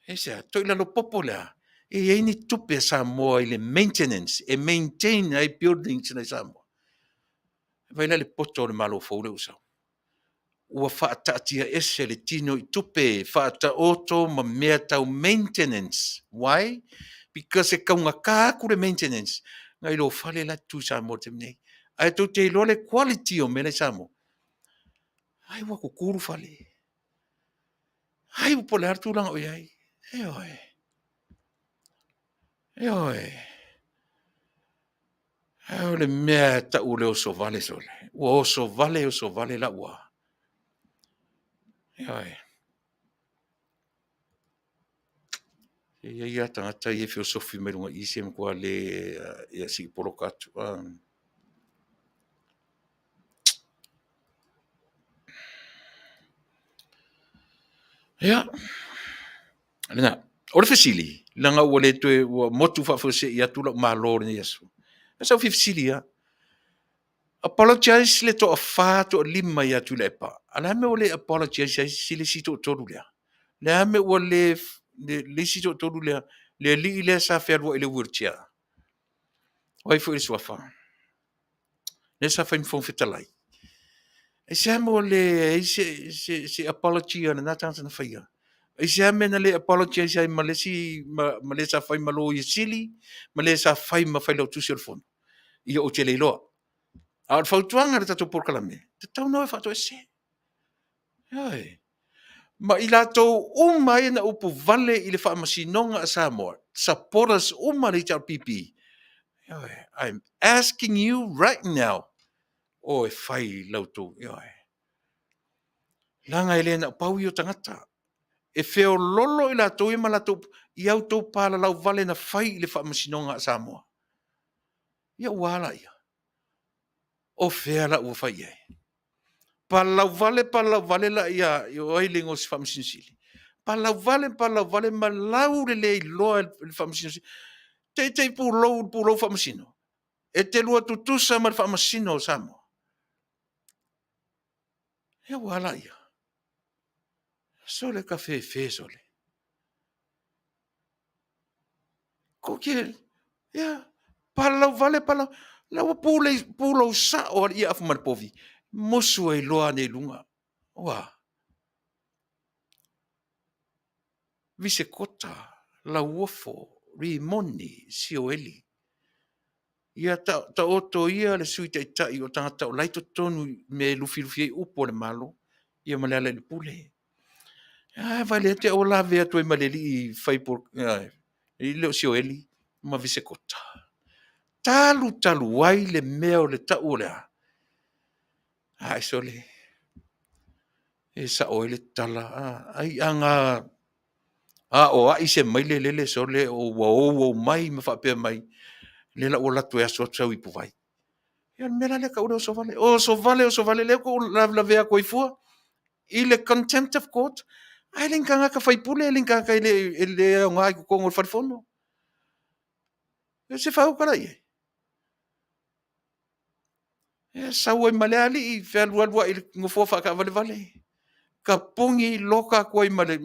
E sea, to ila no popo lea. E eini tupe Samoa I le maintenance. E maintain ai buildings na Samoa. Vai le poto le malo fo le usau. Ua whaatatia ese le tino I tupe, whaata oto ma mea tau maintenance. Why? Because e kaunga kāku le maintenance. Ngai lo whale la tu Samoa te mnei. Ai tau te ilo le quality o mele Samoa. Ai wako kuru whale. Ai upo le hartu langa o iai. E oe. E oe. E o le mea tau le oso vale sole. Ua oso vale la ua. E oe. Ia tangata I filosofi me runga isi em kua le ia si porokatu. Ia. Alena, ora fesili. Langa ua le tue ua motu whawhose ia tula malore ni Yesu. Esa fesili ia. Apologize le to a wha to a lima ia Tuilaepa. Ala me o le apologize si le sito toru lea. Le ame ua le sito toru lea. Le li le sa wherua I le wheelchair. Wai fu I swafa. Le sa whain fong fitalai. E se ame o le se apology ana na tangata na whaia. E se ame na le apology ai ma le sa whai malo I sili, ma le sa whai ma Failautusi o le fono. Ia o te leiloa. A o whautuanga re tato porkalame. Te Taunu'u whato e se. Ai. Ma I latou uma e na upu Vale I le whaamasinonga a Samoa. Supporters uma le tau pipi. I'm asking you right now. O e whai lautou. Langa ele na pau I o tangata. E wheo lolo I latou e ma latou I autou pala lau Vale na whai I le whaamasinonga a Samoa. Ia wala ia. O whea la ua whai ai. Palau vale la ia o ailingo si whamasinsili. Palau vale ma lau le loa le whamasinsili. Te pūlou whamasino. E te lua tutusa ma le whamasino o Samoa. Ia wala ia. Sole ka fe sole. Ko ke, ia, palau vale. Lau pūlou sa o ia afuman povi. Mosu e loa ne lunga. Wa. Vise kota, la uofo, rimoni, sioeli. Ia ta oto ia le sui tai o tangata o laito tonu me lufi upo le malo. Ia malala le pule. Vale te o la vea toi maleli I fai por... I leo sioeli, ma vise kota. Talu wai le mea le ta o lea. Ai sole. E sa oile tala. Ai anga... o ai se mai le sole o mai ma fa pe mai le la o la tu aso tsau I puvai ia mera le ka o so vale le ko la vea ko ifua I le contempt of court ai le kanga ka fai pule le kanga ka le ngai ko ngol fa fono e se fa o kala ia e sa o male ali I fe lua I ngofo fa ka vale ka pungi loka ko I male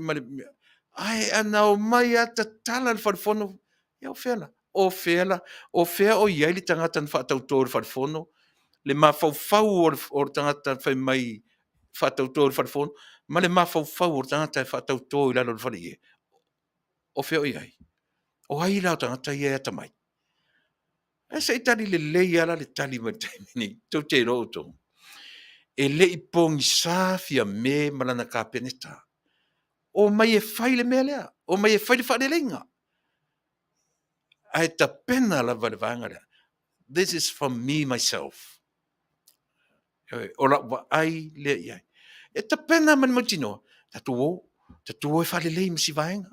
ai ana o mai ata tala le farfono ia o fela o ia li tangata na whaatautou le farfono le mafau o tangata whai mai whaatautou le farfono ma le mafau o tangata whaatautou I lalo le whare ie o fea o iai o ai lao tangata ia ata mai e se itali le lei ala le tali ma taimini tau te roto e le I pongi safia me malana ka peneta o mai e whai le mea lea, o mai e whai le whare lenga. Ai ta pena la vale vanga lea. This is from me, myself. O la wa ai le iai. E ta pena man matino. Tatu o e whare lei misi vaenga.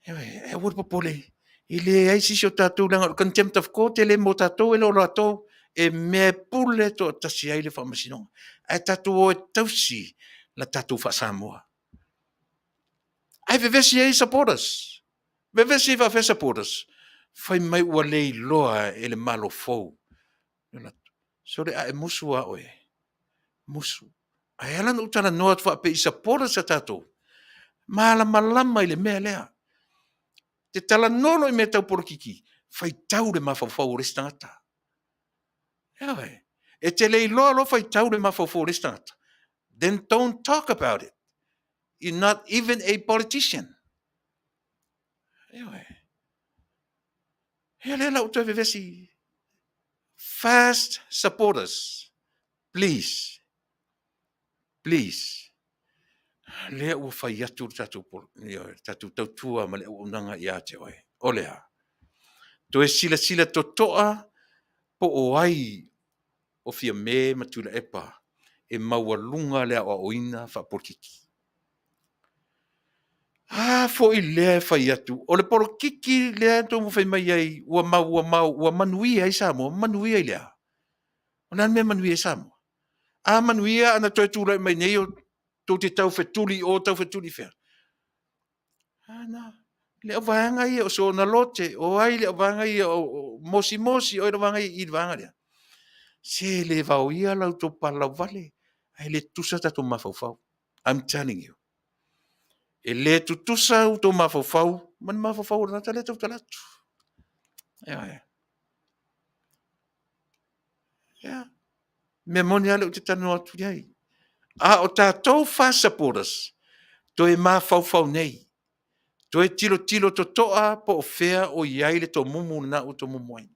E wur popole. I le ai sisi o tātou langa o contempt of court e le mo tātou e lo ratou e me pule to tasi ai le whamasinonga. Ai tātou o e tausi la tātou whasamoa. Ai vevesi ai supporters. Vevesi va fe supporters. Fai mai ua lei loa e le malo fou. So le a e musu a oe. Musu. Ai ala no utana noa twa pe i supporters a tātou. Mala malama i le mea lea. Te talanoa i me tau porokiki. Fai tau le mafafau restangata. Ewe. E te lei loa lo fai tau le mafafau restangata. Then don't talk about it. You're not even a politician. Ewe. Hele la uta vevesi. Fast supporters. Please. Please. Lea ua fai atu tatu tautua ma le unanga i ate oe. Olea. To e sila to toa po o ai o fia me ma Tuilaepa e maua lunga le Aoaoina whaporkiki. Fo i lea fai atu. O le porokiki lea to mu fai mai ai ua manui ai Samoa, manui ai lea. O nan me manui ai Samoa. Manuia ana toi tūrai mai nei o tō te tau whetuli o tau whetuli whea. Le o vanga ia o so na lote, o ai le o vanga ia o mosi o i vanga ia i vanga rea. Se le vau ia lau tō palau vale, ai le tusa tato mawhauwhau. I'm telling you. E le tu tusa u tō mawhauwhau, man mawhauwhau rata le tau talatu. Yeah. Me moni ale o te tanu atu iai. O tātou fast supporters, to e mawhauwhau nei. To e tilo to toa po o fea o iai le to mumu na o to mumuai.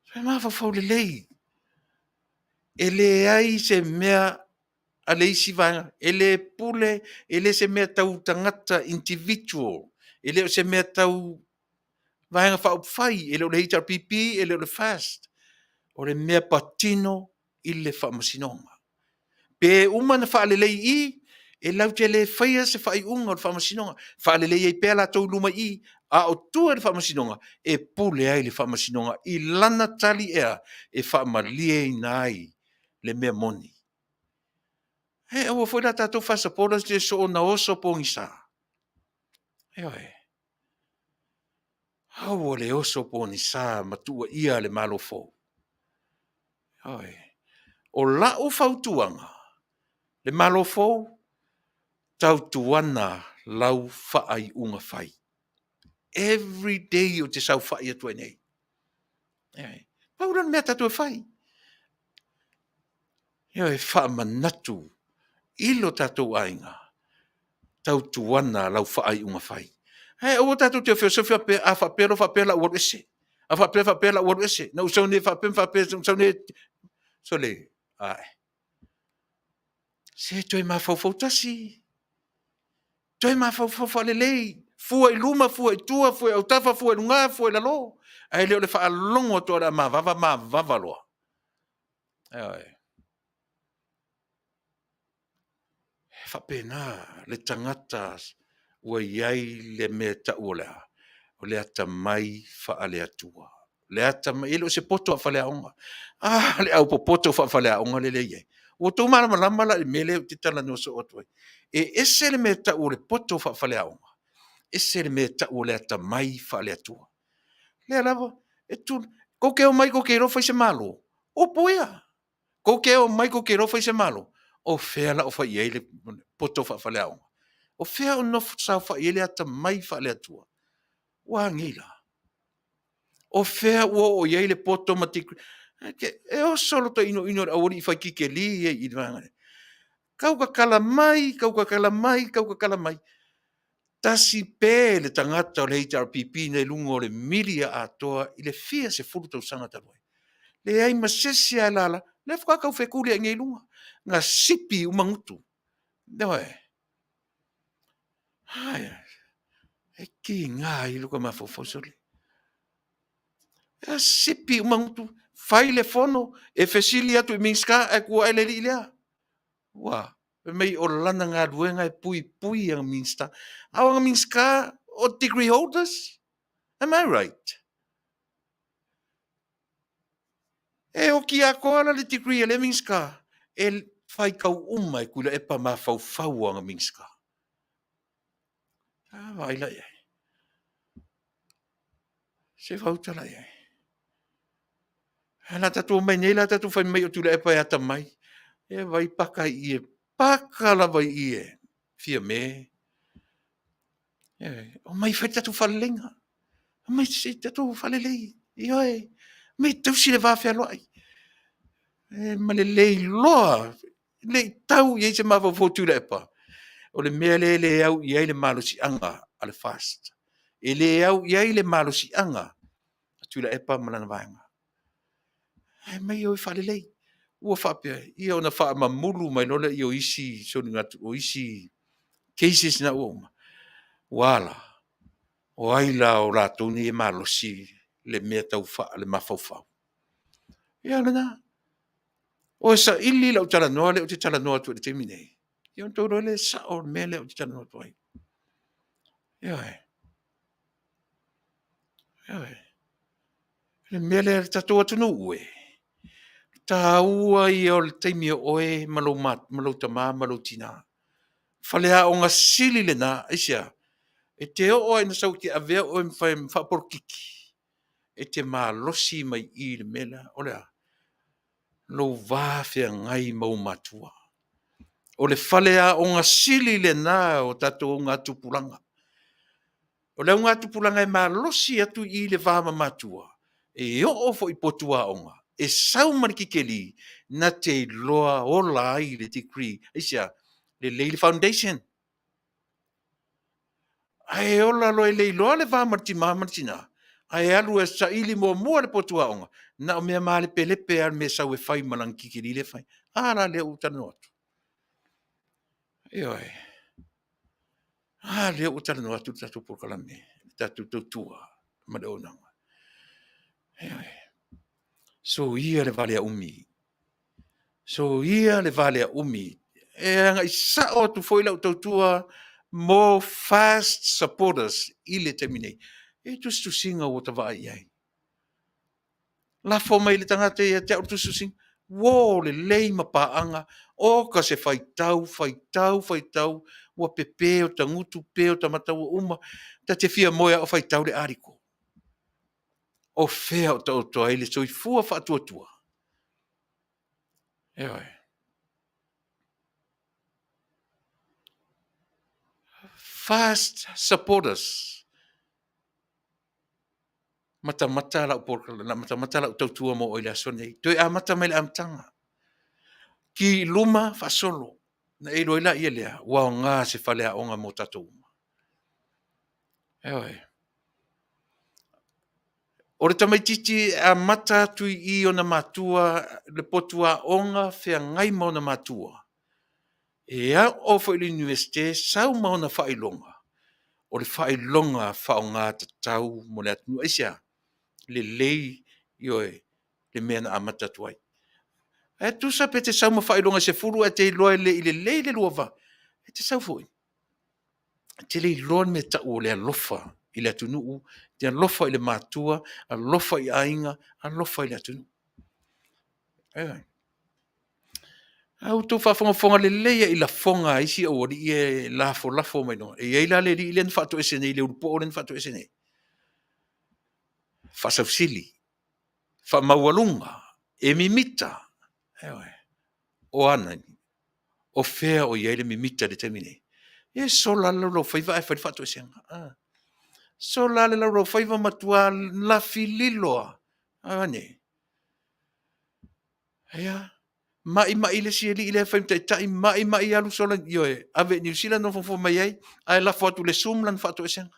To e mawhauwhau le lei. E le ai se mea a le isi vanga. E le pule, e le se mea tau tangata individual. E le se mea tau vanga whaupwhai. E le o le HRPP, e le o le fast. O le mea patino i le whamasinonga. Pe umana whaalelei i, e lau te le whaia se whai unga o le whamasinonga. Whaalelei e pēla tau luma i, a o tua le whamasinonga, e pule ai le whamasinonga, i lana tali ea, e whaamalie i nai le mea moni. Awa foi la tātou whasaporas te so o na oso pongi sa. Eoi. Awa le oso pongi sa, matua ia le malo fo. Eoi. O la o fautuanga, le malo fo, tau tuana lau whaai unga whai. Every day o te sau whai atua nei. Pauran mea tatu e whai. Eoi, wha manatu. Ilo tatu ainga. Tau tuana lau whaai unga whai. O tatu te whio sofia pe a whapera la uaru ese. A whapera la uaru ese. Na usau ne whapera, usau ne... So le, ai. Se toi ma whau tasi. Toi ma whau le lei. Fua i luma, fua i tua, fua i autafa, fua i lunga, fua i lalo. Ai leo le wha longo toa ma vava loa. Ai. Whapena, le tangata ua iai le mea ta uolea. O le ata mai wha le atua. Le ata mai, ilo se poto a whalea onga. Le au po poto wha whalea onga le iei. O tō marama lamala le mele te Talanoa so otoi. E ese le mea ta ua le poto wha whalea onga. Ese le mea ta ua le ata mai wha le atua. Le alava, e tu, ko ke o mai ko ke rofa i se malo. O poia. Ko ke o mai ko ke rofa i se malo. O fea la o wha iei le poto wha whalea onga. O fea o nofu sa wha iei le ata mai wha le atua. Wa ngila. O fea ua o iei le poto matikri. E o solo to ino awori i whai kike li e i vangane. Kauka kala mai. Tasi pē le tangata o le HRPP nei lungo le milia atoa i le fia se furutau sanga taloi. Le ai masesi a lala, le whakakau whekuria ngei lunga. Ngā sipi umangutu. Newa e. Haia. E ki ngā i luka mawhawhawsori. E sipi umangutu. Whai le fono, e fesili atu i minska e kua ele li lea. Wa. Mai o lana ngā ruenga e pui ang minsta. Au ang minska o degree holders. Am I right? E o ki a koala le degree le minska. E whai kau umai kula e pa ma fau ang minska. Vai la e. Se fau tala e. La tatu mai nei la tatu whai mai o tula e pa e ata mai. E vai paka i e. Paka la vai i e. Fia me. O mai whai tatu whalenga. Mai se tatu whalelei. Ioi. Mai tausi le wawhia loai. Ma le lei loa. Le tau i se mawa fōtu le epa. O le mea le au i le malo si anga ale fast. E le au i le malo si anga. Tu le epa malana vaenga. Mai o i whalelei. Ua whapea. Ia o na wha mamulu mai lola i o isi. O isi cases na uoma. Wala. O aila o rato ni e malo si. Le mea tau wha le mawhauwhau. Ia lana. O sa ili lau talanoa le o te talanoa tu le te minei. Ia on tōro le sa o mea le o te talanoa tu ai. Ia e. Ia e. Le mea le tatoa Taunu'u e. Ta ua i o le teimi o e malo mat, malo tama, malo tina. Whalea o ngā sili le nā, isia. E te o ai na sau ki avea o e mwhaporkiki. E te mā losi mai i le mea o lea. Lo vāwhia ngai mau matua. O le whalea o ngā sili le nā o tato o ngā tupulanga. O leo ngā tupulanga e mā losi atu i le vāma matua. E o fo i potua o ngā. E sau mariki keli na te loa o lai le degree. Isia, le Leili Foundation. Ai o la loa le loa le vāma martina. Ai alu e sa ili mua le potua o ngā. Na o mea mā le pelepe ar me sau e whai malang kikiri le whai. Ara le utano atu. Ioi. Le utano atu tatu pokalame. Tatu tutua. Male o nanga. Ioi. So ia le Vale a umi. So ia le Vale a umi. E anga i sao tu foila utautua more fast supporters i le terminei. E tu singa o ta vai ai. La forma i le tangata e te autu singa. Wo le lei mapaanga. O ka se faitau. Wa pepe o tangutu pe o tamatau uma. Ta te fia moia o faitau le ariko. O fea o tautua ele so i fua whatuatua. Eoi. Fast supporters. Mata la upor mata la tautua mo oila sonei. Toi a mata mai le amtanga. Ki luma fa solo. Na e loila ia lea. Wa ngā se whalea o ngā mo tatou. Eoi. O le tamaititi a mata tui i o na matua le potua onga fea ngai mo na matua. E a o fo ili universite sau mo na whailonga. O le whailonga whao ngā tatau mo le atunu. Eisia, le lei i oe le mea na amata tuai. E tu sa pe te sau ma whailonga se furu a te loa le i le lei le luava. E te sau fui. Te lei loa me ta o le alofa i le Taunu'u, te alofa i le matua, alofa i ainga, alofa i le Taunu'u. Au tō whafonga le leia i la fonga isi o ori e lafo mai no. E eila le li len whato esene, le urupo o len whato esene. Whasausili, whamaualunga, e mimita. O anani, o fea o iele mimita de temine. E so la lo whaiva e whato esenga. So la le lo whaiva matua la fililoa. Ane. Ea. Mai le si li le fai tai mai alu sola yo ave New Zealand no fo mai ai la foto le sum lan foto esen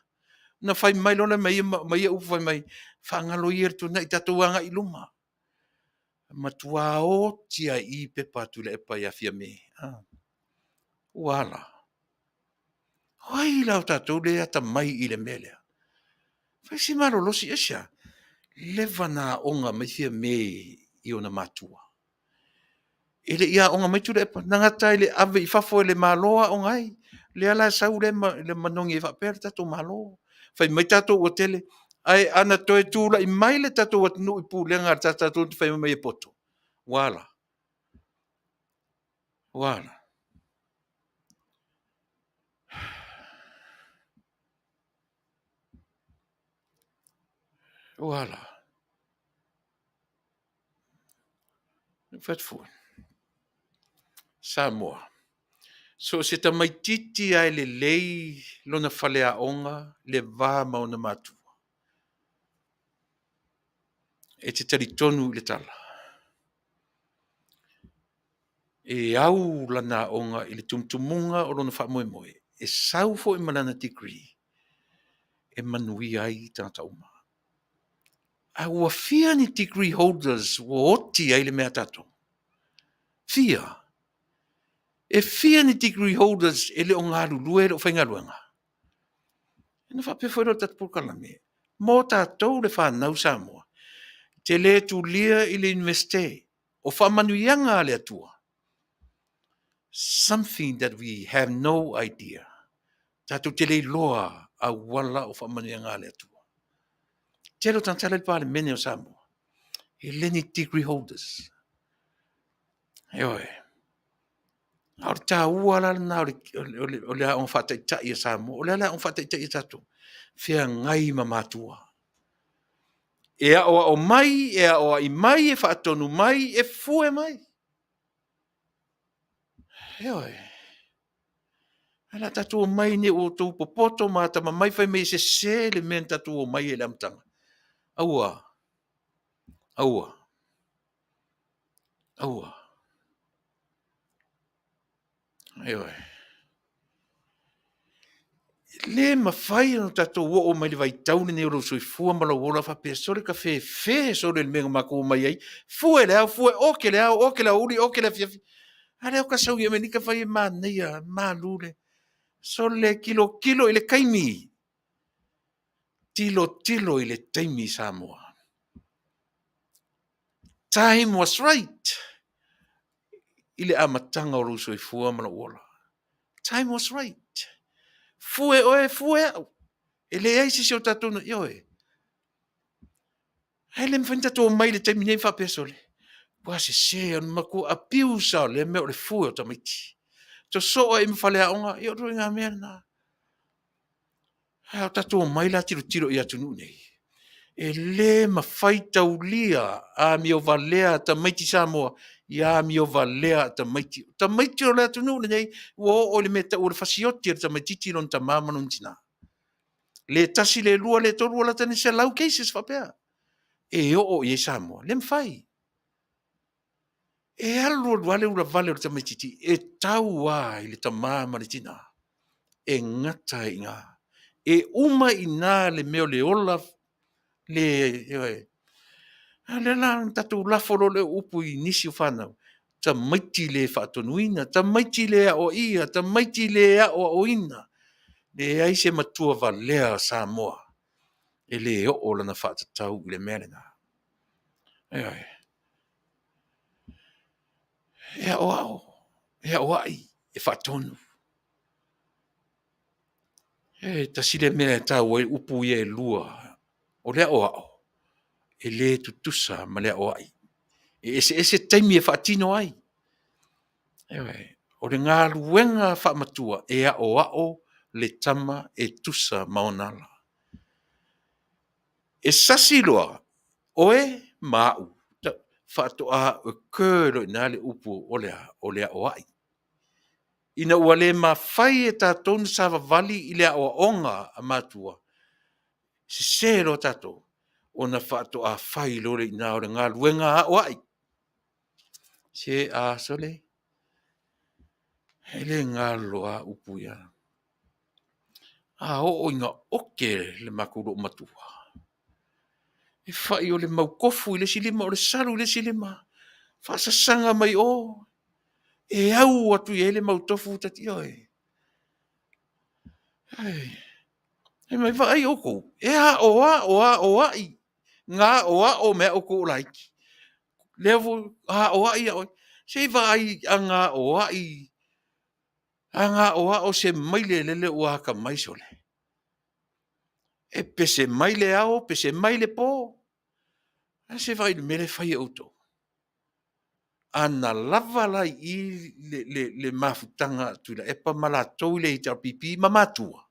na fai mai lona mai u fai mai fa ngalo yer tu na tatu anga iluma matua o tia I pe patu le pa ya fia me wala ai la tatu le ata mai I le mele fai si malo lo si esha levana onga mai fia me I ona matua Ele ia onga mai Tuilaepa nangata ile ave I fafo ele maloa o ngai. Le ala sau le manongi e whapera tatou malo. Whai mai tatou o tele. Ai ana toe tūla I mai le tatou atunu I pūlenga tatou te whai mai e poto. Wala. Wala. Wala. Whatful. Samoa. So se ta mai titi ai le lei lona whale a onga le vā mauna mātua. E te tari tonu I le tala. E au lana onga I le tumtumunga o lona wha moe. E sau fo I malana degree. E manui ai tangata uma. A ua fia ni degree holders wo oti ai le mea tato. Fia. E fia ni degree holders e le o ngā lulue le o whainga luenga. E na whape whaero tatu pukalame. Mō tātou le whanau Samoa. Te le tu lia I le universite. O whamanuianga le atua. Something that we have no idea. Tātou te le loa a wala o whamanuianga le atua. Te lo tantala le pāle mene o Samoa. E le ni degree holders. Eoe. Aur tā ua la na o le on fata I tai Samoa. O le on fata I tai tātou. Fia ngai mamatua. E a o mai, e a o I mai, e whaatonu mai, e fue mai. Eoe. Ala tatu o mai ni o tō popoto ma tama mai whai mei se le men tatu o mai e le amtanga. Aua. Aua. Aua. Eoe. Le mawhai no tatu o mai le vai taune ne o soi fua mala wola whapea sore ka fe sore le menga mako o mai ai. Fue le au, fue oke le au, oke le uri, oke le fiafi. Ale o ka sau ia menika whai ma neia, ma lule. So le kilo I le kaimi. Tilo I le taimi Samoa. Time was right. I le amatanga o rusoi fua mala wola. Time was right. Fue oe, fue au. E le eisi si o tatuna, ioe. Hei le mwhainta tō mai le taimi nei whapea sole. Pua se anu maku a piu sao le meo le fue o tamaiti. To so o mwhale a onga, io roi ngā mea na. Hei o tatu o mai la tiro I atunu nei. E le mawhai taulia a mi o valea tamaiti Samoa. Ia mi o valea tamaiti. Tamaiti o le atunu nei. O le meta o le fasioti o tamaiti tiro ta mama non tina. Le tasi le lua le toru la tani se lau cases whapea. E o I Samoa. Le mwhai. E alo wale ura vale o tamaiti. E tau I le ta mama le tina. E ngata I ngā. E uma I nā le meo le ola le la tatu laforo le upu I nisi o whanau. Ta maiti le whaatonuina, ta maiti le a o ia, ta maiti le a o ina. Le ai se matua valea Samoa. E le o lana whaatatau I le merena. E a o ao, e a o ai, e whaatonu. E ta sile mea tau e upu ia e lua. O le o ao. E le tutusa ma le o ai. E ese taimi e whaatino ai. O le ngā luenga whaamatua e a o ao le tama e tusa maonala. E sasiloa oe mau. Whaatoa o kēro nā le upu o le o ai. Ina ua le mawhai e tātonu sawa vali I le o onga a matua. Se sero tātou. O na whaato a whai lore I nā o ngā luenga a o ai. Se a sole. Hele ngā loa upu ia. A o inga oke le makuro matua. E whai o le maukofu I le silima, o le saru I le silima. Whasasanga mai o. E au atu I le mautofu tati oe. E mai whai oko. E a o ai. Ngā o mea oko o laiki. Levo a o ai oe. Se vai anga o se maile lele ua ka maisole. E pese maile ao, pese maile po. A se vai mele fai auto. Ana lava lai I le mafutanga Tuilaepa malatou le ita pipi mamatua.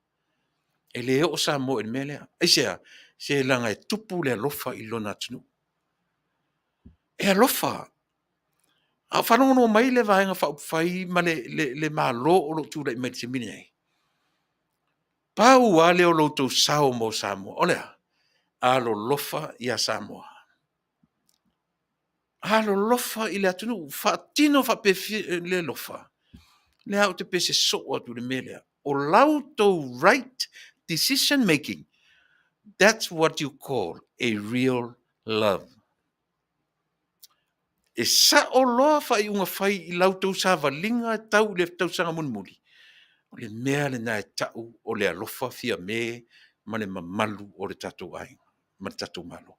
E le o sa mo e mele. E se langa e tupu le alofa I lona tunu. E alofa. A whanongo mai le vaenga whai ma le malo o lo tūra I mai te mine ai. Pau a leo loutou sao mo Samoa. Olea, a lo lofa I a Samoa. A lo lofa I le atunu. Whaatino whapefi le lofa. Le au te pese soa tu le melea. O lautou right decision making. That's what you call a real love. E sa o loa whai unga whai I lautou sa valinga tau le tau sanga munmuli. O le mea le nai tau o le alofa fia me ma le mamalu o le tatou ai. Ma le tatou malo.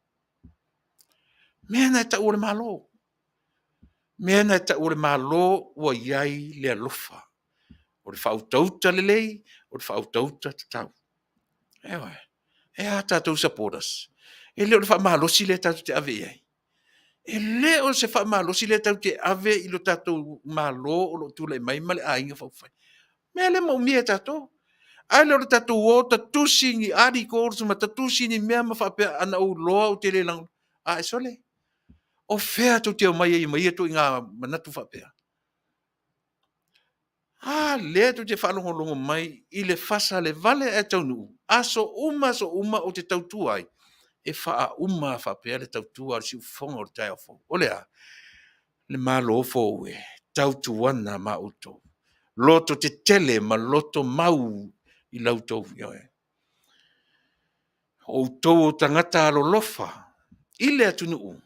Mea nai tau o le malo. Mea nai tau o le malo ua iai le alofa. O le whautauta le lei, o le whautauta te tau. Ewa, e a tatou supporters. E leo le whamalosi le tatou te ave iai. E leo se whamalosi le tatou te ave I lo tatou malo o lo tūlai mai ma le ainga whauwhai. Mea le mau mea tatou. Ai le tatou o tatusi ni articles ma tatusi ni mea ma whapea ana o loa o te le lang. A e sole. O whea tau te o mai e mai e to I ngā manatu whapea. Le tu te whalongolongo mai I le Fasa le Vale e Taunu'u. So uma o te tautua ai. E wha uma whapea le tautua si ufonga o le tai ofo. O lea, le malo ofo ue, tautuana ma uto. Loto te tele ma loto mau I lautou ioe. O tau o tangata alo lofa. I le atunu'u.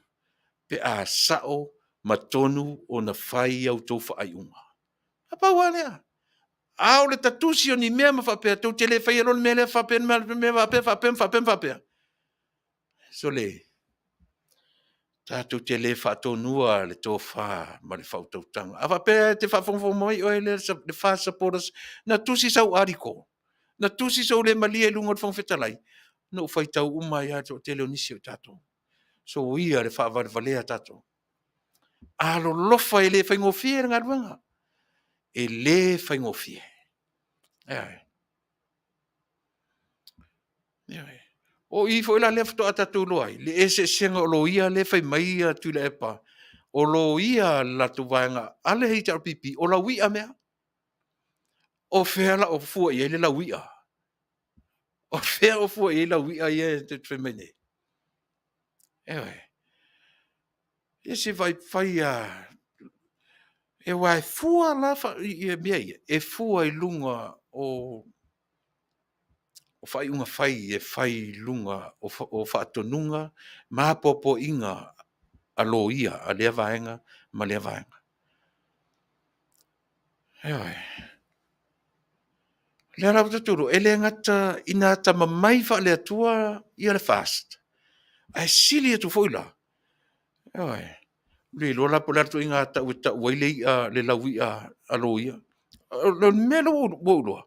Pe a sao ma tonu o na whai au tau whaai unga. Apa walea. Ao le tatusi o ni mea ma whapea. Tau tele whai alon mea le whapea. Whapea. So le. Tātou te le whātonua le tō whā ma le whautautanga. A whapea te whawhongwho mai o le whā supporters. Na tusi sau ariko. Na tusi sau le malia lunga o whangwhetalai. No whaitau umai ato te leo nisi o tātou. So ia le whavalea tātou. Alo lofa e le whaingofie ngā ruanga. E le whaingofie. O I fo ila le fto atatu loai. Le ese senga o lo ia le whai mai a Tuilaepa. O lo ia la tu vaenga. Ale hei tau pipi. O la wia mea. O whea o fua i le la wia. O whea o fua i la wia i te whemene. Ese vai whai a... E wai fua la whai i mea ia. E fua I lunga o... O whai unga whai e whai lunga o whaatonunga. Māpopo inga a lo ia a lea vaenga ma lea vaenga. Lea rau taturu, e lea ngata ina ta mamai wha lea tua ia le fast. Ai sili atu foila. Le lola po lea tu inga ta waile ia le lawi a lo ia. Le melo wauloa.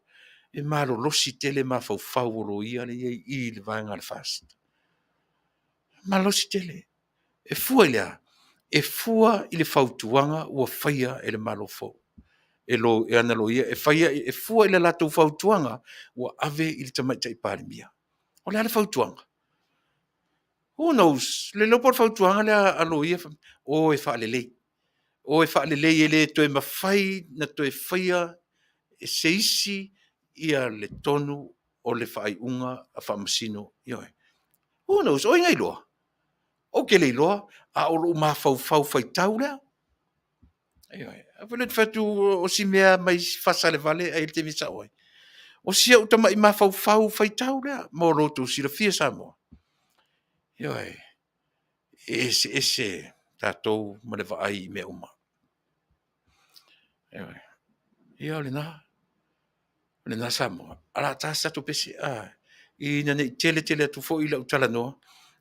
E malo losi tele ma fau lo ia le I le vaenga le fast. Ma losi tele. E fua lea. E fua I le fautuanga ua whaia e le malo fau. E ana lo ia. E whaia e fua I le lato fautuanga ua ave I le tamaita I parimia. O lea le fautuanga. Who knows? Le lopo fautuanga lea alo ia. O e wha lelei. O e wha lelei e le toe mawhai na toe whaia e seisi ia le tonu o le whaiunga a whamasino. Who knows? O ingai loa. O ke le loa. A olo ma fau whaitau lea. A wale te whatu o si mea mai Fasa le Vale a il te misa oi. O sia utama I ma fau whaitau lea. Mo roto si la fia Samoa. Ese tātou ma le vaai I mea uma. Ia le nā Samoa. Ala tāsa tu pese. I nane tele atu fo I lau Talanoa.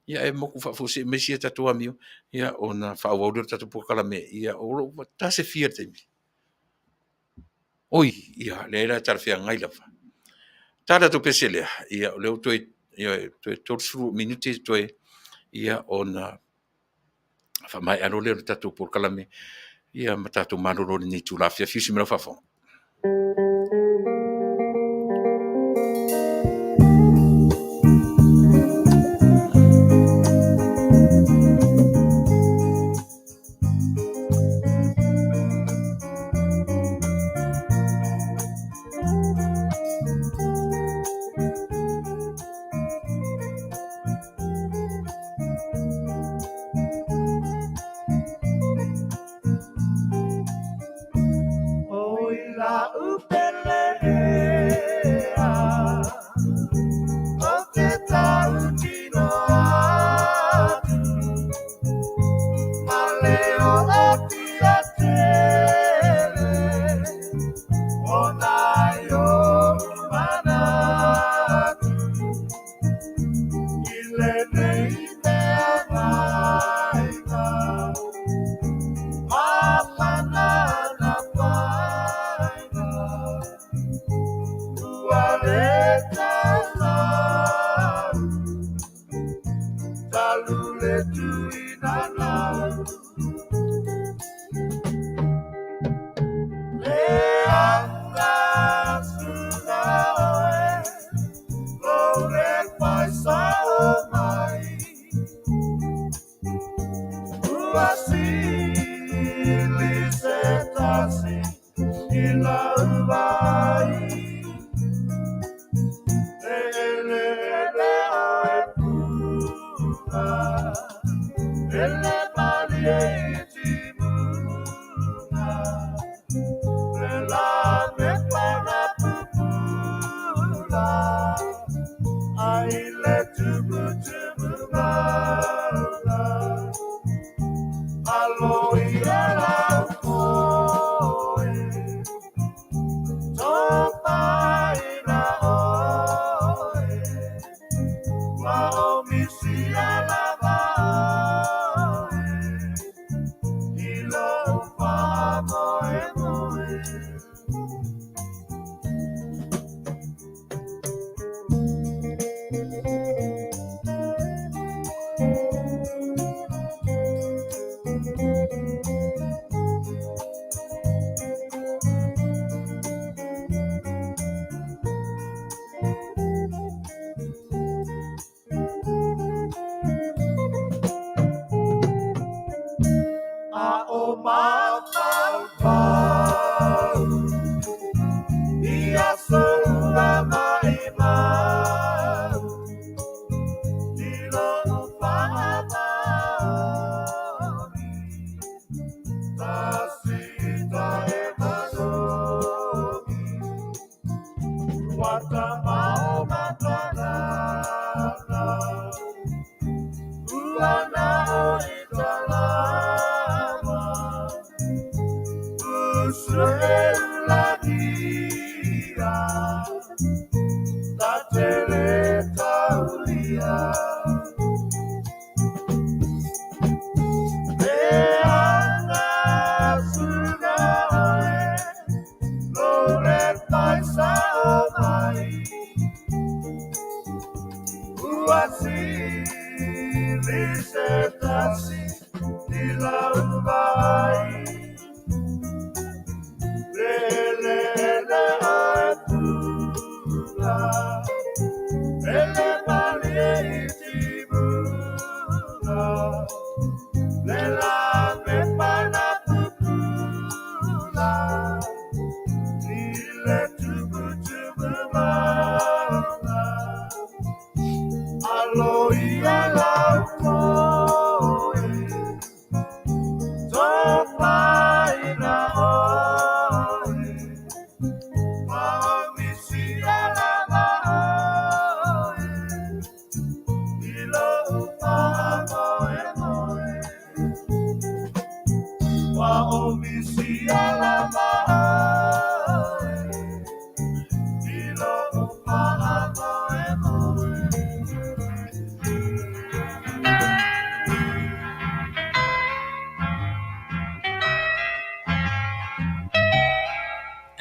ia e moku whaafusi me sia tatua miu, ia o na whaawaurio tatu pokala me, ia o ro, ta se fia te mi. Oi, ia, leira tarwhia ngai lawa. Tāra tu peselea, ia o leo toi, ia toi torsuru minuti toi, ia o na whamai aro leo tatu pokala me, ia matatu maroro ni tu lafia fiusi mera whafong.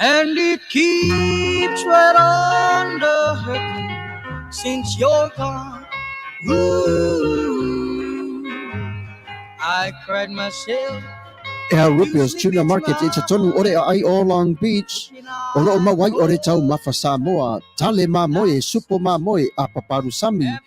And it keeps right on the hurting since you're gone. Ooh, I cried myself. Rupios Tuna Market it's a tonu ore ai o Long Beach. O lo mawai ore tau mafasa moa. Tale ma moe, supo ma moe, a paparusami.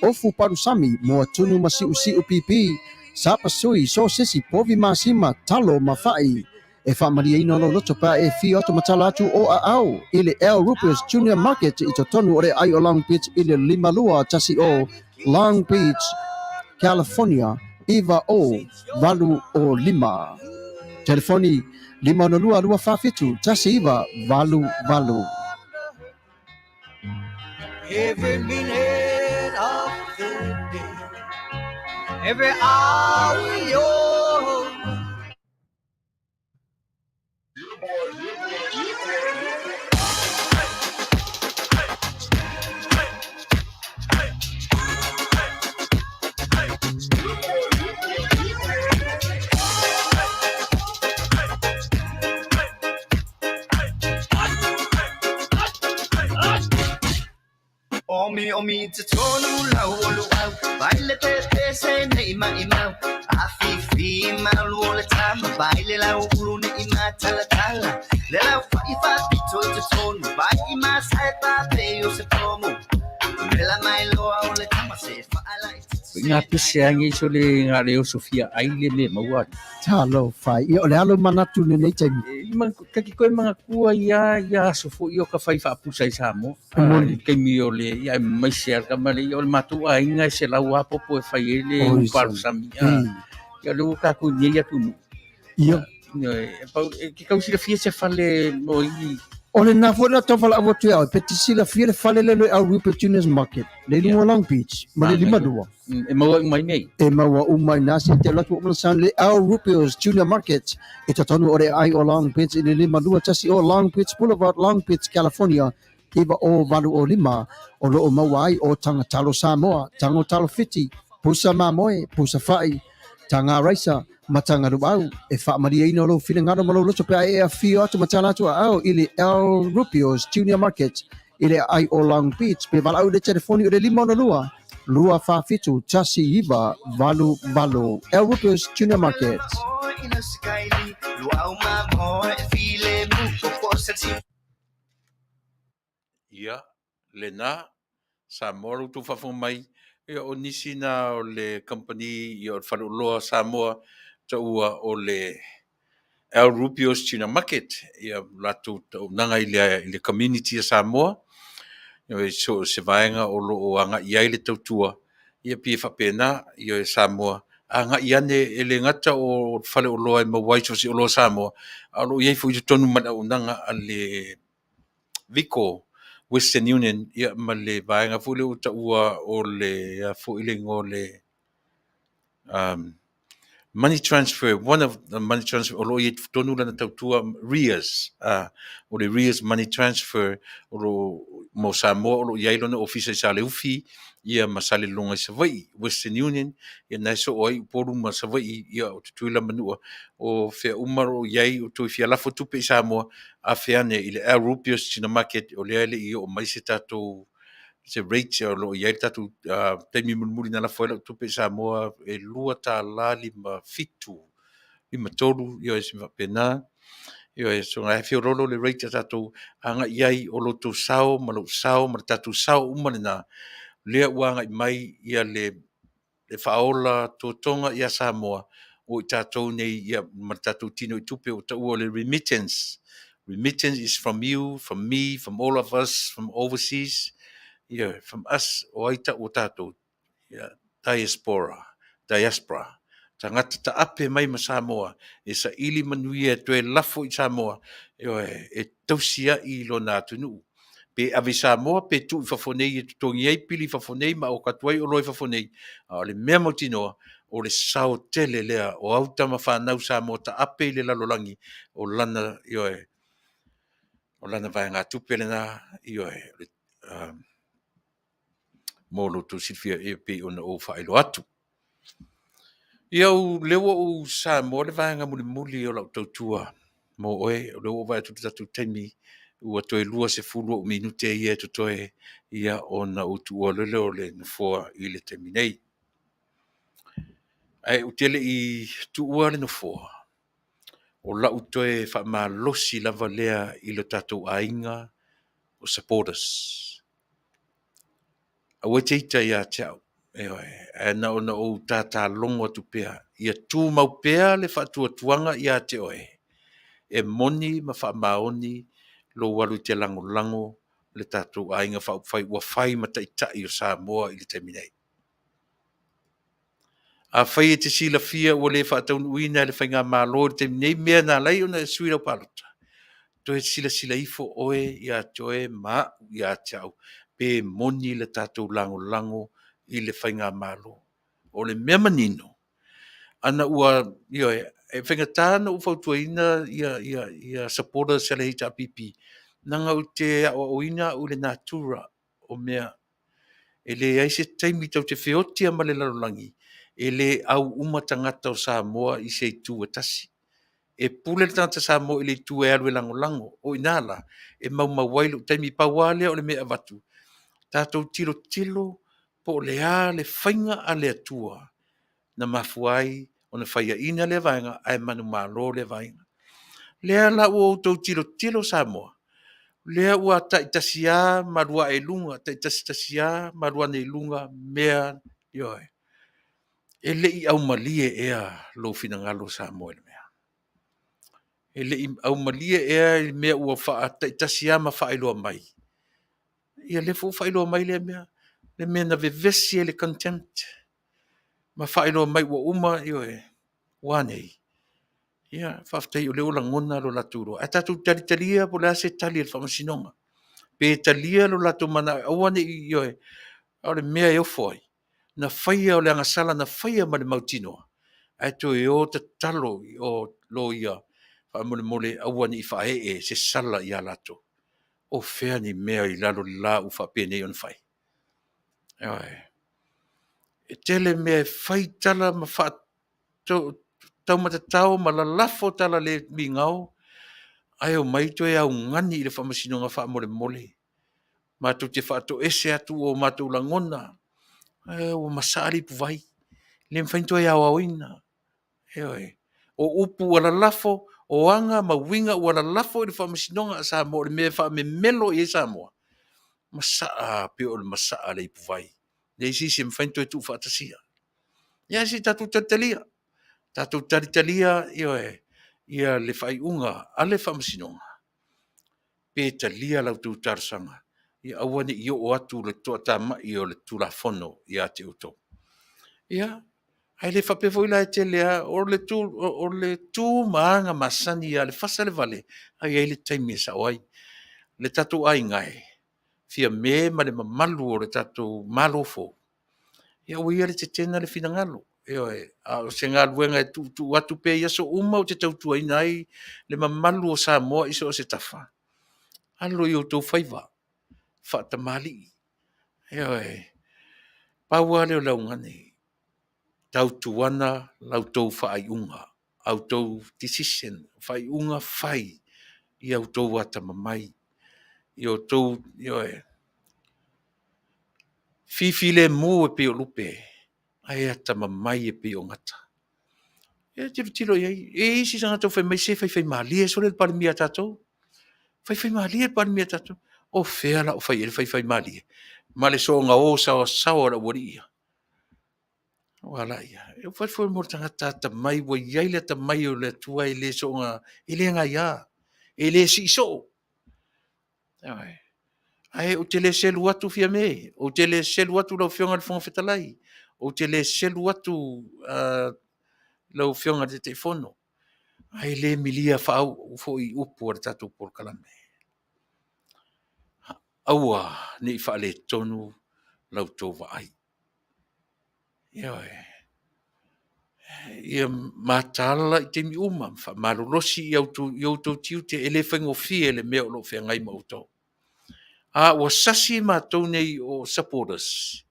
Ofu parusami, moa tunu masi usi upipi. Sapa sui, so sisi, povi masima, talo mafai. E whamaria ino no loto pa e fi oto matala atu o a au. Ile El Rupios Junior Market it's a tonu ore ai o Long Beach. Ile limalua tasi o Long Beach, California. Iva o valu o lima. Telefoni 502 tasi iva valu valu. Every minute of the day, every hour yours. Omi te tonu lau olu au baile te se nei mai mau afi mau ole tama baile lau ulu nei ma tala tala le lau fa pito te tonu bai ma sai pa pe o se tomo le la mai lo ole tama se fa ala Nga pise angi so le nga leo Sofia aile le maua. Talo fai i ole alo manatu ne nei taimi. Man kaki koe mga kua ia sofo i o ka whai whaapusai sa mo. Kei mi o le ia mai share ka male i o le matua inga se lau apopo e whai e le uparu sami. Ia leo kaku nia tunu. Ia. Ki kausira fia se whale mo i. Ole na fona tofala avo tu au petisila fia le fale le au Rupert Juniors Market. Le lungo Long Beach. Ma le lima dua. E maua umai nei. E maua umai nasi te latu umlasan le au Rupert Junior Market. E tatonu ore ai o Long Beach. Le lima dua tasi o Long Beach Boulevard, Long Beach, California. Iwa o valu o lima. O lo o maua ai o tanga talo Samoa. Tango talo fiti. Pusa mamoe. Pusa fai. Tanga raisa. Matanga ruau e fa maria ino lo fina ngaro malo loto pe e a fio atu matala atu au ile El Rupios Junior Market ile ai o Long Beach pe valau de telefoni o le lima na lua fa fitu tasi iva valu valu El Rupios Junior Market. Ia lena sa moru tu whawhumai ia o nisi na o le company ia o wharuloa Samoa ta ua o le El Rupios China Market ia latu tau nanga i le community a Samoa ia so se vaenga o lo o anga ia i le tautua ia pia whapena ia e Samoa anga ia ne e le ngata o whale o loa i mawai so si o loa Samoa a lo iai fu i tonu mana o nanga a le Viko Western Union ia ma le vaenga fu le uta ua o le fu i le ngō le money transfer, one of the money transfer, o i tonu lana tautua rears, o le rears money transfer, o mo Samoa, o iai lona ofisa i sale ufi, ia masale longa i Savai, Western Union, ia naiso o ai uporu ma Savai, ia o tutuila manua, o fea umaro iai o tui fia lafo tupe i Samoa, a fea ne i le El Rupios China Market, o le ele i o mai se tatou, se rate o lo iai tatu taimi mulmuli na la fuela tupe Samoa e lua ta la lima tolu io e sima pena io e so ngai fio rolo le rate tatu anga iai o lo tu sao ma lo sao ma tatu sao umanina le wanga mai ia le faola to tonga ia Samoa o tatu nei ia ma tatu tino tupe o ta le remittance is from you, from me, from all of us, from overseas. Yeah, from us, oita o tātou, yeah, diaspora. Tangata ta ape mai ma Samoa, e sa ili manuia e toe lafo i Samoa, e tausia i lo nā Taunu'u. Pe ave Samoa, pe tu i whafonei, e tutongi ei pili whafonei, ma o katuai o loi whafonei, o le mea mautinoa, o le sao tele lea, o autama whanau Samoa, ta ape le lalolangi, o lana, o lana vai ngā tupele nā, molo tu silfia e pe ona o failo atu. Iau lewa o Samoa le vaenga muli o lau tautua. mo oe o le o vai tu tatu taimi ua toe lua se fulu o minute ia tu toe ia ona utu o lele o le nofua i le taimi nei. Ai utele i tu ua le nofua. O la utoe wha ma losi lava lea i le tatou ainga o supporters. A wete ita ia teau. E na o na o tata longo tu pea. Ia tu mau pea le whatua tuanga ia te oe. E moni ma wha maoni lo walu te lango lango le tatou ainga whai ua whai ma taitai o Samoa i le teminei. A whai e te sila fia o le Taunu'u le whainga malo le teminei mea na lai o na e suira o palota. Toe sila ifo oe ia toe ma ia tau pe moni le tatou lango i le whainga malo. O le mea manino. Ana ua, e whainga tāna u whautuaina ia supporter se le hita pipi. Nanga u te Aoauli u le natura o mea. E le aise taimi tau te whiotia ma le larolangi. E le au umatangata o Samoa i se tu tasi. E pule tanta Samoa i le tu e alu e lango o inala. E mau wailu taimi pawale o le mea vatu. Tātou tilo po le a le whainga a le atua. Na mafuai o na whaia ina le vainga ai manu malo le vainga. Lea la o tau tilo Samoa. Lea ua taitasia marua e lunga, taitasia marua ne lunga mea yoe. E le i au malie ea lo fina ngalo Samoa le mea. E le i au malie ea mea ua faa taitasia ma faa iloa mai. Ia le fu faa iloa mai le mea na vevesi e le contempt. Ma faa iloa mai ua uma yoe. Wanei. Ia, whaftai o leo la ngona lo la turo. A tatu talitalia po le ase tali al whamasinonga. Pe talia lo la tu mana awane i yoe. Au le mea e ofoi. Na whaia o le angasala na whaia ma le mautinoa. Ai to e o te talo o lo ia. Whamole mole awane i whae e se sala i alato. O whea ni mea i lalo la u whapene on whai. E tele mea whai tala ma wha tau matatau ma la lafo tala le mingau. Ai o mai to e au ngani i le whamasinonga whamole mole. Mātou te whaato ese atu o mātou langona. O masari puwai. Le mwhainto e Aoaoina. O upu wala lafo, o anga ma winga wala lafo i le whamasinonga a Samoa. Le mea wha me melo i Samoa. Masaa pio o le masaa le puwai. Le isi se mwhainto e tu whaatasia. Ia si tatu tatalia. Tatu taritalia ia le whaiunga a le whamasinonga. Pe talia lau tu tarsanga. Ia awane i o atu le toa tama i o le tula fono i a te uto. Ia, ai le whapewhoila e te lea o le tū maanga masani a le Fasa le Vale. Ai le taimi e sa oai. Le tatu ai ngai. Fia me ma le mamalu o le tatu malofo. Ia uia le te tena le finangalo. O se ngā luenga e tu atu pe ia so uma o te tautua inai le mamalu o Samoa iso o se tafa. Alo i o tau whaiva. Whata mali. Paua leo laungane. Tau tuana lau tau whaaiunga. Au tau decision. Whaaiunga whai. I au tau wata mamai. I o tau, fifile mo e pe o lupe. Ai ata mamai e pe o ngata. Tiro iai. E isi sanga tau whai mai se whai mali e sore le parimia tatou. Whai mali e parimia tatou. O whea la o whai e whai mali e. Male so nga o sawa la wari ia. Wala ia. E whai mo tangata ta mai wa iai le ta mai o le tua i le so nga. I le nga ia. I le si so. Ai o te le selu atu fia me. O te le selu atu lau fionga le Faafetai. O te le selu atu lau fionga te te fono. Ai le milia whaau fo i upu ar tatu por kalame. Aua ni wha le tonu lau tō ai. Ia mātala i te mi uma. Wha marolosi i au tō tiu te ele whaingo fie le mea o lo whea ngai mautou. A o sasi mātou nei o supporters.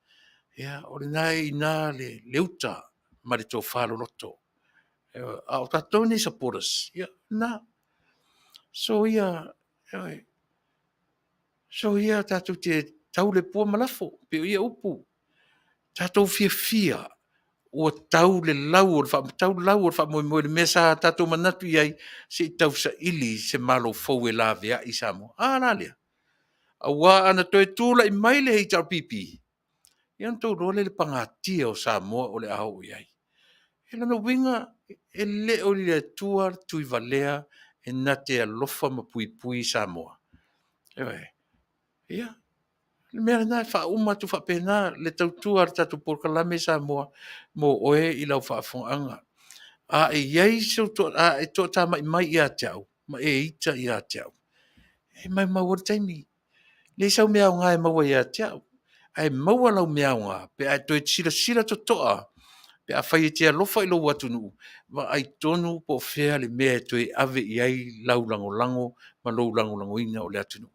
O le nai nā le uta ma le tō whālo loto. A o tātou nei supporters. Na. So ia tātou te tau le pua malafo, pe ia upu. Tātou fia o tau le lau o tau lau o mo le mesa tātou manatu iai se tau sa ili se malo fau e la vea i samo. La lea. Awa ana toi tūla i mai le hei tau pipi. Ian tau role le pangatia o Samoa o le aho iai. E lana winga e le o le tuar tui valea e nate alofa ma pui pui Samoa. Ia. Le mea na fa uma tu fa pena le tau tuar tatu por kalame Samoa mo oe i lau fa fonga. E iai so to e to ta mai ia tau. Ma e ita ia tau. E mai mawar taimi. Le sau mea o ngai maua ia tau. Ai maua lau mea o ngā. Pe ai toi sila to toa. Pe a whai te alofa i lo watunu. Ma ai tonu po fea le mea toi ave iai lau lango ma lau lango ina o le atunu.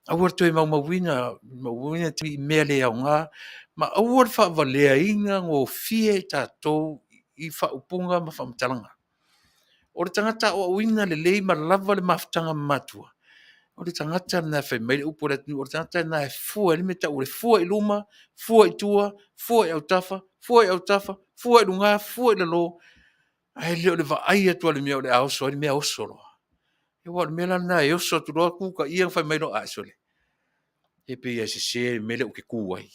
Awar toi mawina ti mea le au ngā. Ma awar wha valea inga ngō fie tātou i wha upunga ma wha mtalanga. O le tangata o wina le lei ma lava le maftanga matua. O le tangata na whai mai upo le tunu. O le tangata na e fua, me ta ure fua i luma, fua i tua, fua i autafa, fua i autafa, fua i lunga, fua i lalo. Ai leo le va ai atua le mea o le aoso, le mea osolo. E wa le mea lana e oso tu roa kuka ia whai mai no aisole. E pe ia se mele o ke kuai.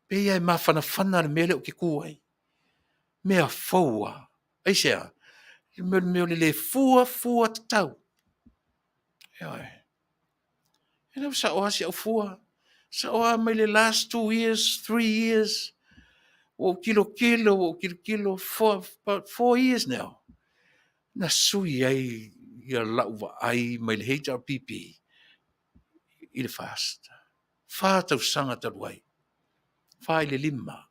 Pe ia e mawhana le mele o ke kuai. Mea faua. Aisea, mea le fua tatau. E nau sa oa si au fua. Sa oa mai le last 2 years, 3 years. O kilo, about 4 years now. Na sui ai ia lau wa ai mai le HRPP. I le fast. Whātau sanga taruai. Whai le lima.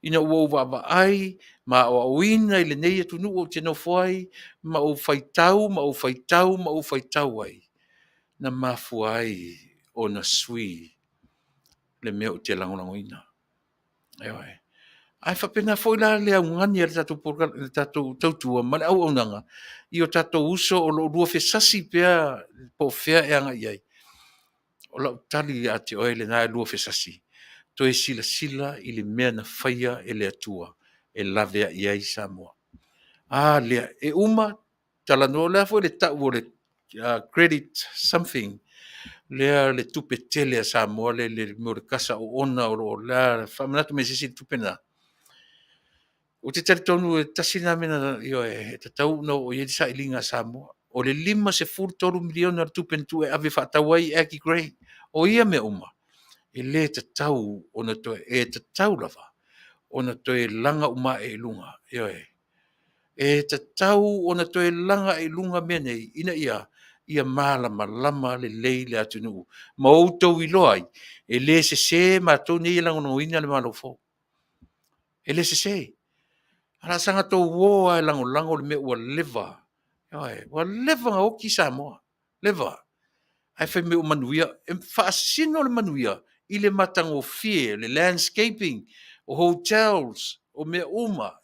Ina ua wa ai, ma o awina i le nei atu nu o te no whai, ma o whaitau ai. Na mafu ai o na sui le mea o te langolangoina. Ai whapena whoila le au ngani ale tatou tautua, ma le au nanga. I o tatou uso o lo rua whesasi pia po whea e anga iai. O lau tali a te oe le nai rua whesasi. To e sila i le mea na whaia e le atua, e lavea iai Samoa. Lea, e uma, talanoa lea fo le tau o le credit something, lea le tupe tele a Samoa, le mo le kasa o ona o lea, whamanatu me sisi tupe na. O te tari tonu e tasina mena e te tau no o iedi sa ilinga Samoa. O le 5 miliona tupe ntu e ave whaatawai Aki Gray. O ia me uma. E le te tau ona to e te tau lava ona to e langa uma e lunga e te tau ona to e langa e lunga menei ina ia malama le leile atunu ma outou i loai e le se ma to ni langa no ina le malofo e le se ala sanga to wo e lango le me ua leva ua leva nga oki Samoa leva ai fe me o manuia e faasino le manuia i le matango fie, le landscaping, o hotels, o mea uma.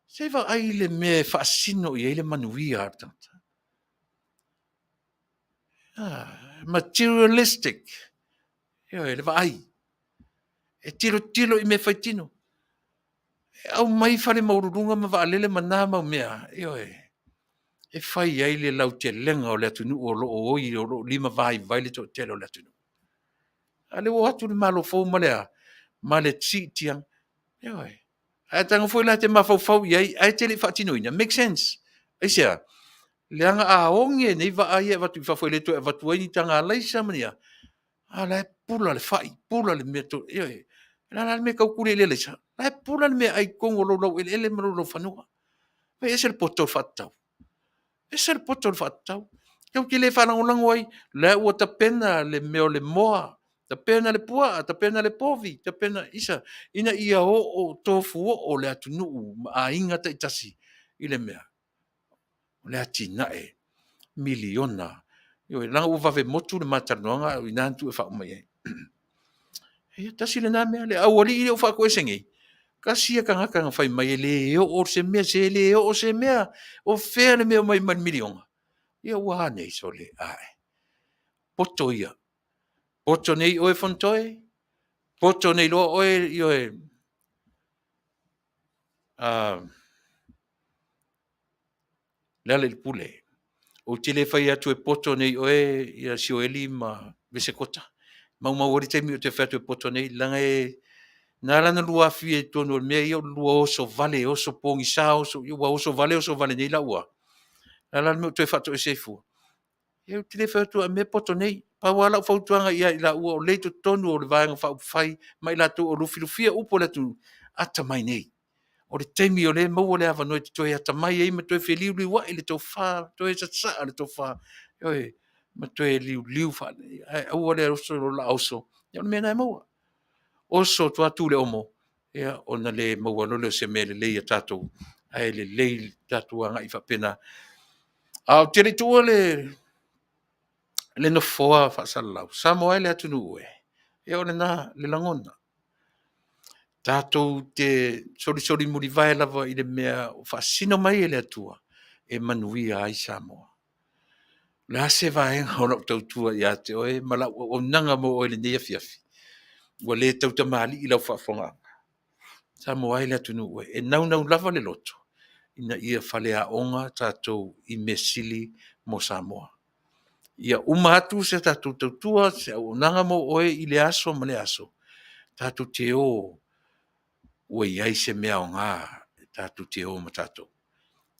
Se va ai le me faasino i le manuia atata. Materialistic. Le va ai. E tilo i me faitino. Au mai fale maururunga ma va alele manama o mea. E fai ai le lau te lenga o le atunu o lo o oi o lo lima vai le to tele o le atunu. Ale o atu le malo fo malea. Male tiang. Ai tanga foi la te mafau iai, ai te le fatinoina. Make sense. Ai sea. Le anga a onge nei va ai va tu fa foi le to va tu ni tanga lai sa mania. Ala pula le fai, pula le meto. La me ka kule le sa. La pula le me ai kongo lo ele mo lo fanua. Pe ese el poto fatau. Ese el poto fatau. Kau ki le whanau langoi, le ua ta pena le meo le moa, ta pena le pua, ta pena le povi, ta pena isa. Ina ia o tofu o le atunu a inga ta itasi i le mea. Le atina e miliona. Langa ua vave motu le matanoanga i nantu e whao mai e. Tasi le nā mea le Aoauli i le o whako e sengi. kasi ka ngaka fai mai le o se mea se le o se mea o fea le mea mai milionga ia wa nei so le ai poto ia poto nei o e fontoe poto nei lo o e io e le pule o tele fai atu e poto nei o e ia si o eli ma vese kota mau ori te mi o te fai atu e poto nei langa e na lana lua fi e tonu mea ia lua oso vale oso pongi sa oso ia oso vale nei la ua na lana me o te fatu e seifu eu tele fai atu a me poto nei pa wala o fautuanga ia i la ua o leito tonu o le vaenga fai mai la tu o lufilufia upo la tu ata mai nei o le teimi o le mau o le awa noi te toi ata mai ei ma toi fe liu liu wa i le tau wha toi sa sa le tau wha oi ma toi liu wha au o le oso la oso ia o le mena e maua oso tu atu le omo ia o na le maua lole o se me le leia tatou ai le lei tatou anga i whapena au tere tua le no foa whasalau sa moa le atu nu e ia o le na le langona tatou te sori muri vai lava i le mea o whasino mai e le atua e manuia ai Samoa. Le ase vaenga o lau tautua i ate oe mala o nanga mo o le nea fiafi. Ua le tauta mali i lau whaafonga. Samoa ai le atunu oe e nau lava le loto. Ina ia whale a onga tatou i mesili mo Samoa. Ia umatu se tatou tautua se au nanga mo oe i le aso ma le aso. Tatou te o ua iai se mea o ngā tātou te o ma tātou.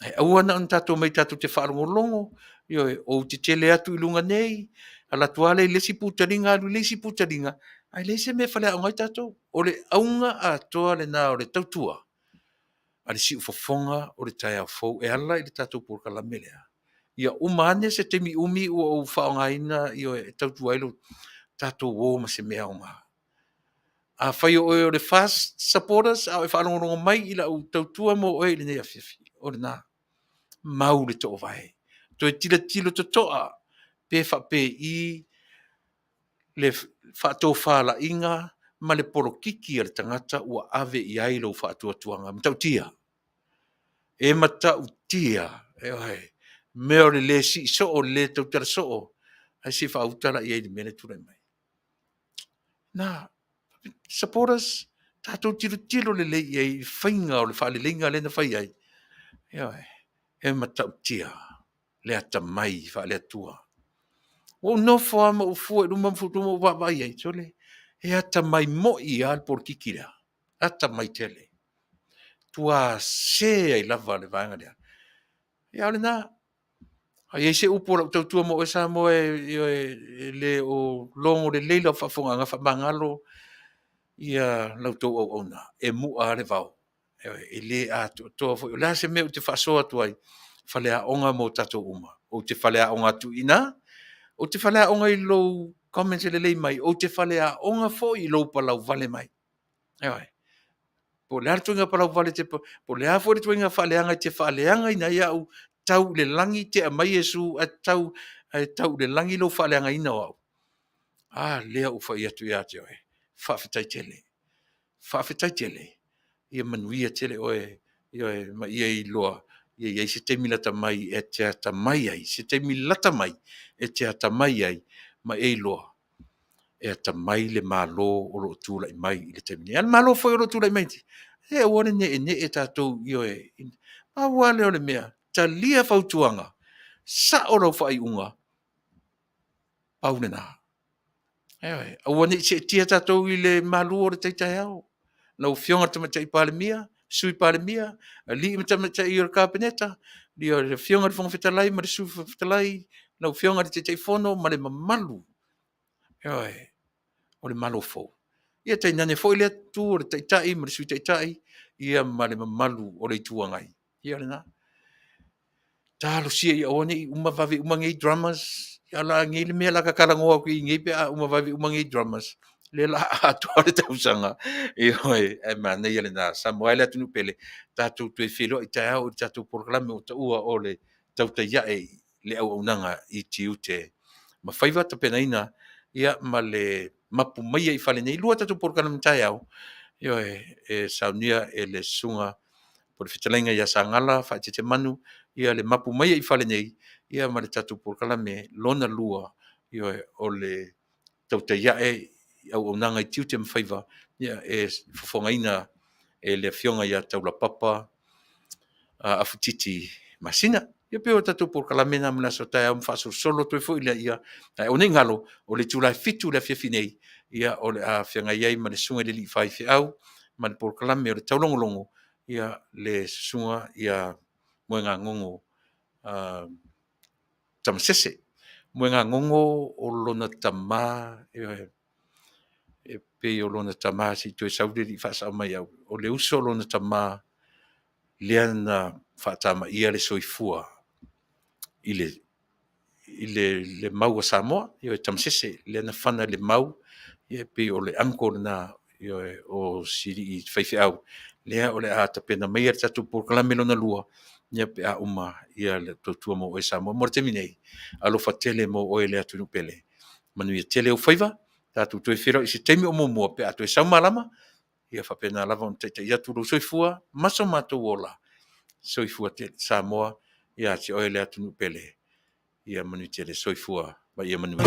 Ai aua na on tātou mai tātou te whaarongolongo, io o te tele atu i lunga nei, ala tuale i lesi putaringa, alu lesi putaringa, ai lesi me whale a ngai tātou, o le aunga a toa le nā o le tautua, a le si ufafonga o le tai au fau, e ala i le tātou por kalamelea. Ia umane se te mi umi ua o whaongaina, io e tautua ilo tātou o ma se mea o ngā. A whai o le fast supporters a e whaanongongo mai i la u tautua mo o e le nea whiwhi. O le nā, mau le toa vai. To e tilo to toa, pe whape i le whaato whala inga, ma le poro kiki a le tangata ua ave i ailo whaatua tuanga. Matau tia. E matau tia. E oe. Meo le si so o le tautara so o. Ai si whautara i aile mene ture mai. Nā, supporters tātou tiro le lei ai whainga o le whaale leinga le na whai ai. E matau tia le ata mai whaale atua. O no wha ma o fua ruma mfutumo wa vai ai tole. E ata mai mo i al por kikira. Ata mai tele. Tua se ai lava le vaenga lea. E ale nā. Ai se upora tautua mo e sa mo e le o longo le leila whafonga nga whamangalo. Ia lautou au ona e mua le vau e le a to fo la se me te faso atu ai fale a onga mo tato uma o te fale a onga tu ina o te fale a onga i lo comments le lei mai o te fale a onga fo i lo palau vale mai ai po le artu nga palau vale te po le a fo te nga fale anga te fale anga ina ia u tau le langi te mai Yesu a tau le langi lo fale anga ina au lea u fa ia tu ia te oi Faafetai tele. Faafetai tele. Ia manuia tele oe. Ia ma ia i loa. Ia se te milata mai e te ata mai ai. Se te milata mai e te ata mai ai. Ma e loa. E ata mai le malo o lo tula i mai i le te mini. Al malo foi o lo tula i mai. E wane ne e tātou i oe. Ma wale o le mea. Ta lia fautuanga. Sa o lau fai unga. Paune nā. Ewe, awane se tia tātou i le malu o le teitai au. Nau fionga tamatai palemia, sui palemia, li ima tamatai i o le kāpeneta, li o le fionga le whangawhetalai, ma le sui whangawhetalai, nau fionga le teitai whono, ma le mamalu. Ewe, o le malu fau. Ia tai nane fo i le atu o le teitai, ma le sui teitai, ia ma le mamalu o le tuangai. Ia le nā. Talo sia i awane i umavave umangei drummers, ala ngi le mea la ka kalangoa ku ngi pe uma vai uma ngi drummers le la atua le tausanga e hoi e mana ia le na Samuel atu pele tatu tu filo i tau tatu programa o tua o le tauta ia e le au unanga i tiute ma faiva te penaina ia ma le mapu mai i fale nei lua tatu programa tai au Yo e saunia e le sunga por fitalenga ia sangala fa te manu ia le mapu mai I fale nei ia ma le tatu por kala me lona lua yo o le tau te ia e au nanga I tiu te mwhaiva ia e Fofogaina e le fionga ia tau la papa a futiti masina ia pe o tatu por kala mena mna so tai am fa solo to fo ia ia o nei ngalo o le tula fitu le fiafi nei ia o le a fionga ia ma le sunga le li fai fi au ma le por kala me o le tau longo ia le sunga ia moenga ngongo tamasese moenga ngongo o lona tama e pe o lona tama si tu saudi di fa sa mai au o le uso lona tama leana fa tama ia le soifua le mau a Samoa ia tamasese leana fana le mau ia pe o le anko na ia o siri I faifi au lea o le a tapena mai ar tatu por kala melona lua ia pe a uma ia le totua mo o Samoa mo te minei alofa tele mo o le atu pele manu ia tele o faiva tatu tu firo I se temi o mo pe atu sa malama ia fa pena lava on te ia tu lo soifua maso mato ola soifua te Samoa ia se o le atu pele ia manu tele soifua ba ia manu